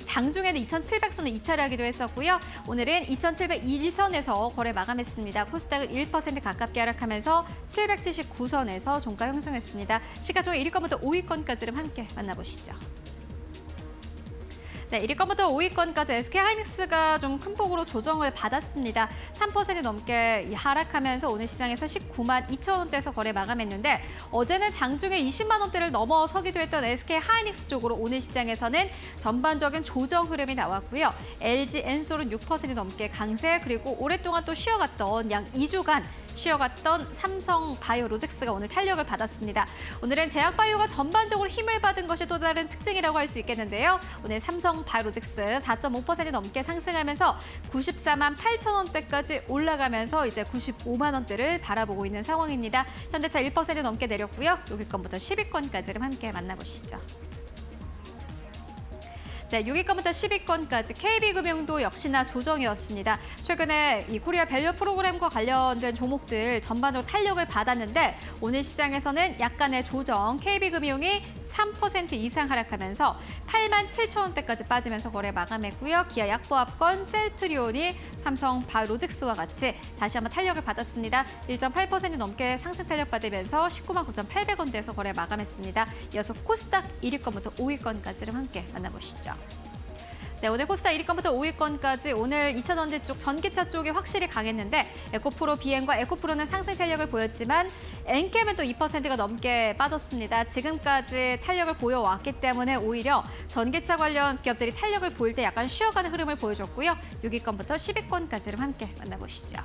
장중에는 2,700선을 이탈하기도 했었고요. 오늘은 2,701선에서 거래 마감했습니다. 코스닥은 1% 가깝게 하락하면서 779선에서 종가 형성했습니다. 시가총액 1위권부터 5위권까지를 함께 만나보시죠. 네, 1위권부터 5위권까지 SK하이닉스가 좀 큰 폭으로 조정을 받았습니다. 3% 넘게 하락하면서 오늘 시장에서 19만 2천 원대에서 거래 마감했는데 어제는 장중에 20만 원대를 넘어서기도 했던 SK하이닉스 쪽으로 오늘 시장에서는 전반적인 조정 흐름이 나왔고요. LG엔솔은 6% 넘게 강세, 그리고 오랫동안 또 쉬어갔던 양 2주간 쉬어갔던 삼성바이오로직스가 오늘 탄력을 받았습니다. 오늘은 제약바이오가 전반적으로 힘을 받은 것이 또 다른 특징이라고 할 수 있겠는데요. 오늘 삼성바이오로직스 4.5% 넘게 상승하면서 94만 8천 원대까지 올라가면서 이제 95만 원대를 바라보고 있는 상황입니다. 현대차 1% 넘게 내렸고요. 6위권부터 10위권까지를 함께 만나보시죠. 네, 6위권부터 10위권까지 KB금융도 역시나 조정이었습니다. 최근에 이 코리아 밸류 프로그램과 관련된 종목들 전반적으로 탄력을 받았는데 오늘 시장에서는 약간의 조정, KB금융이 3% 이상 하락하면서 8만 7천 원대까지 빠지면서 거래 마감했고요. 기아 약보합권, 셀트리온이 삼성바이오로직스와 같이 다시 한번 탄력을 받았습니다. 1.8% 넘게 상승 탄력 받으면서 19만 9,800원대에서 거래 마감했습니다. 이어서 코스닥 1위권부터 5위권까지를 함께 만나보시죠. 네, 오늘 코스닥 1위권부터 5위권까지 오늘 2차 전지 쪽, 전기차 쪽이 확실히 강했는데 에코프로 비행과 에코프로는 상승 탄력을 보였지만 엔캠은 또 2%가 넘게 빠졌습니다. 지금까지 탄력을 보여왔기 때문에 오히려 전기차 관련 기업들이 탄력을 보일 때 약간 쉬어가는 흐름을 보여줬고요. 6위권부터 10위권까지를 함께 만나보시죠.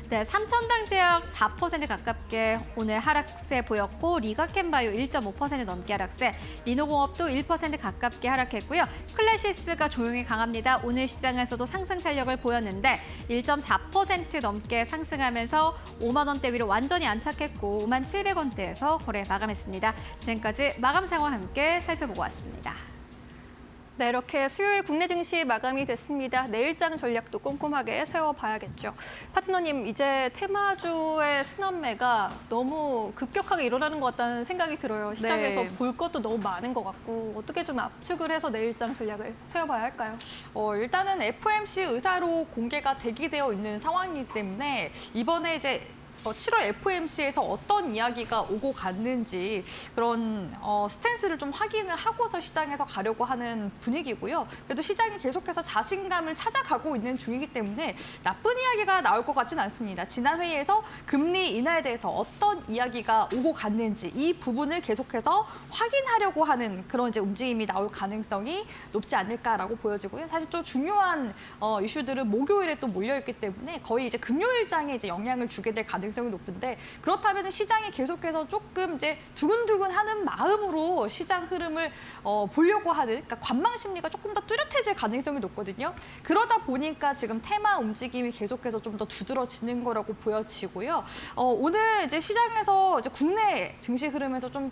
네, 삼천당제약 4% 가깝게 오늘 하락세 보였고 리가캠바이오 1.5% 넘게 하락세, 리노공업도 1% 가깝게 하락했고요. 클래시스가 조용히 강합니다. 오늘 시장에서도 상승 탄력을 보였는데 1.4% 넘게 상승하면서 5만 원대 위로 완전히 안착했고 5만 700원대에서 거래 마감했습니다. 지금까지 마감 상황 함께 살펴보고 왔습니다. 네, 이렇게 수요일 국내 증시 마감이 됐습니다. 내일장 전략도 꼼꼼하게 세워봐야겠죠. 파트너님, 이제 테마주의 순환매가 너무 급격하게 일어나는 것 같다는 생각이 들어요. 시장에서 네. 볼 것도 너무 많은 것 같고 어떻게 좀 압축을 해서 내일장 전략을 세워봐야 할까요? 일단은 FOMC 의사로 공개가 대기되어 있는 상황이기 때문에 이번에 이제 7월 FOMC에서 어떤 이야기가 오고 갔는지 그런 스탠스를 좀 확인을 하고서 시장에서 가려고 하는 분위기고요. 그래도 시장이 계속해서 자신감을 찾아가고 있는 중이기 때문에 나쁜 이야기가 나올 것 같지는 않습니다. 지난 회의에서 금리 인하에 대해서 어떤 이야기가 오고 갔는지 이 부분을 계속해서 확인하려고 하는 그런 이제 움직임이 나올 가능성이 높지 않을까라고 보여지고요. 사실 또 중요한 이슈들은 목요일에 또 몰려 있기 때문에 거의 이제 금요일장에 이제 영향을 주게 될 가능성이 가능성이 높은데 그렇다면 시장이 계속해서 조금 이제 두근두근하는 마음으로 시장 흐름을 보려고 하는 그러니까 관망 심리가 조금 더 뚜렷해질 가능성이 높거든요. 그러다 보니까 지금 테마 움직임이 계속해서 좀 더 두드러지는 거라고 보여지고요. 오늘 이제 시장에서 이제 국내 증시 흐름에서 좀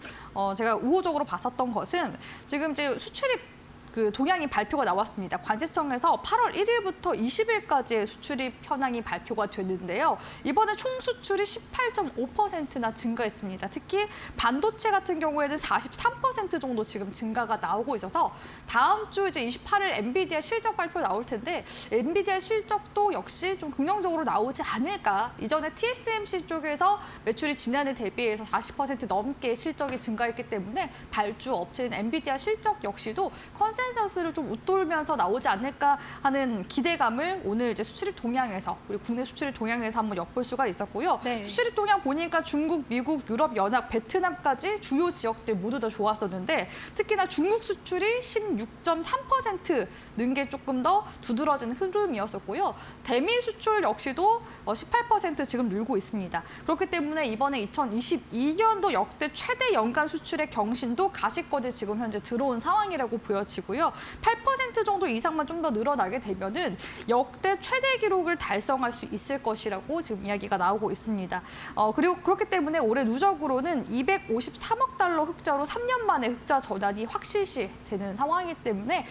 제가 우호적으로 봤었던 것은 지금 이제 수출입 그 동향이 발표가 나왔습니다. 관세청에서 8월 1일부터 20일까지의 수출입 현황이 발표가 됐는데요. 이번에 총 수출이 18.5%나 증가했습니다. 특히 반도체 같은 경우에는 43% 정도 지금 증가가 나오고 있어서 다음 주 이제 28일 엔비디아 실적 발표 나올 텐데 엔비디아 실적도 역시 좀 긍정적으로 나오지 않을까. 이전에 TSMC 쪽에서 매출이 지난해 대비해서 40% 넘게 실적이 증가했기 때문에 발주 업체인 엔비디아 실적 역시도 컨센서스를 좀 웃돌면서 나오지 않을까 하는 기대감을 오늘 이제 수출입 동향에서 우리 국내 수출입 동향에서 한번 엿볼 수가 있었고요. 네. 수출입 동향 보니까 중국, 미국, 유럽 연합, 베트남까지 주요 지역들 모두 다 좋았었는데 특히나 중국 수출이 16.3% 는 게 조금 더 두드러진 흐름이었었고요. 대미 수출 역시도 18% 지금 늘고 있습니다. 그렇기 때문에 이번에 2022년도 역대 최대 연간 수출의 경신도 가시권에 지금 현재 들어온 상황이라고 보여지고요. 8% 정도 이상만 좀 더 늘어나게 되면은 역대 최대 기록을 달성할 수 있을 것이라고 지금 이야기가 나오고 있습니다. 그리고 그렇기 때문에 올해 누적으로는 253억 달러 흑자로 3년 만에 흑자 전환이 확실시 되는 상황이기 때문에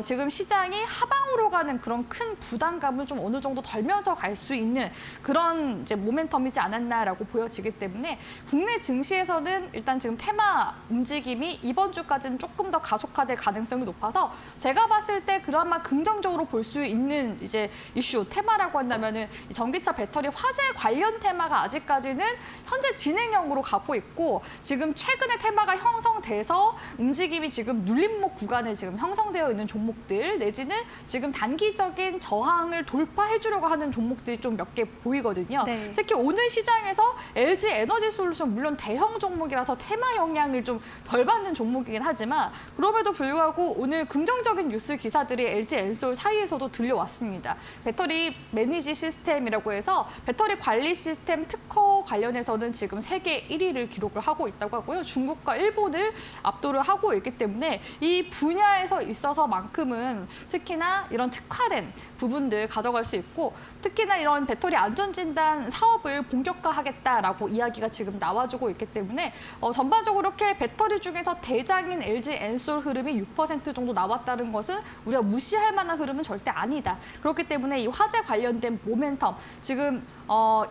지금 시장이 하방으로 가는 그런 큰 부담감을 좀 어느 정도 덜면서 갈 수 있는 그런 이제 모멘텀이지 않았나라고 보여지기 때문에 국내 증시에서는 일단 지금 테마 움직임이 이번 주까지는 조금 더 가속화될 가능성이 높아서 제가 봤을 때 그나마 긍정적으로 볼 수 있는 이제 이슈 테마라고 한다면은 전기차 배터리 화재 관련 테마가 아직까지는 현재 진행형으로 가고 있고 지금 최근에 테마가 형성돼서 움직임이 지금 눌림목 구간에 지금 형성되어 있는 종목들 내지는 지금 단기적인 저항을 돌파해 주려고 하는 종목들이 좀 몇 개 보이거든요. 네. 특히 오늘 시장에서 LG 에너지 솔루션 물론 대형 종목이라서 테마 영향을 좀 덜 받는 종목이긴 하지만 그럼에도 불구하고 오늘 긍정적인 뉴스 기사들이 LG 엔솔 사이에서도 들려왔습니다. 배터리 매니지 시스템이라고 해서 배터리 관리 시스템 특허 관련해서는 지금 세계 1위를 기록을 하고 있다고 하고요. 중국과 일본을 압도를 하고 있기 때문에 이 분야에서 있어서만큼은 특히나 이런 특화된 부분들 가져갈 수 있고 특히나 이런 배터리 안전진단 사업을 본격화하겠다라고 이야기가 지금 나와주고 있기 때문에 전반적으로 이렇게 배터리 중에서 대장인 LG 엔솔 흐름이 6% 정도 나왔다는 것은 우리가 무시할 만한 흐름은 절대 아니다. 그렇기 때문에 이 화재 관련된 모멘텀 지금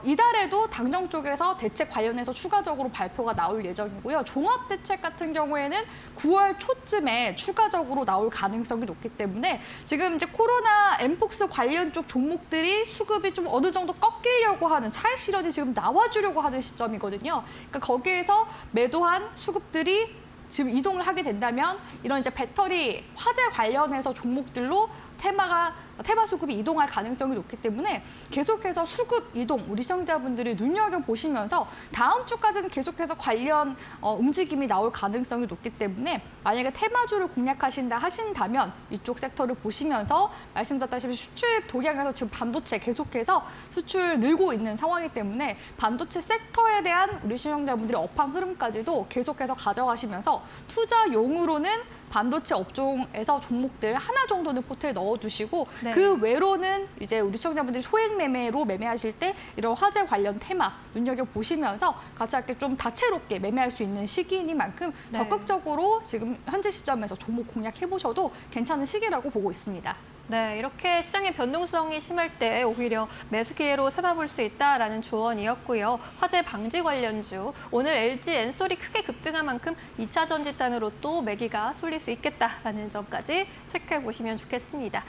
이달에도 당정 쪽에서 대책 관련해서 추가적으로 발표가 나올 예정이고요. 종합대책 같은 경우에는 9월 초쯤에 추가적으로 나올 가능성이 높기 때문에 지금 이제 코로나 엠폭스 관련 쪽 종목들이 수급이 좀 어느 정도 꺾이려고 하는 차익 실현이 지금 나와주려고 하는 시점이거든요. 그러니까 거기에서 매도한 수급들이 지금 이동을 하게 된다면 이런 이제 배터리 화재 관련해서 종목들로 테마 수급이 이동할 가능성이 높기 때문에 계속해서 수급 이동 우리 시청자분들이 눈여겨보시면서 다음 주까지는 계속해서 관련 움직임이 나올 가능성이 높기 때문에 만약에 테마주를 공략하신다 하신다면 이쪽 섹터를 보시면서 말씀드렸다시피 수출 동향에서 지금 반도체 계속해서 수출 늘고 있는 상황이기 때문에 반도체 섹터에 대한 우리 시청자분들의 업황 흐름까지도 계속해서 가져가시면서 투자용으로는 반도체 업종에서 종목들 하나 정도는 포트에 넣어두시고 네. 그 외로는 이제 우리 시청자분들이 소액 매매로 매매하실 때 이런 화재 관련 테마 눈여겨보시면서 같이 이렇게 좀 다채롭게 매매할 수 있는 시기이니만큼 네. 적극적으로 지금 현재 시점에서 종목 공략해보셔도 괜찮은 시기라고 보고 있습니다. 네, 이렇게 시장의 변동성이 심할 때 오히려 매수 기회로 삼아볼 수 있다라는 조언이었고요. 화재 방지 관련주, 오늘 LG 엔솔이 크게 급등한 만큼 2차 전지단으로 또 매기가 쏠릴 수 있겠다라는 점까지 체크해 보시면 좋겠습니다.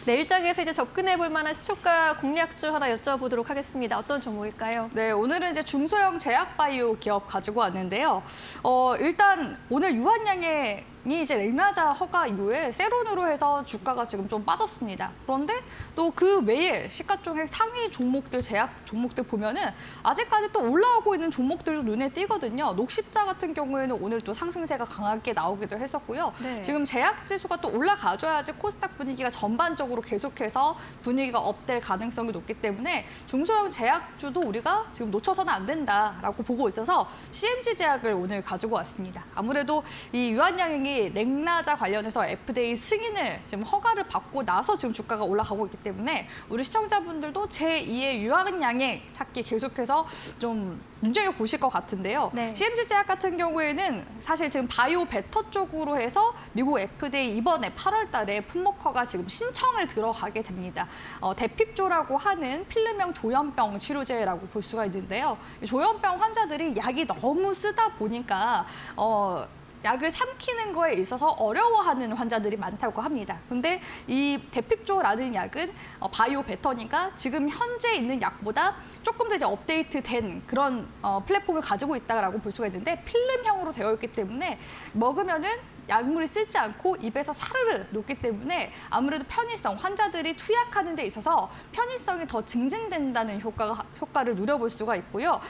내일장에서 이제 접근해 볼 만한 시초가 공략주 하나 여쭤보도록 하겠습니다. 어떤 종목일까요? 네, 오늘은 이제 중소형 제약바이오 기업 가지고 왔는데요. 일단 오늘 유한양의 이제 렐마자 허가 이후에 세론으로 해서 주가가 지금 좀 빠졌습니다. 그런데 또 그 외에 시가총액 상위 종목들, 제약 종목들 보면은 아직까지 또 올라오고 있는 종목들도 눈에 띄거든요. 녹십자 같은 경우에는 오늘 또 상승세가 강하게 나오기도 했었고요. 네. 지금 제약 지수가 또 올라가줘야지 코스닥 분위기가 전반적으로 쪽으로 계속해서 분위기가 업될 가능성이 높기 때문에 중소형 제약주도 우리가 지금 놓쳐서는 안 된다라고 보고 있어서 CMG 제약을 오늘 가지고 왔습니다. 아무래도 이 유한양행이 렉나자 관련해서 FDA 승인을 지금 허가를 받고 나서 지금 주가가 올라가고 있기 때문에 우리 시청자분들도 제2의 유한양행 찾기 계속해서 좀 눈여겨보실 것 같은데요. 네. CMG 제약 같은 경우에는 사실 지금 바이오 베터 쪽으로 해서 미국 FDA 이번에 8월 달에 품목허가 지금 신청을 들어가게 됩니다. 대핍조라고 하는 필름형 조현병 치료제라고 볼 수가 있는데요. 이 조현병 환자들이 약이 너무 쓰다 보니까 약을 삼키는 거에 있어서 어려워하는 환자들이 많다고 합니다. 근데 이 대핍조라는 약은 바이오 베터니까 지금 현재 있는 약보다 조금 더 이제 업데이트된 그런 플랫폼을 가지고 있다라고 볼 수가 있는데 필름형으로 되어 있기 때문에 먹으면은 약물이 쓰지 않고 입에서 사르르 녹기 때문에 아무래도 편의성, 환자들이 투약하는 데 있어서 편의성이 더 증진된다는 효과를 누려볼 수가 있고요.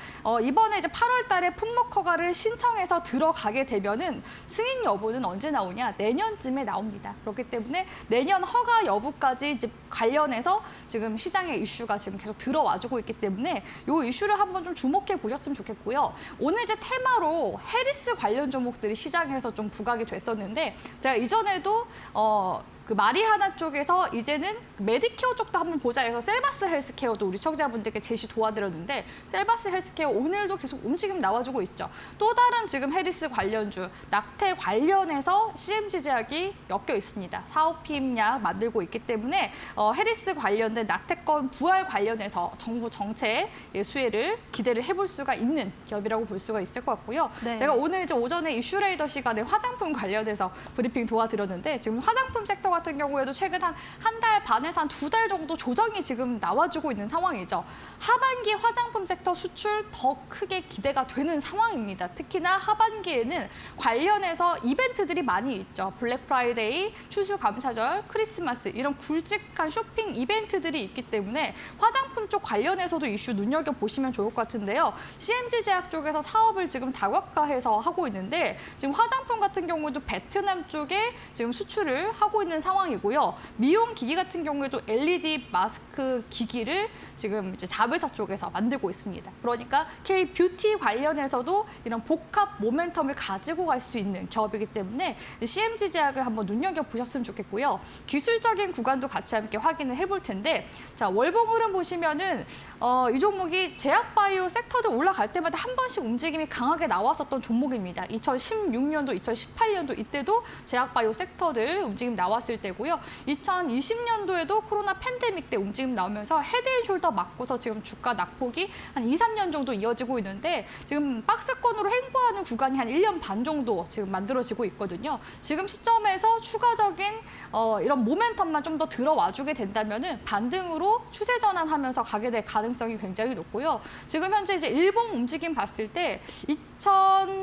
이번에 이제 8월 달에 품목 허가를 신청해서 들어가게 되면은 승인 여부는 언제 나오냐? 내년쯤에 나옵니다. 그렇기 때문에 내년 허가 여부까지 이제 관련해서 지금 시장의 이슈가 지금 계속 들어와주고 있기 때문에 이 이슈를 한번 좀 주목해 보셨으면 좋겠고요. 오늘 이제 테마로 해리스 관련 종목들이 시장에서 좀 부각이 됐었는데 제가 이전에도 그 마리하나 쪽에서 이제는 메디케어 쪽도 한번 보자 해서 셀바스 헬스케어도 우리 청자분들께 제시 도와드렸는데 셀바스 헬스케어 오늘도 계속 움직임 나와주고 있죠. 또 다른 지금 해리스 관련주, 낙태 관련해서 CMG 제약이 엮여 있습니다. 사오피임약 만들고 있기 때문에 해리스 관련된 낙태권 부활 관련해서 정부 정책 수혜를 기대를 해볼 수가 있는 기업이라고 볼 수가 있을 것 같고요. 네. 제가 오늘 이제 오전에 이슈레이더 시간에 화장품 관련해서 브리핑 도와드렸는데 지금 화장품 섹터 같은 경우에도 최근 한 달 반에서 한 2달 정도 조정이 지금 나와주고 있는 상황이죠. 하반기 화장품 섹터 수출 더 크게 기대가 되는 상황입니다. 특히나 하반기에는 관련해서 이벤트들이 많이 있죠. 블랙 프라이데이, 추수감사절, 크리스마스 이런 굵직한 쇼핑 이벤트들이 있기 때문에 화장품 쪽 관련해서도 이슈 눈여겨보시면 좋을 것 같은데요. CMG 제약 쪽에서 사업을 지금 다각화해서 하고 있는데 지금 화장품 같은 경우에도 베트남 쪽에 지금 수출을 하고 있는 상황이고요. 미용 기기 같은 경우에도 LED 마스크 기기를 지금 이제 자회사 쪽에서 만들고 있습니다. 그러니까 K-뷰티 관련해서도 이런 복합 모멘텀을 가지고 갈 수 있는 기업이기 때문에 CMG 제약을 한번 눈여겨보셨으면 좋겠고요. 기술적인 구간도 같이 함께 확인을 해볼 텐데 자 월봉 흐름 보시면은 이 종목이 제약바이오 섹터들 올라갈 때마다 한 번씩 움직임이 강하게 나왔었던 종목입니다. 2016년도, 2018년도 이때도 제약바이오 섹터들 움직임 나왔을 때고요. 2020년도에도 코로나 팬데믹 때 움직임 나오면서 헤드앤숄더 맞고서 지금 주가 낙폭이 한 2, 3년 정도 이어지고 있는데 지금 박스권으로 횡보하는 구간이 한 1년 반 정도 지금 만들어지고 있거든요. 지금 시점에서 추가적인 이런 모멘텀만 좀 더 들어와주게 된다면은 반등으로 추세 전환하면서 가게 될 가능성이 굉장히 높고요. 지금 현재 이제 일봉 움직임 봤을 때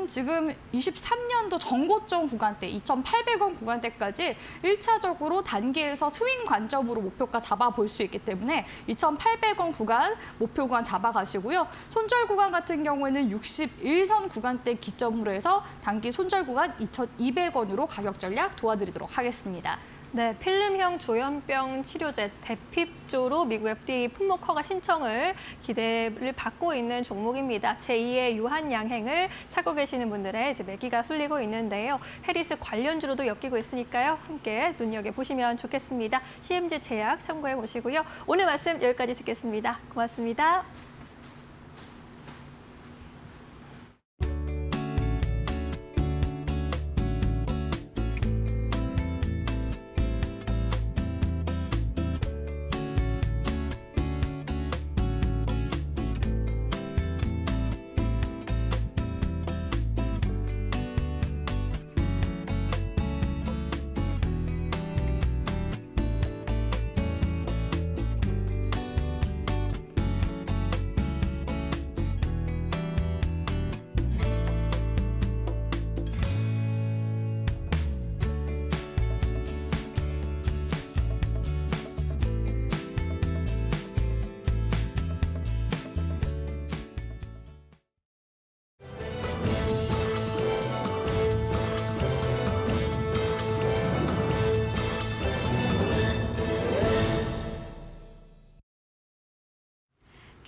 지금 23년도 전고점 구간대 2,800원 구간대까지 1차적으로 단계에서 스윙 관점으로 목표가 잡아볼 수 있기 때문에 2,800원 구간 목표 구간 잡아가시고요. 손절 구간 같은 경우에는 61선 구간대 기점으로 해서 단기 손절 구간 2,200원으로 가격 전략 도와드리도록 하겠습니다. 네, 필름형 조현병 치료제 대핍조로 미국 FDA 품목 허가 신청을 기대를 받고 있는 종목입니다. 제2의 유한양행을 찾고 계시는 분들의 이제 매기가 쏠리고 있는데요. 해리스 관련주로도 엮이고 있으니까요. 함께 눈여겨보시면 좋겠습니다. CMG 제약 참고해 보시고요. 오늘 말씀 여기까지 듣겠습니다. 고맙습니다.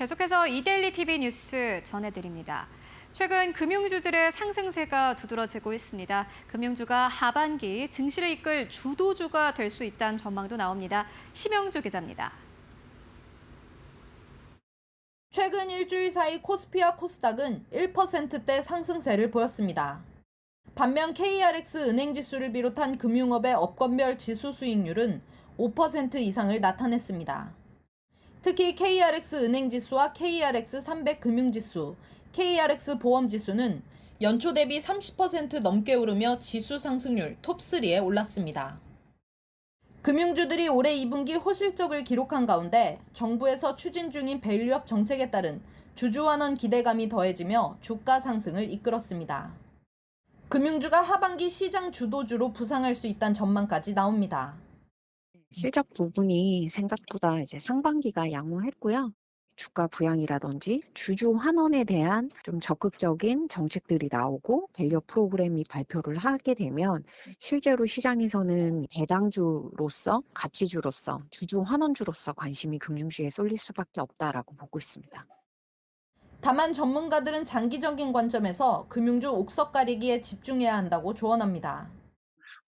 계속해서 이데일리 TV 뉴스 전해드립니다. 최근 금융주들의 상승세가 두드러지고 있습니다. 금융주가 하반기 증시를 이끌 주도주가 될 수 있다는 전망도 나옵니다. 심영주 기자입니다. 최근 일주일 사이 코스피와 코스닥은 1%대 상승세를 보였습니다. 반면 KRX 은행지수를 비롯한 금융업의 업권별 지수 수익률은 5% 이상을 나타냈습니다. 특히 KRX 은행지수와 KRX 300 금융지수, KRX 보험지수는 연초 대비 30% 넘게 오르며 지수 상승률 톱3에 올랐습니다. 금융주들이 올해 2분기 호실적을 기록한 가운데 정부에서 추진 중인 밸류업 정책에 따른 주주환원 기대감이 더해지며 주가 상승을 이끌었습니다. 금융주가 하반기 시장 주도주로 부상할 수 있다는 전망까지 나옵니다. 실적 부분이 생각보다 이제 상반기가 양호했고요. 주가 부양이라든지 주주 환원에 대한 좀 적극적인 정책들이 나오고 밸류업 프로그램이 발표를 하게 되면 실제로 시장에서는 배당주로서 가치주로서 주주 환원주로서 관심이 금융주에 쏠릴 수밖에 없다라고 보고 있습니다. 다만 전문가들은 장기적인 관점에서 금융주 옥석 가리기에 집중해야 한다고 조언합니다.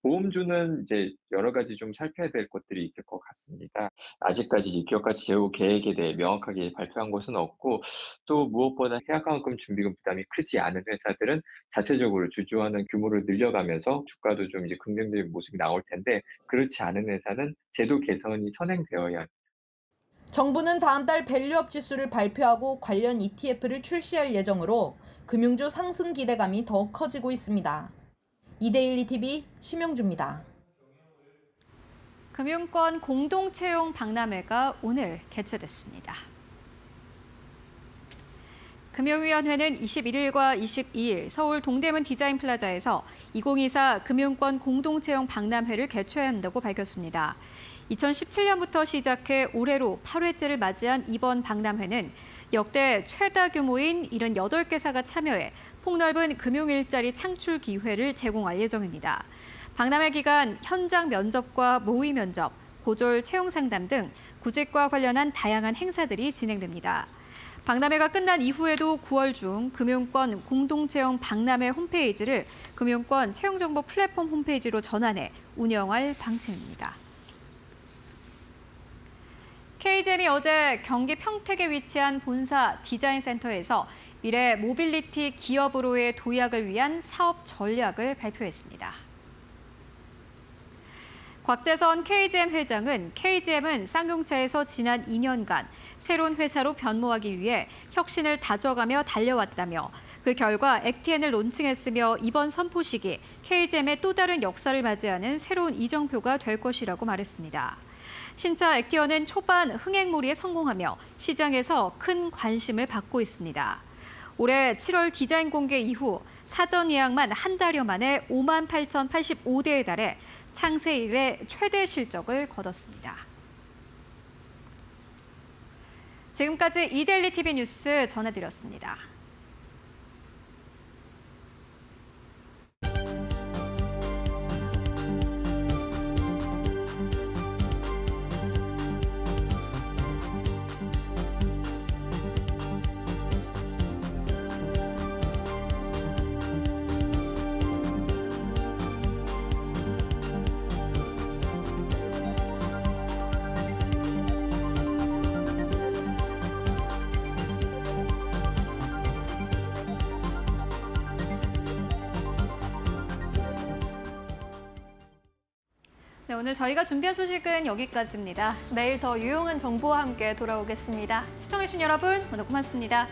보험주는 이제 여러 가지 좀 살펴야 될 것들이 있을 것 같습니다. 아직까지 기업가 재우 계획에 대해 명확하게 발표한 것은 없고 또 무엇보다 해약환급 준비금 부담이 크지 않은 회사들은 자체적으로 주주하는 규모를 늘려가면서 주가도 좀 이제 긍정적인 모습이 나올 텐데 그렇지 않은 회사는 제도 개선이 선행되어야 합니다. 정부는 다음 달 밸류업 지수를 발표하고 관련 ETF를 출시할 예정으로 금융주 상승 기대감이 더욱 커지고 있습니다. 이데일리 TV 심영주입니다. 금융권 공동채용 박람회가 오늘 개최됐습니다. 금융위원회는 21일과 22일 서울 동대문 디자인 플라자에서 2024 금융권 공동채용 박람회를 개최한다고 밝혔습니다. 2017년부터 시작해 올해로 8회째를 맞이한 이번 박람회는 역대 최다 규모인 78개사가 참여해 폭넓은 금융 일자리 창출 기회를 제공할 예정입니다. 박람회 기간 현장 면접과 모의 면접, 고졸 채용 상담 등 구직과 관련한 다양한 행사들이 진행됩니다. 박람회가 끝난 이후에도 9월 중 금융권 공동채용 박람회 홈페이지를 금융권 채용정보 플랫폼 홈페이지로 전환해 운영할 방침입니다. KGM이 어제 경기 평택에 위치한 본사 디자인센터에서 미래 모빌리티 기업으로의 도약을 위한 사업 전략을 발표했습니다. 곽재선 KGM 회장은 KGM은 쌍용차에서 지난 2년간 새로운 회사로 변모하기 위해 혁신을 다져가며 달려왔다며 그 결과 액티엔을 론칭했으며 이번 선포식이 KGM의 또 다른 역사를 맞이하는 새로운 이정표가 될 것이라고 말했습니다. 신차 액티언은 초반 흥행몰이에 성공하며 시장에서 큰 관심을 받고 있습니다. 올해 7월 디자인 공개 이후 사전 예약만 한 달여 만에 58,085대에 달해 창세 이래 최대 실적을 거뒀습니다. 지금까지 이데일리 TV 뉴스 전해드렸습니다. 네, 오늘 저희가 준비한 소식은 여기까지입니다. 내일 더 유용한 정보와 함께 돌아오겠습니다. 시청해주신 여러분, 오늘 고맙습니다.